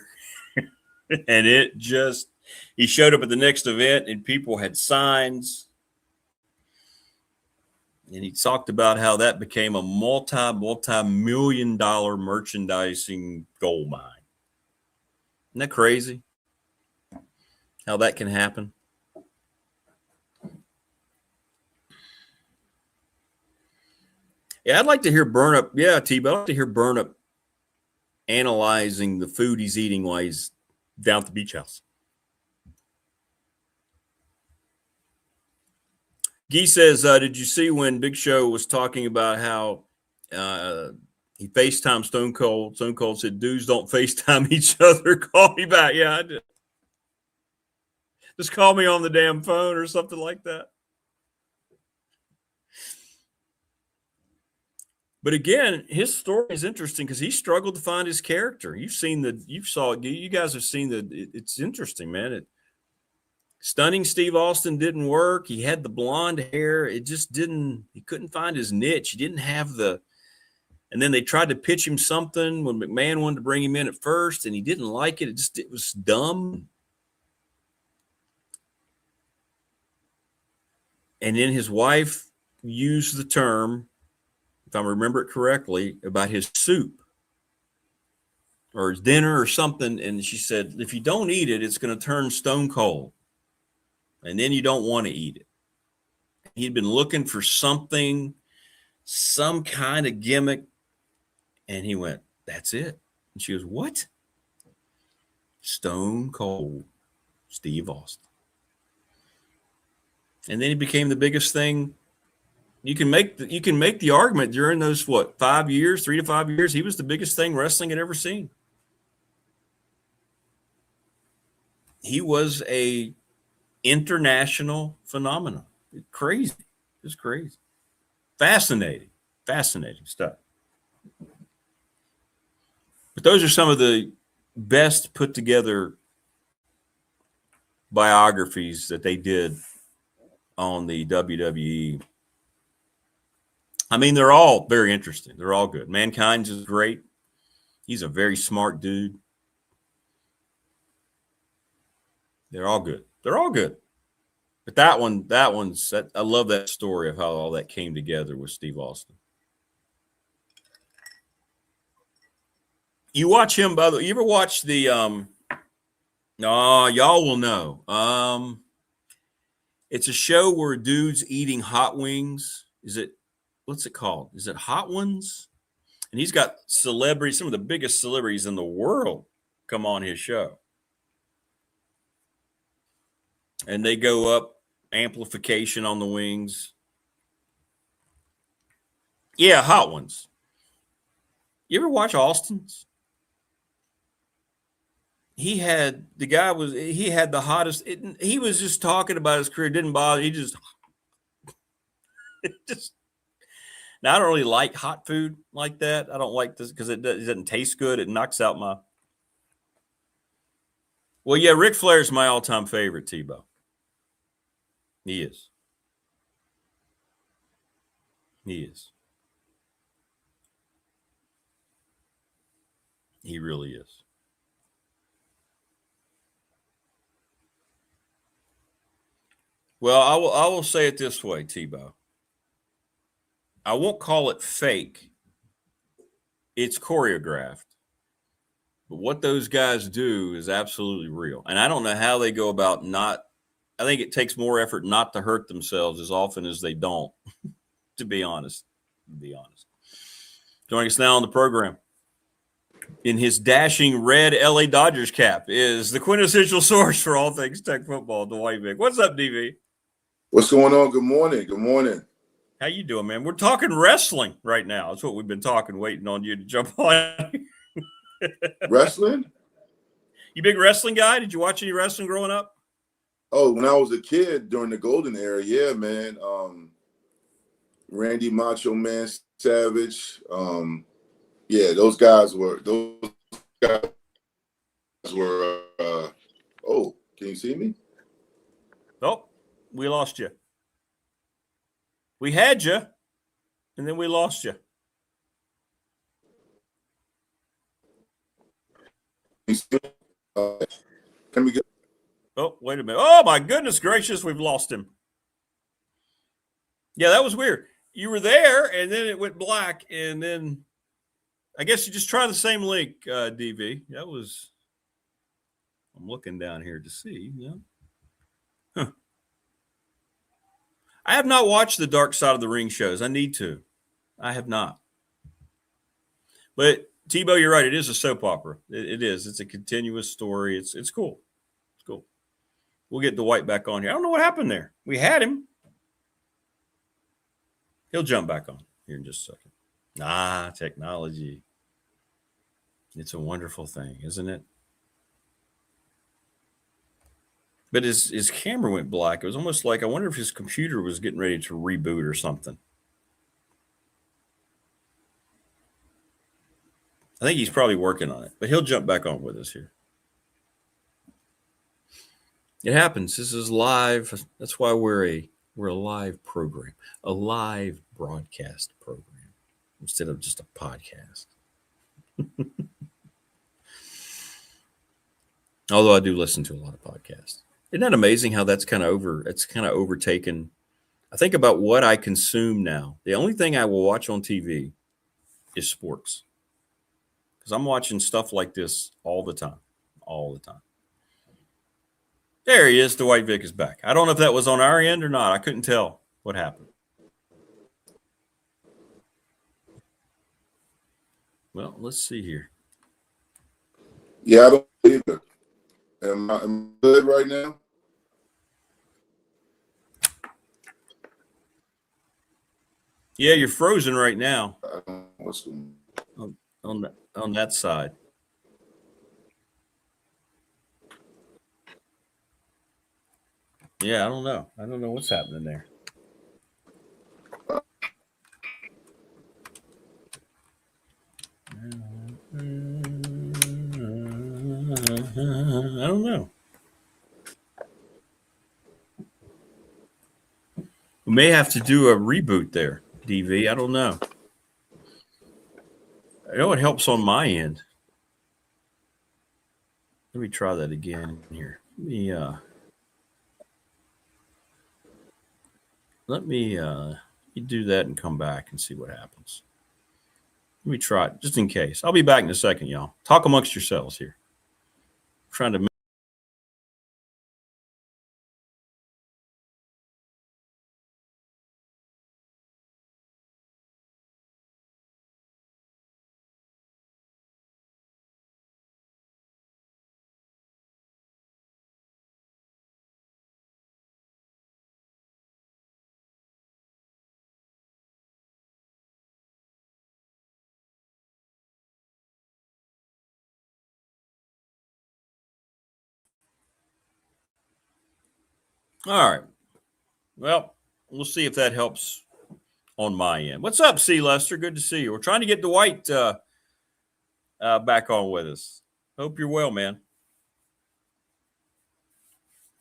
and he showed up at the next event and people had signs. And he talked about how that became a multi-million dollar merchandising gold mine. Isn't that crazy? How that can happen? Yeah, I'd like to hear Burnup. Yeah, T-Bo, I'd like to hear Burnup analyzing the food he's eating while he's down at the beach house. Guy says, did you see when Big Show was talking about how he FaceTimed Stone Cold? Stone Cold said, dudes don't FaceTime each other. Call me back. Yeah, I did. Just call me on the damn phone or something like that. But again, his story is interesting because he struggled to find his character. You guys have seen it's interesting, man. Stunning Steve Austin didn't work. He had the blonde hair. He couldn't find his niche. He didn't have and then they tried to pitch him something when McMahon wanted to bring him in at first and he didn't like it. It was dumb. And then his wife used the term, if I remember it correctly, about his soup or his dinner or something. And she said, if you don't eat it, it's going to turn stone cold. And then you don't want to eat it. He'd been looking for something, some kind of gimmick. And he went, that's it. And she goes, what? Stone Cold Steve Austin. And then he became the biggest thing. You can make the argument during those 3 to 5 years, he was the biggest thing wrestling had ever seen. He was a international phenomenon. Crazy. It's crazy. Fascinating stuff. But those are some of the best put together biographies that they did on the WWE. I mean, they're all very interesting. They're all good. Mankind's is great. He's a very smart dude. They're all good. But I love that story of how all that came together with Steve Austin. You watch him, by the way, you ever watch the, y'all will know. It's a show where a dude's eating hot wings. What's it called? Is it Hot Ones? And he's got celebrities, some of the biggest celebrities in the world come on his show. And they go up amplification on the wings. Yeah, Hot Ones. You ever watch Austin's? He had the hottest. He was just talking about his career. It didn't bother. Now I don't really like hot food like that. I don't like this because it doesn't taste good. It knocks out my. Well, yeah, Ric Flair's my all-time favorite, T-Bo. He is. He really is. Well, I will say it this way, T-Bo. I won't call it fake. It's choreographed. But what those guys do is absolutely real. And I don't know how they go about not – I think it takes more effort not to hurt themselves as often as they don't, to be honest. Joining us now on the program in his dashing red LA Dodgers cap is the quintessential source for all things Tech football, Dwight Vick. What's up, DV? What's going on? Good morning. Good morning. How you doing, man? We're talking wrestling right now. That's what we've been talking, waiting on you to jump on. Wrestling? You big wrestling guy? Did you watch any wrestling growing up? Oh, when I was a kid during the golden era, yeah, man. Randy Macho Man Savage. Yeah, those guys were oh, can you see me? Oh, we lost you. We had you, and then we lost you. Can we get? Oh, wait a minute. Oh, my goodness gracious, we've lost him. Yeah, that was weird. You were there, and then it went black, and then I guess you just try the same link, DV. That was – I'm looking down here to see. Yeah. Huh. I have not watched the Dark Side of the Ring shows. I need to. I have not. But Tebow, you're right. It is a soap opera. It is. It's a continuous story. It's cool. It's cool. We'll get Dwight back on here. I don't know what happened there. We had him. He'll jump back on here in just a second. Technology. It's a wonderful thing, isn't it? But his camera went black. It was almost like I wonder if his computer was getting ready to reboot or something. I think he's probably working on it, but he'll jump back on with us here. It happens. This is live. That's why we're a live program, a live broadcast program instead of just a podcast. Although I do listen to a lot of podcasts. Isn't that amazing how it's kind of overtaken? I think about what I consume now. The only thing I will watch on TV is sports. Because I'm watching stuff like this all the time. There he is. Dwight Vick is back. I don't know if that was on our end or not. I couldn't tell what happened. Well, let's see here. Yeah, I don't either. Am I good right now? Yeah, you're frozen right now. I don't know what's going on that side. Yeah, I don't know. I don't know what's happening there. I don't know. We may have to do a reboot there, DV. I don't know. I know it helps on my end. Let me try that again here. Let me do that and come back and see what happens. Let me try it just in case. I'll be back in a second, y'all. Talk amongst yourselves here. I'm trying to. All right. Well, we'll see if that helps on my end. What's up, C. Lester? Good to see you. We're trying to get Dwight back on with us. Hope you're well, man. At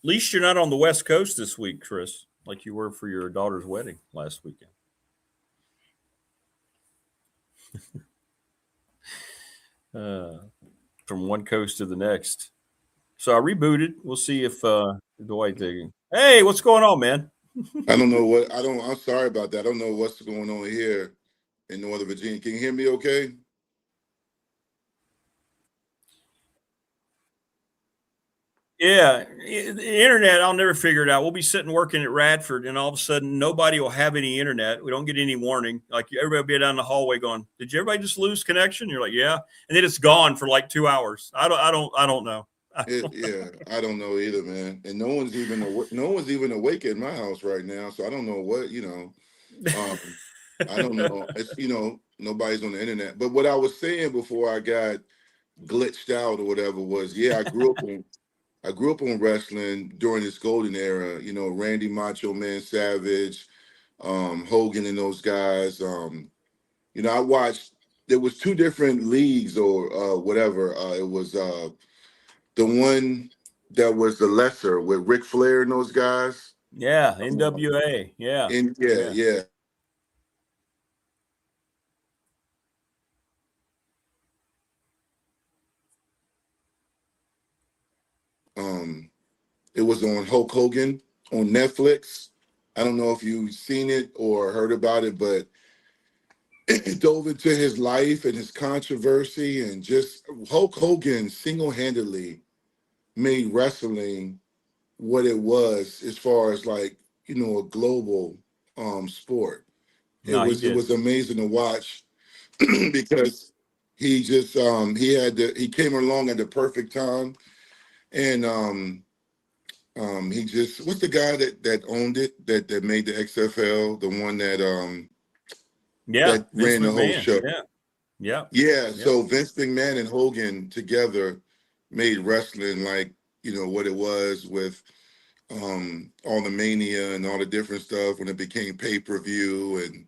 least you're not on the West Coast this week, Chris, like you were for your daughter's wedding last weekend. From one coast to the next. So I rebooted. We'll see if Dwight digging. Hey, what's going on, man? I don't know I'm sorry about that. I don't know what's going on here in Northern Virginia. Can you hear me okay? Yeah, the internet, I'll never figure it out. We'll be sitting working at Radford, and all of a sudden, nobody will have any internet. We don't get any warning. Like everybody will be down the hallway going, "Did everybody just lose connection?" You're like, "Yeah," and then it's gone for like 2 hours. I don't know. Yeah, I don't know either, man. And no one's even awake in my house right now, so I don't know what I don't know. It's nobody's on the internet. But what I was saying before I got glitched out or whatever was, yeah, I grew up on wrestling during this golden era. Randy Macho Man Savage, Hogan, and those guys. I watched. There was two different leagues or whatever. It was the one that was the lesser with Ric Flair and those guys. Yeah, NWA. Yeah. Yeah. It was on Hulk Hogan on Netflix. I don't know if you've seen it or heard about it, but it dove into his life and his controversy, and just Hulk Hogan single-handedly made wrestling what it was as far as a global sport. No, It was amazing to watch because he just he came along at the perfect time, and he just, what's the guy that owned it, that made the XFL, the one that that Vince ran the whole McMahon. show. Yeah. So Vince McMahon and Hogan together made wrestling what it was, with all the mania and all the different stuff when it became pay-per-view. And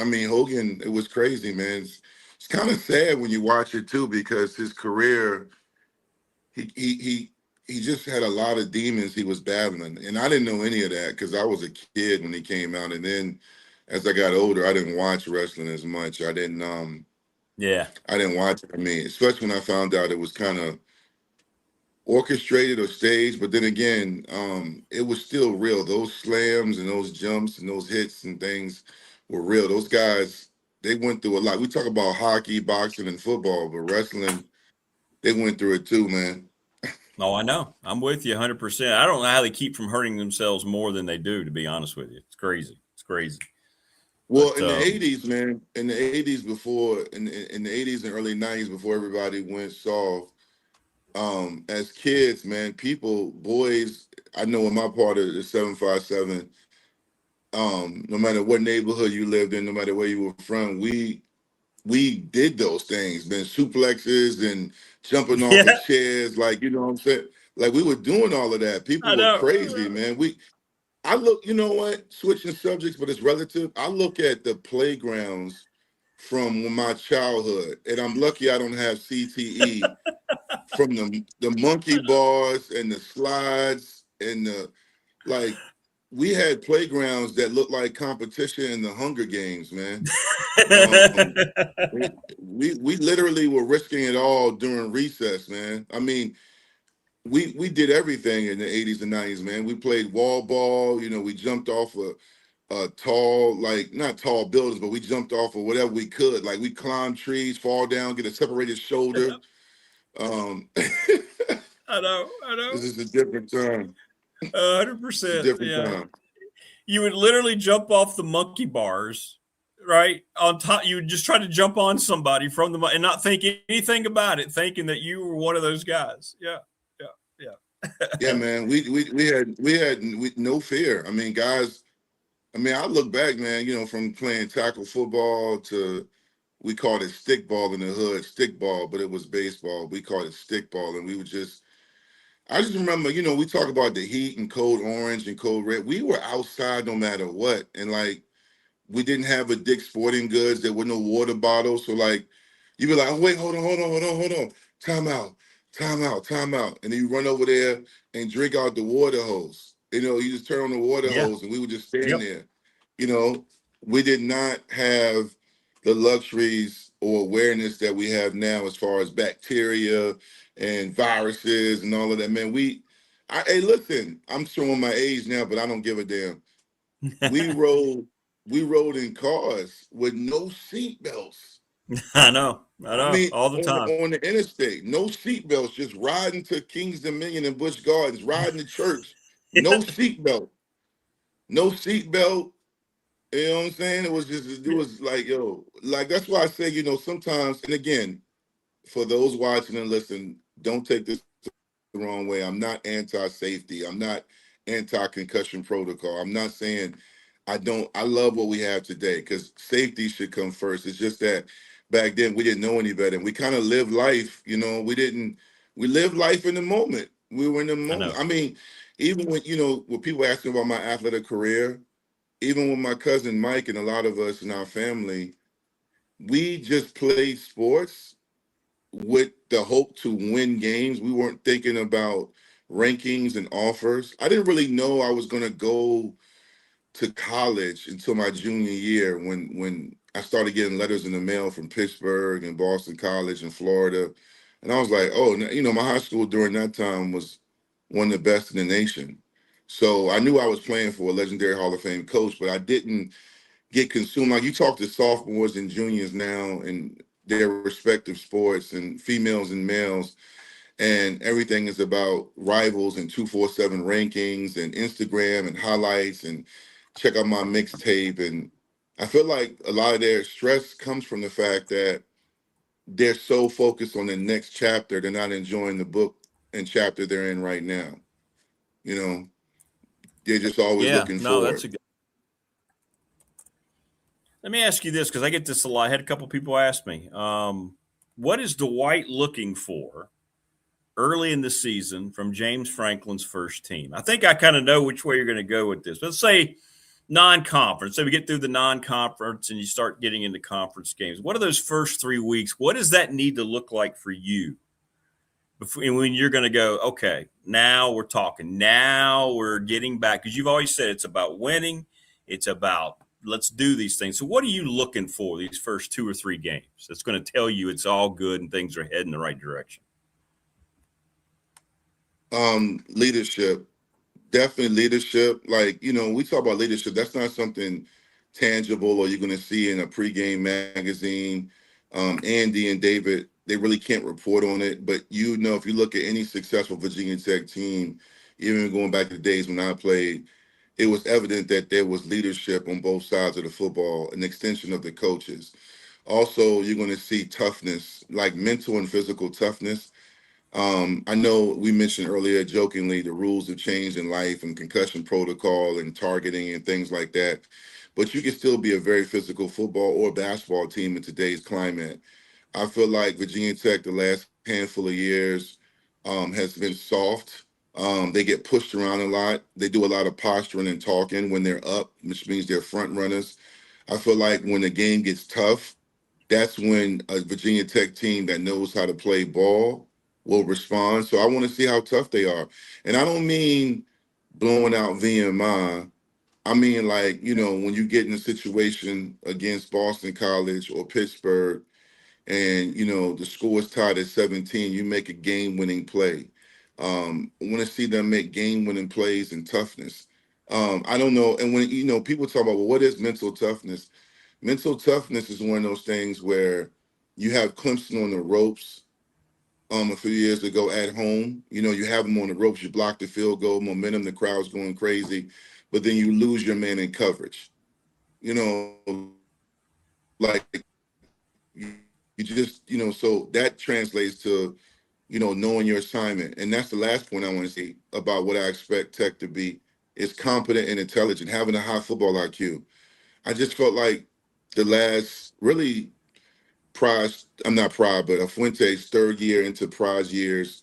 I mean, Hogan, it was crazy, man. It's kind of sad when you watch it too, because his career, he just had a lot of demons he was battling, and I didn't know any of that because I was a kid when he came out, and then as I got older, I didn't watch wrestling as much. I didn't watch it. I mean, especially when I found out it was kind of orchestrated or staged, but then again, it was still real. Those slams and those jumps and those hits and things were real. Those guys, they went through a lot. We talk about hockey, boxing, and football, but wrestling, they went through it too, man. Oh, I know. I'm with you 100%. I don't know how they keep from hurting themselves more than they do, to be honest with you. It's crazy. Well, in the 80s, man, in the 80s in the 80s and early 90s, before everybody went soft, as kids, man, boys, I know in my part of the 757, no matter what neighborhood you lived in, no matter where you were from, we did those things, man, suplexes and jumping off of chairs, you know what I'm saying? Like, we were doing all of that. People were crazy, man. I look, you know what? Switching subjects, but it's relative. I look at the playgrounds from my childhood, and I'm lucky I don't have CTE, from the monkey bars and the slides and we had playgrounds that looked like competition in the Hunger Games, man. We literally were risking it all during recess, man. I mean, we did everything in the 80s and 90s, man. We played wall ball, we jumped off a tall, not tall buildings, but we jumped off of whatever we could. Like, we climbed trees, fall down, get a separated shoulder. I know. This is a different time. 100%. Different time. You would literally jump off the monkey bars, right? On top, you would just try to jump on somebody from them and not think anything about it, thinking that you were one of those guys. Yeah. Yeah, man. We had no fear. I mean, guys. I mean, I look back, man. From playing tackle football to, we called it stick ball in the hood, stick ball, but it was baseball. We called it stick ball, and we would just. I just remember, we talk about the heat and code orange and code red. We were outside no matter what. And we didn't have a Dick's Sporting Goods. There were no water bottles. So you'd be like, oh, wait, hold on. Time out. And then you run over there and drink out the water hose. You just turn on the water hose, and we would just stand there. We did not have the luxuries or awareness that we have now as far as bacteria and viruses and all of that, man. Hey, listen, I'm showing my age now, but I don't give a damn. We rode in cars with no seat belts. I know. I know, I mean, all the time. on the interstate, no seatbelts, just riding to King's Dominion and Busch Gardens, riding to church, no seatbelt, no seatbelt. You know what I'm saying? It was like, yo, like that's why I say, sometimes, and again, for those watching and listening, don't take this the wrong way. I'm not anti-safety. I'm not anti-concussion protocol. I'm not saying I love what we have today because safety should come first. It's just that back then we didn't know any better. And we kind of lived life, we lived life in the moment. We were in the moment. I mean, even when people ask me about my athletic career, even with my cousin Mike and a lot of us in our family, we just played sports with the hope to win games. We weren't thinking about rankings and offers. I didn't really know I was going to go to college until my junior year when I started getting letters in the mail from Pittsburgh and Boston College in Florida. And I was like, oh, my high school during that time was one of the best in the nation. So I knew I was playing for a legendary Hall of Fame coach, but I didn't get consumed. Like you talk to sophomores and juniors now and their respective sports and females and males, and everything is about rivals and 247 rankings and Instagram and highlights and check out my mixtape. And I feel like a lot of their stress comes from the fact that they're so focused on the next chapter, they're not enjoying the book and chapter they're in right now. They're just always looking forward. That's a good. Let me ask you this because I get this a lot. I had a couple people ask me, what is Dwight looking for early in the season from James Franklin's first team? I think I kind of know which way you're going to go with this. Let's say non-conference. So we get through the non-conference and you start getting into conference games. What are those first 3 weeks? What does that need to look like for you? When you're going to go, okay, now we're talking. Now we're getting back. Because you've always said it's about winning. It's about let's do these things. So what are you looking for these first 2 or 3 games that's going to tell you it's all good and things are heading the right direction? Leadership. Definitely leadership. Like, we talk about leadership. That's not something tangible or you're going to see in a pregame magazine. Andy and David, they really can't report on it. But if you look at any successful Virginia Tech team, even going back to the days when I played, it was evident that there was leadership on both sides of the football, an extension of the coaches. Also, you're going to see toughness, like mental and physical toughness. I know we mentioned earlier jokingly the rules have changed in life and concussion protocol and targeting and things like that. But you can still be a very physical football or basketball team in today's climate. I feel like Virginia Tech the last handful of years has been soft. They get pushed around a lot. They do a lot of posturing and talking when they're up, which means they're front runners. I feel like when the game gets tough, that's when a Virginia Tech team that knows how to play ball will respond. So I want to see how tough they are. And I don't mean blowing out VMI. I mean, like, when you get in a situation against Boston College or Pittsburgh and, the score is tied at 17, you make a game-winning play. I want to see them make game-winning plays and toughness. I don't know. And when, people talk about, well, what is mental toughness? Mental toughness is one of those things where you have Clemson on the ropes a few years ago at home. You have them on the ropes, you block the field goal, momentum, the crowd's going crazy, but then you lose your man in coverage. Like you just, so that translates to, knowing your assignment. And that's the last point I want to say about what I expect Tech to be is competent and intelligent, having a high football IQ. I just felt like the last really but Fuente's third year into Pride's years,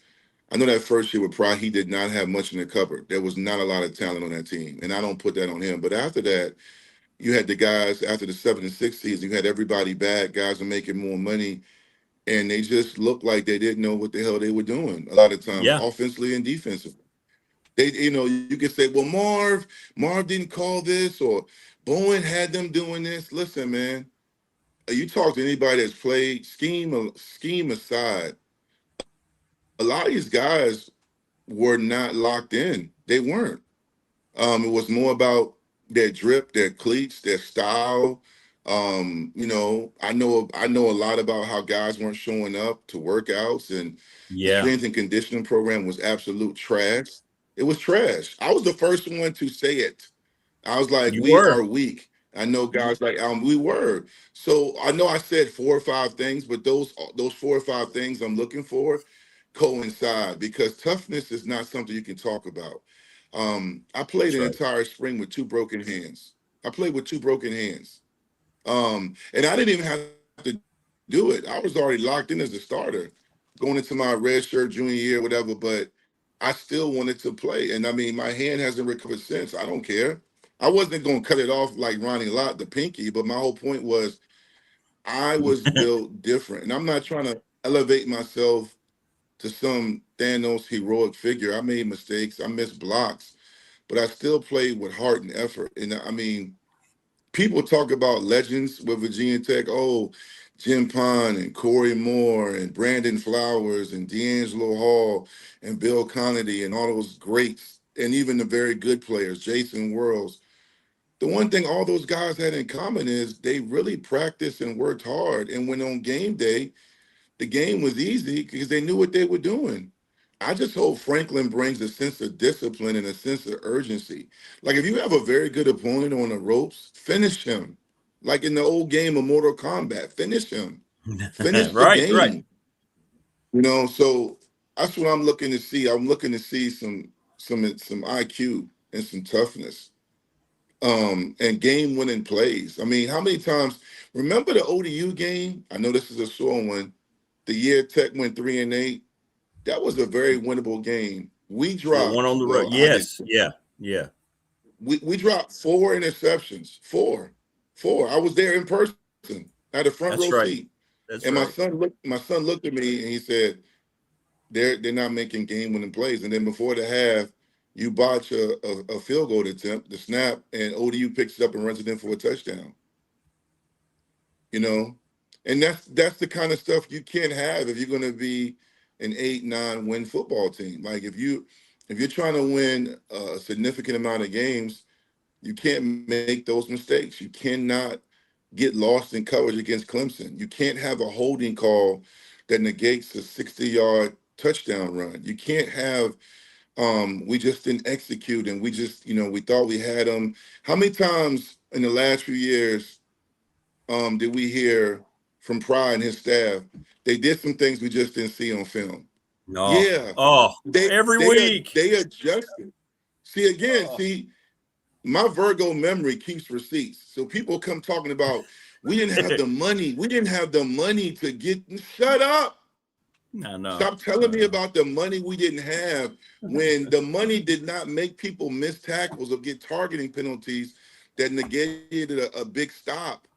I know that first year with Pride, he did not have much in the cupboard. There was not a lot of talent on that team, and I don't put that on him. But after that, you had the guys, after the 7 and 6 season, you had everybody back, guys are making more money, and they just looked like they didn't know what the hell they were doing a lot of times, offensively and defensively. They, you could say, well, Marv didn't call this, or Bowen had them doing this. Listen, man, you talk to anybody that's played scheme aside, a lot of these guys were not locked in. They weren't. It was more about their drip, their cleats, their style, I know a lot about how guys weren't showing up to workouts, and the Yeah. strength and conditioning program was absolute trash. It was trash. I was the first one to say it. I was like, You we were. are weak. I know guys like we were. So I know I said 4 or 5 things, but those 4 or 5 things I'm looking for coincide, because toughness is not something you can talk about. I played That's an right. entire spring with 2 broken hands. I played with 2 broken hands. And I didn't even have to do it. I was already locked in as a starter going into my red shirt junior year, whatever, but I still wanted to play. And I mean, my hand hasn't recovered since. I don't care. I wasn't going to cut it off like Ronnie Lott, the pinky, but my whole point was I was built different. And I'm not trying to elevate myself to some Thanos heroic figure. I made mistakes, I missed blocks, but I still played with heart and effort. And I mean, people talk about legends with Virginia Tech. Oh, Jim Pond and Corey Moore and Brandon Flowers and D'Angelo Hall and Bill Connolly and all those greats, and even the very good players, Jason Worlds. The one thing all those guys had in common is they really practiced and worked hard. And when on game day, the game was easy because they knew what they were doing. I just hope Franklin brings a sense of discipline and a sense of urgency. Like if you have a very good opponent on the ropes, finish him. Like in the old game of Mortal Kombat, finish him. Finish the Right. Right. game. So that's what I'm looking to see. I'm looking to see some IQ and some toughness. And game winning plays. I mean, how many times remember the ODU game? I know this is a sore one. The year Tech went 3-8. That was a very winnable game. We The one dropped, on the road. well, I did. Yes. Yeah. Yeah. We dropped 4 interceptions. Four. I was there in person. I had a front That's row right. seat. That's And my right. son looked at me and he said, they're not making game winning plays. And then before the half, you botch a field goal attempt, the snap, and ODU picks it up and runs it in for a touchdown. You know, and that's the kind of stuff you can't have if you're going to be an 8-9 win football team. Like if you're trying to win a significant amount of games, you can't make those mistakes. You cannot get lost in coverage against Clemson. You can't have a holding call that negates a 60-yard touchdown run. You can't have we just didn't execute, and we just we thought we had them. How many times in the last few years did we hear from Pry and his staff? They did some things we just didn't see on film. No. Yeah, Oh, they every they week. they adjusted. See again, see my Virgo memory keeps receipts. So people come talking about we didn't have the money. We didn't have the money to get. Shut up. I know. Stop telling me about the money we didn't have when the money did not make people miss tackles or get targeting penalties that negated a big stop.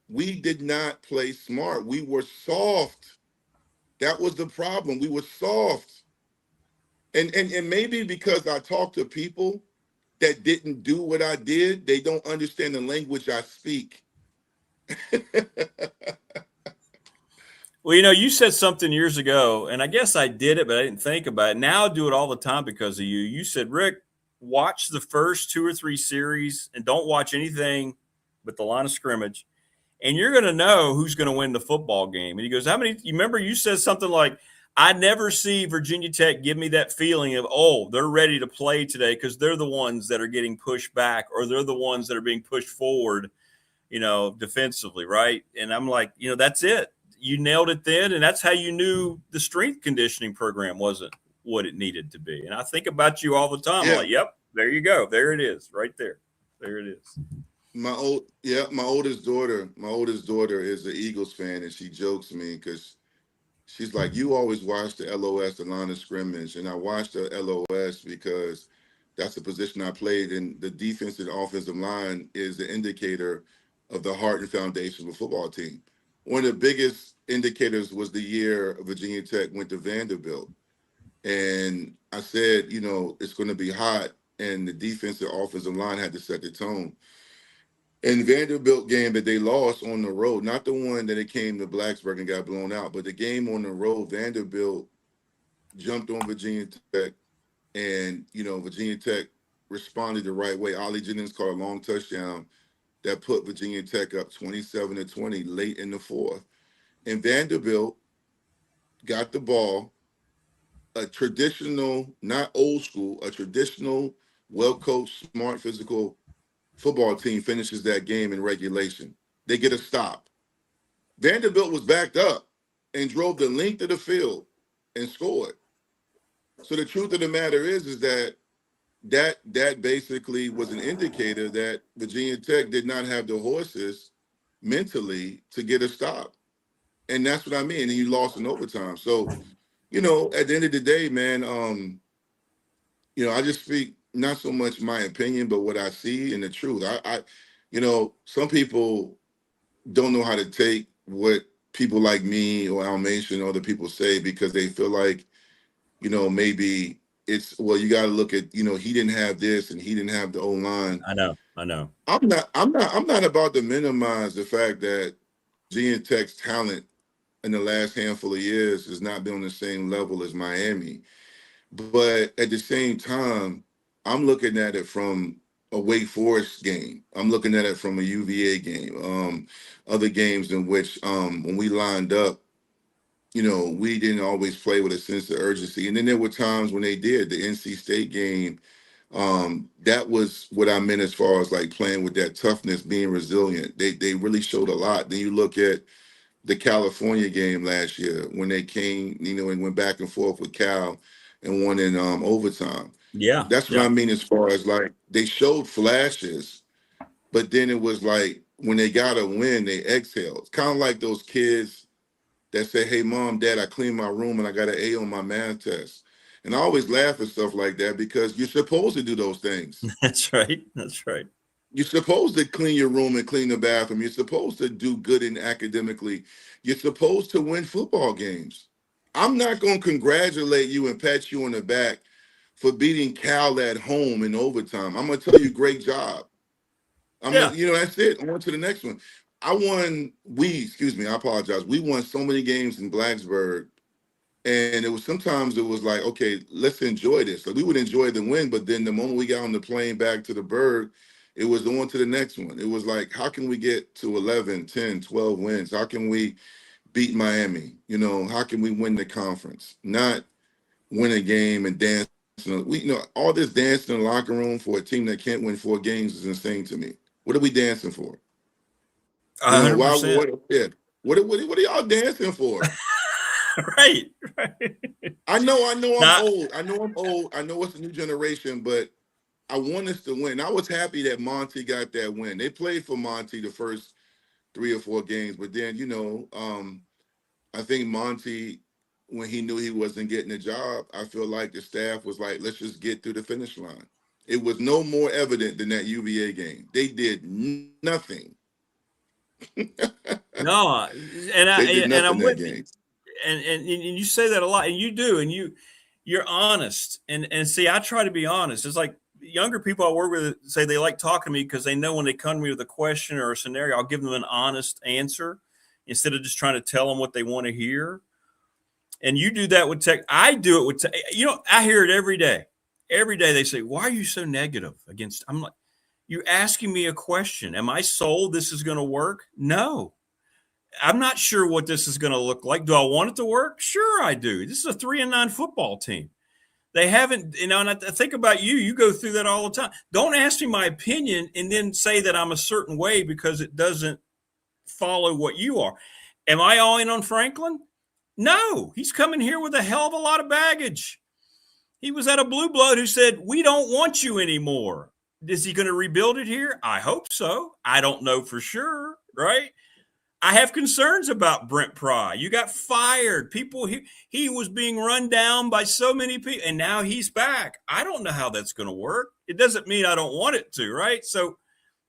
We did not play smart. We were soft. That was the problem. We were soft. And maybe because I talked to people that didn't do what I did, they don't understand the language I speak. Well, you said something years ago, and I guess I did it, but I didn't think about it. Now I do it all the time because of you. You said, Rick, watch the first 2 or 3 series and don't watch anything but the line of scrimmage, and you're going to know who's going to win the football game. And he goes, you remember you said something like, I never see Virginia Tech give me that feeling of, oh, they're ready to play today because they're the ones that are getting pushed back or they're the ones that are being pushed forward, defensively, right? And I'm like, that's it. You nailed it then, and that's how you knew the strength conditioning program wasn't what it needed to be. And I think about you all the time. Yeah. I'm like, yep, there you go. There it is, right there. There it is. My oldest daughter is an Eagles fan, and she jokes me because she's like, you always watch the LOS, the line of scrimmage, and I watched the LOS because that's the position I played, and the defensive and offensive line is the indicator of the heart and foundation of a football team. One of the biggest indicators was the year Virginia Tech went to Vanderbilt. And I said, it's going to be hot, and the defensive offensive line had to set the tone. In Vanderbilt game that they lost on the road, not the one that it came to Blacksburg and got blown out, but the game on the road, Vanderbilt jumped on Virginia Tech, and Virginia Tech responded the right way. Ollie Jennings caught a long touchdown, that put Virginia Tech up 27-20 late in the fourth. And Vanderbilt got the ball, a traditional, not old school, a traditional, well-coached, smart, physical football team finishes that game in regulation. They get a stop. Vanderbilt was backed up and drove the length of the field and scored. So the truth of the matter is that basically was an indicator that Virginia Tech did not have the horses mentally to get a stop. And that's what I mean. And you lost in overtime. So, at the end of the day, man, I just speak not so much my opinion, but what I see and the truth. I some people don't know how to take what people like me or Almation or other people say because they feel like, maybe it's, well, you got to look at, he didn't have this and he didn't have the O-line. I know. I'm not about to minimize the fact that Virginia Tech's talent in the last handful of years has not been on the same level as Miami. But at the same time, I'm looking at it from a Wake Forest game. I'm looking at it from a UVA game. Other games in which when we lined up, we didn't always play with a sense of urgency. And then there were times when they did. The NC State game, that was what I meant as far as like playing with that toughness, being resilient. They really showed a lot. Then you look at the California game last year when they came, and went back and forth with Cal and won in overtime. Yeah. That's what I mean as far as like they showed flashes, but then it was like when they got a win, they exhaled. It's kind of like those kids that say, hey, mom, dad, I cleaned my room and I got an A on my math test. And I always laugh at stuff like that because you're supposed to do those things. That's right. You're supposed to clean your room and clean the bathroom. You're supposed to do good in academically. You're supposed to win football games. I'm not going to congratulate you and pat you on the back for beating Cal at home in overtime. I'm going to tell you, great job. That's it. On to the next one. I apologize. We won so many games in Blacksburg. And sometimes it was like, okay, let's enjoy this. So we would enjoy the win, but then the moment we got on the plane back to the Berg, it was on to the next one. It was like, how can we get to 11, 10, 12 wins? How can we beat Miami? How can we win the conference? Not win a game and dance. All this dancing in the locker room for a team that can't win 4 games is insane to me. What are we dancing for? 100%. What are y'all dancing for? Right. I know I'm old. I know it's a new generation, but I want us to win. I was happy that Monty got that win. They played for Monty the first 3 or 4 games, but then, I think Monty, when he knew he wasn't getting a job, I feel like the staff was like, let's just get through the finish line. It was no more evident than that UVA game. They did nothing. No, I'm with you. And you say that a lot, and you do, and you're honest. And see, I try to be honest. It's like younger people I work with say they like talking to me because they know when they come to me with a question or a scenario, I'll give them an honest answer instead of just trying to tell them what they want to hear. And you do that with Tech. I do it with Tech. I hear it every day. Every day they say, why are you so negative against? I'm like, you're asking me a question. Am I sold this is going to work? No. I'm not sure what this is going to look like. Do I want it to work? Sure, I do. This is a 3-9 football team. They haven't, and I think about you. You go through that all the time. Don't ask me my opinion and then say that I'm a certain way because it doesn't follow what you are. Am I all in on Franklin? No. He's coming here with a hell of a lot of baggage. He was at a blue blood who said, we don't want you anymore. Is he going to rebuild it here? I hope so. I don't know for sure, right? I have concerns about Brent Pry. You got fired. He was being run down by so many people, and now he's back. I don't know how that's going to work. It doesn't mean I don't want it to, right? So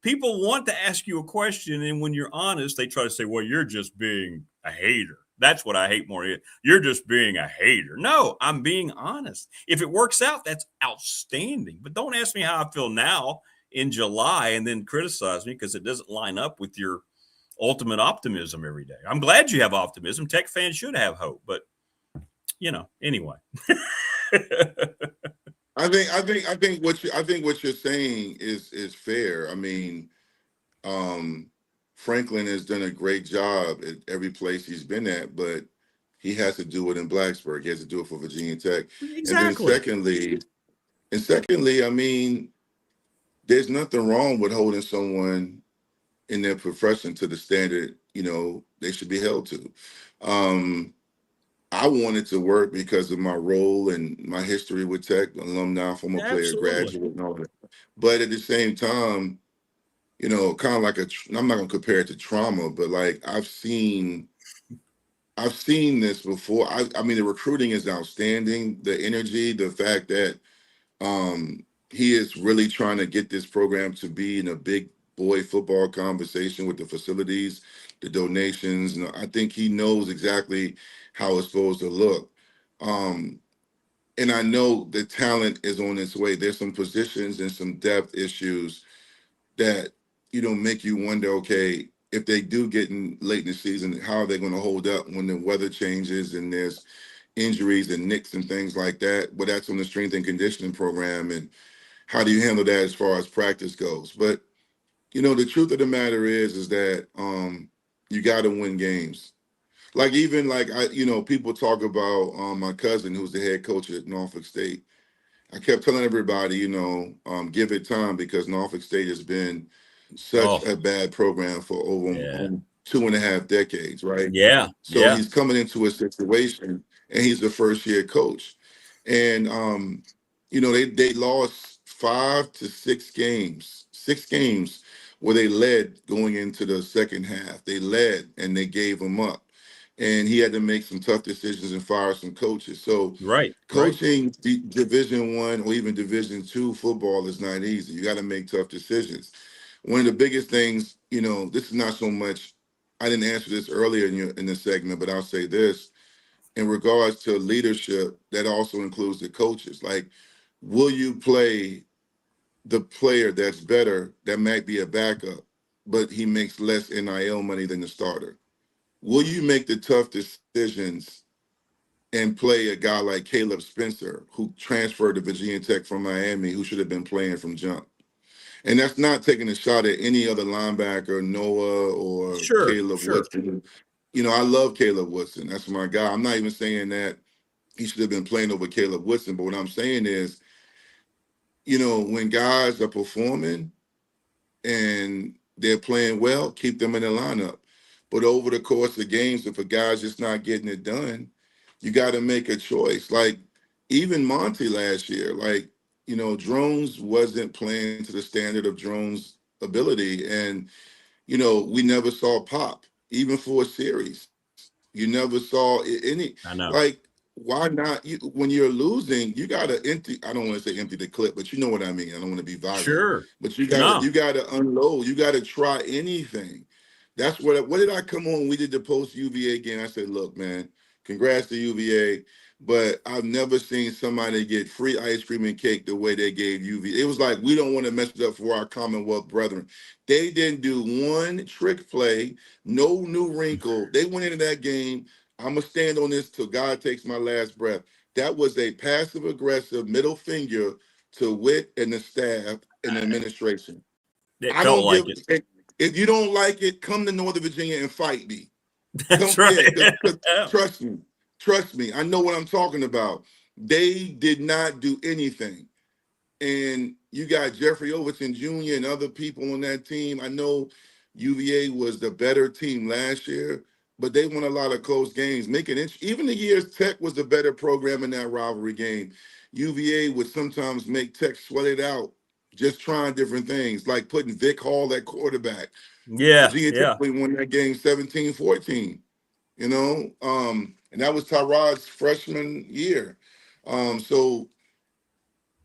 people want to ask you a question, and when you're honest, they try to say, well, you're just being a hater. That's what I hate more. You're just being a hater. No, I'm being honest. If it works out, that's outstanding. But don't ask me how I feel now in July and then criticize me because it doesn't line up with your ultimate optimism every day. I'm glad you have optimism. Tech fans should have hope, but anyway. I think what you're saying is fair. I mean, Franklin has done a great job at every place he's been at, but he has to do it in Blacksburg. He has to do it for Virginia Tech. Exactly. And secondly, I mean, there's nothing wrong with holding someone in their profession to the standard, they should be held to. I wanted to work because of my role and my history with Tech, alumni, former player, Absolutely. graduate, and all that. But at the same time, kind of like I'm not gonna compare it to trauma, but like I've seen this before. I mean, the recruiting is outstanding. The energy, the fact that he is really trying to get this program to be in a big boy football conversation with the facilities, the donations. I think he knows exactly how it's supposed to look. And I know the talent is on its way. There's some positions and some depth issues that make you wonder, okay, if they do get in late in the season, how are they going to hold up when the weather changes and there's injuries and nicks and things like that? But that's on the strength and conditioning program, and how do you handle that as far as practice goes? But the truth of the matter is that you got to win games. Like even like people talk about my cousin who's the head coach at Norfolk State. I kept telling everybody, give it time, because Norfolk State has been such a bad program for over 2.5 decades, right? Yeah. So he's coming into a situation, and he's the first year coach. And they lost 5 to 6 games where they led going into the second half. They led and they gave them up. And he had to make some tough decisions and fire some coaches. So coaching Division I or even Division II football is not easy. You got to make tough decisions. One of the biggest things, this is not so much, I didn't answer this earlier in the segment, but I'll say this. In regards to leadership, that also includes the coaches. Like, will you play the player that's better, that might be a backup, but he makes less NIL money than the starter? Will you make the tough decisions and play a guy like Caleb Spencer, who transferred to Virginia Tech from Miami, who should have been playing from jump? And that's not taking a shot at any other linebacker, Noah or Caleb Woodson. I love Caleb Woodson. That's my guy. I'm not even saying that he should have been playing over Caleb Woodson, but what I'm saying is, when guys are performing and they're playing well, keep them in the lineup. But over the course of games, if a guy's just not getting it done, you got to make a choice. Like even Monty last year, Drones wasn't playing to the standard of Drones' ability. And, we never saw Pop, even for a series. You never saw any. I know. Like, why not? When you're losing, you got to empty. I don't want to say empty the clip, but you know what I mean. I don't want to be violent. Sure. But you got to unload. You got to try anything. That's what did I come on? We did the post UVA game. I said, look, man, congrats to UVA, but I've never seen somebody get free ice cream and cake the way they gave UVA. It was like, we don't want to mess it up for our Commonwealth brethren. They didn't do one trick play, no new wrinkle. They went into that game. I'm going to stand on this till God takes my last breath. That was a passive-aggressive middle finger to Witt and the staff and the administration. I don't like it. If you don't like it, come to Northern Virginia and fight me. That's right. Trust me. I know what I'm talking about. They did not do anything. And you got Jeffrey Overton Jr. and other people on that team. I know UVA was the better team last year, but they won a lot of close games. Even the years Tech was the better program in that rivalry game, UVA would sometimes make Tech sweat it out, just trying different things, like putting Vic Hall at quarterback. Virginia Tech won that game 17-14, and that was Tyrod's freshman year. So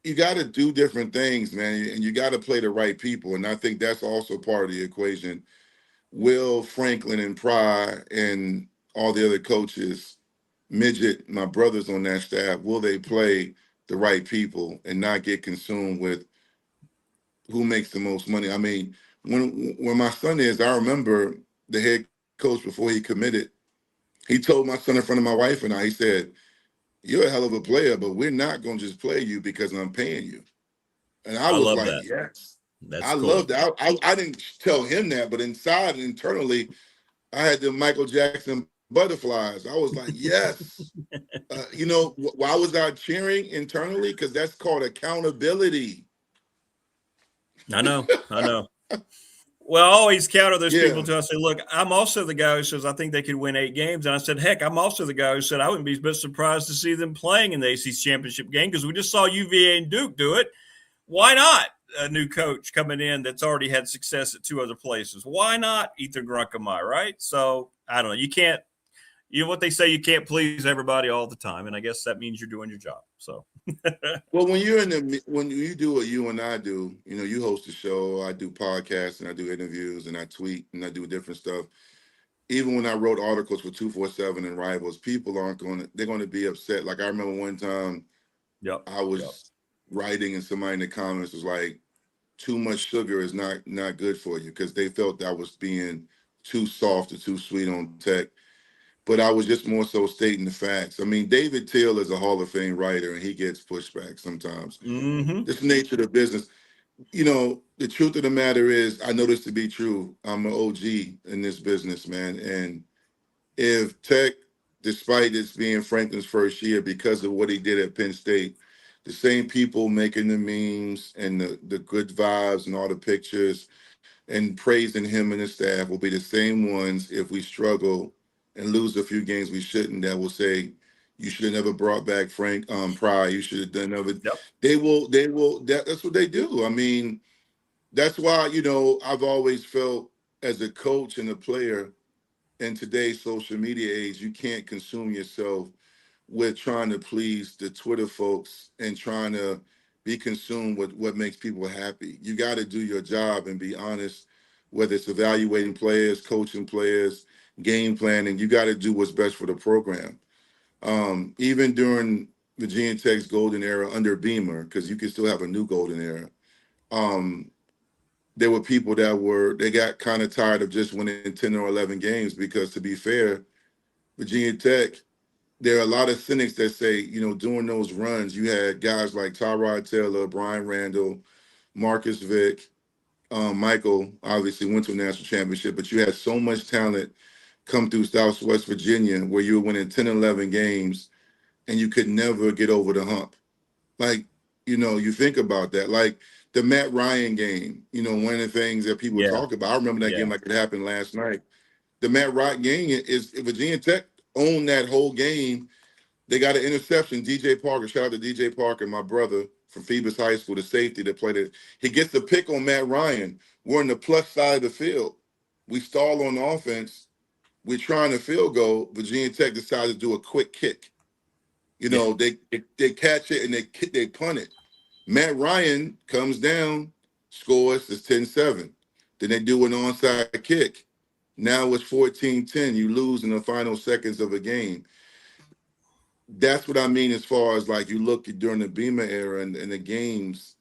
you got to do different things, man, and you got to play the right people. And I think that's also part of the equation. Will Franklin and Pry and all the other coaches, Midget, my brothers on that staff, will they play the right people and not get consumed with who makes the most money? I mean, when my son I remember the head coach before he committed, he told my son in front of my wife and I, he said, "You're a hell of a player, but we're not going to just play you because I'm paying you." And I was like, that. yes. That's I cool. loved it. I didn't tell him that, but inside and internally, I had the Michael Jackson butterflies. I was like, yes. Why was I cheering internally? Because that's called accountability. I know. Well, I always counter those Yeah. people till I say, look, I'm also the guy who says I think they could win 8 games. And I said, heck, I'm also the guy who said I wouldn't be a bit surprised to see them playing in the ACC championship game because we just saw UVA and Duke do it. Why not a new coach coming in that's already had success at 2 other places? Why not Ethan Grunkamai, right? So I don't know. You can't, what they say, you can't please everybody all the time. And I guess that means you're doing your job. So. Well, when you do what you and I do, you host a show, I do podcasts and I do interviews and I tweet and I do different stuff. Even when I wrote articles for 247 and Rivals, people they're going to be upset. Like I remember one time I was writing and somebody in the comments was like, too much sugar is not good for you, because they felt that was being too soft or too sweet on Tech. But I was just more so stating the facts. I mean, David Till is a Hall of Fame writer, and he gets pushback sometimes. Mm-hmm. This nature of the business. The truth of the matter is, I know this to be true. I'm an OG in this business, man. And if Tech, despite this being Franklin's first year, because of what he did at Penn State, the same people making the memes and the good vibes and all the pictures and praising him and his staff will be the same ones if we struggle and lose a few games we shouldn't, that will say, you should have never brought back Frank Pry. You should have done other. Yep. They will, that's what they do. I mean, that's why, I've always felt as a coach and a player in today's social media age, you can't consume yourself with trying to please the Twitter folks and trying to be consumed with what makes people happy. You got to do your job and be honest, whether it's evaluating players, coaching players, game planning. You got to do what's best for the program. Even during Virginia Tech's golden era under Beamer, because you can still have a new golden era, there were people they got kind of tired of just winning 10 or 11 games, because to be fair, Virginia Tech, there are a lot of cynics that say, during those runs, you had guys like Tyrod Taylor, Brian Randall, Marcus Vick, Michael obviously went to a national championship, but you had so much talent come through Southwest Virginia where you were winning 10, 11 games and you could never get over the hump. Like, you think about that. Like the Matt Ryan game, one of the things that people talk about, I remember that game like it happened last night. The Matt Ryan game is Virginia Tech owned that whole game. They got an interception. DJ Parker, shout out to DJ Parker, my brother from Phoebus High School, the safety that played it. He gets the pick on Matt Ryan. We're on the plus side of the field. We stall on the offense. We're trying to field goal. Virginia Tech decides to do a quick kick. They catch it and they punt it. Matt Ryan comes down, scores, it's 10-7. Then they do an onside kick. Now it's 14-10. You lose in the final seconds of a game. That's what I mean as far as like you look during the Beamer era and the games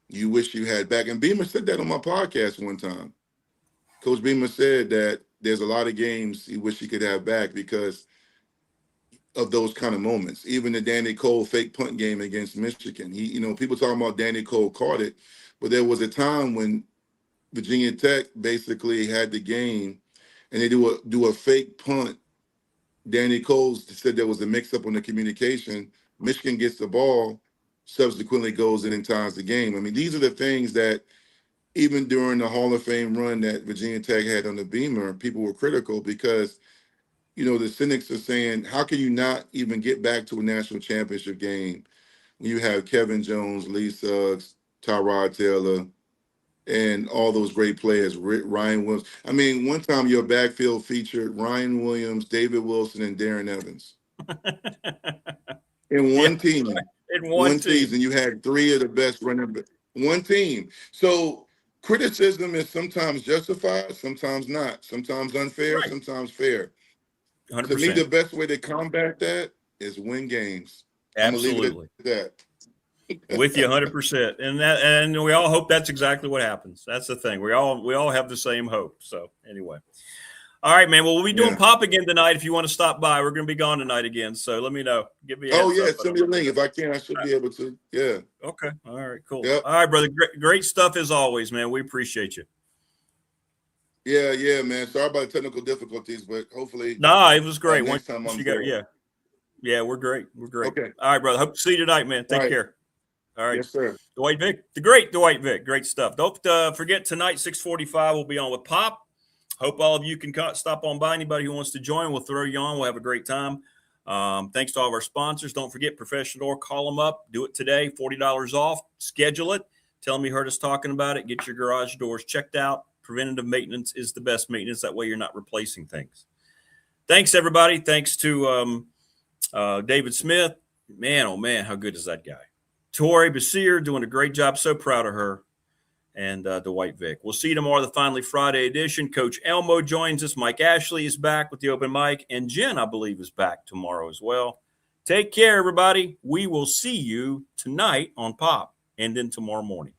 you wish you had back. And Beamer said that on my podcast one time. Coach Beamer said that there's a lot of games he wish he could have back because of those kind of moments. Even the Danny Cole fake punt game against Michigan. People talking about Danny Cole caught it, but there was a time when Virginia Tech basically had the game and they do a fake punt. Danny Cole said there was a mix-up on the communication. Michigan gets the ball, subsequently goes in and ties the game. I mean, these are the things that even during the Hall of Fame run that Virginia Tech had on the Beamer, people were critical because, the cynics are saying, how can you not even get back to a national championship game when you have Kevin Jones, Lee Suggs, Tyrod Taylor, and all those great players, Ryan Williams. I mean, one time your backfield featured Ryan Williams, David Wilson, and Darren Evans. In one team. In one season, you had 3 of the best running backs. One team. So criticism is sometimes justified, sometimes not. Sometimes unfair, sometimes fair. 100%. To me, the best way to combat that is win games. Absolutely. I'm gonna leave it at that. With you 100%. And we all hope that's exactly what happens. That's the thing. We all have the same hope. So anyway. All right, man. Well, we'll be doing Yeah. Pop again tonight. If you want to stop by, we're going to be gone tonight again. So let me know. Give me a Oh heads yeah, up. send me a link if I can. I should be able to. Yeah. Okay. All right. Cool. Yep. All right, brother. Great stuff as always, man. We appreciate you. Yeah, man. Sorry about the technical difficulties, but hopefully. No, it was great. Next time I'm there. there. Yeah, we're great. We're great. Okay. All right, brother. Hope to see you tonight, man. Take care. All right. Yes, sir. Dwight Vick, the great Dwight Vick. Great stuff. Don't forget tonight, 6:45, we'll be on with Pop. Hope all of you can stop on by. Anybody who wants to join, we'll throw you on. We'll have a great time. Thanks to all of our sponsors. Don't forget Professional Door. Call them up. Do it today. $40 off. Schedule it. Tell them you heard us talking about it. Get your garage doors checked out. Preventative maintenance is the best maintenance. That way you're not replacing things. Thanks, everybody. Thanks to David Smith. Man, oh, man, how good is that guy? Tori Basir doing a great job. So proud of her. And Dwight Vick. We'll see you tomorrow, the Finally Friday edition. Coach Elmo joins us. Mike Ashley is back with the open mic. And Jen, I believe, is back tomorrow as well. Take care, everybody. We will see you tonight on Pop and then tomorrow morning.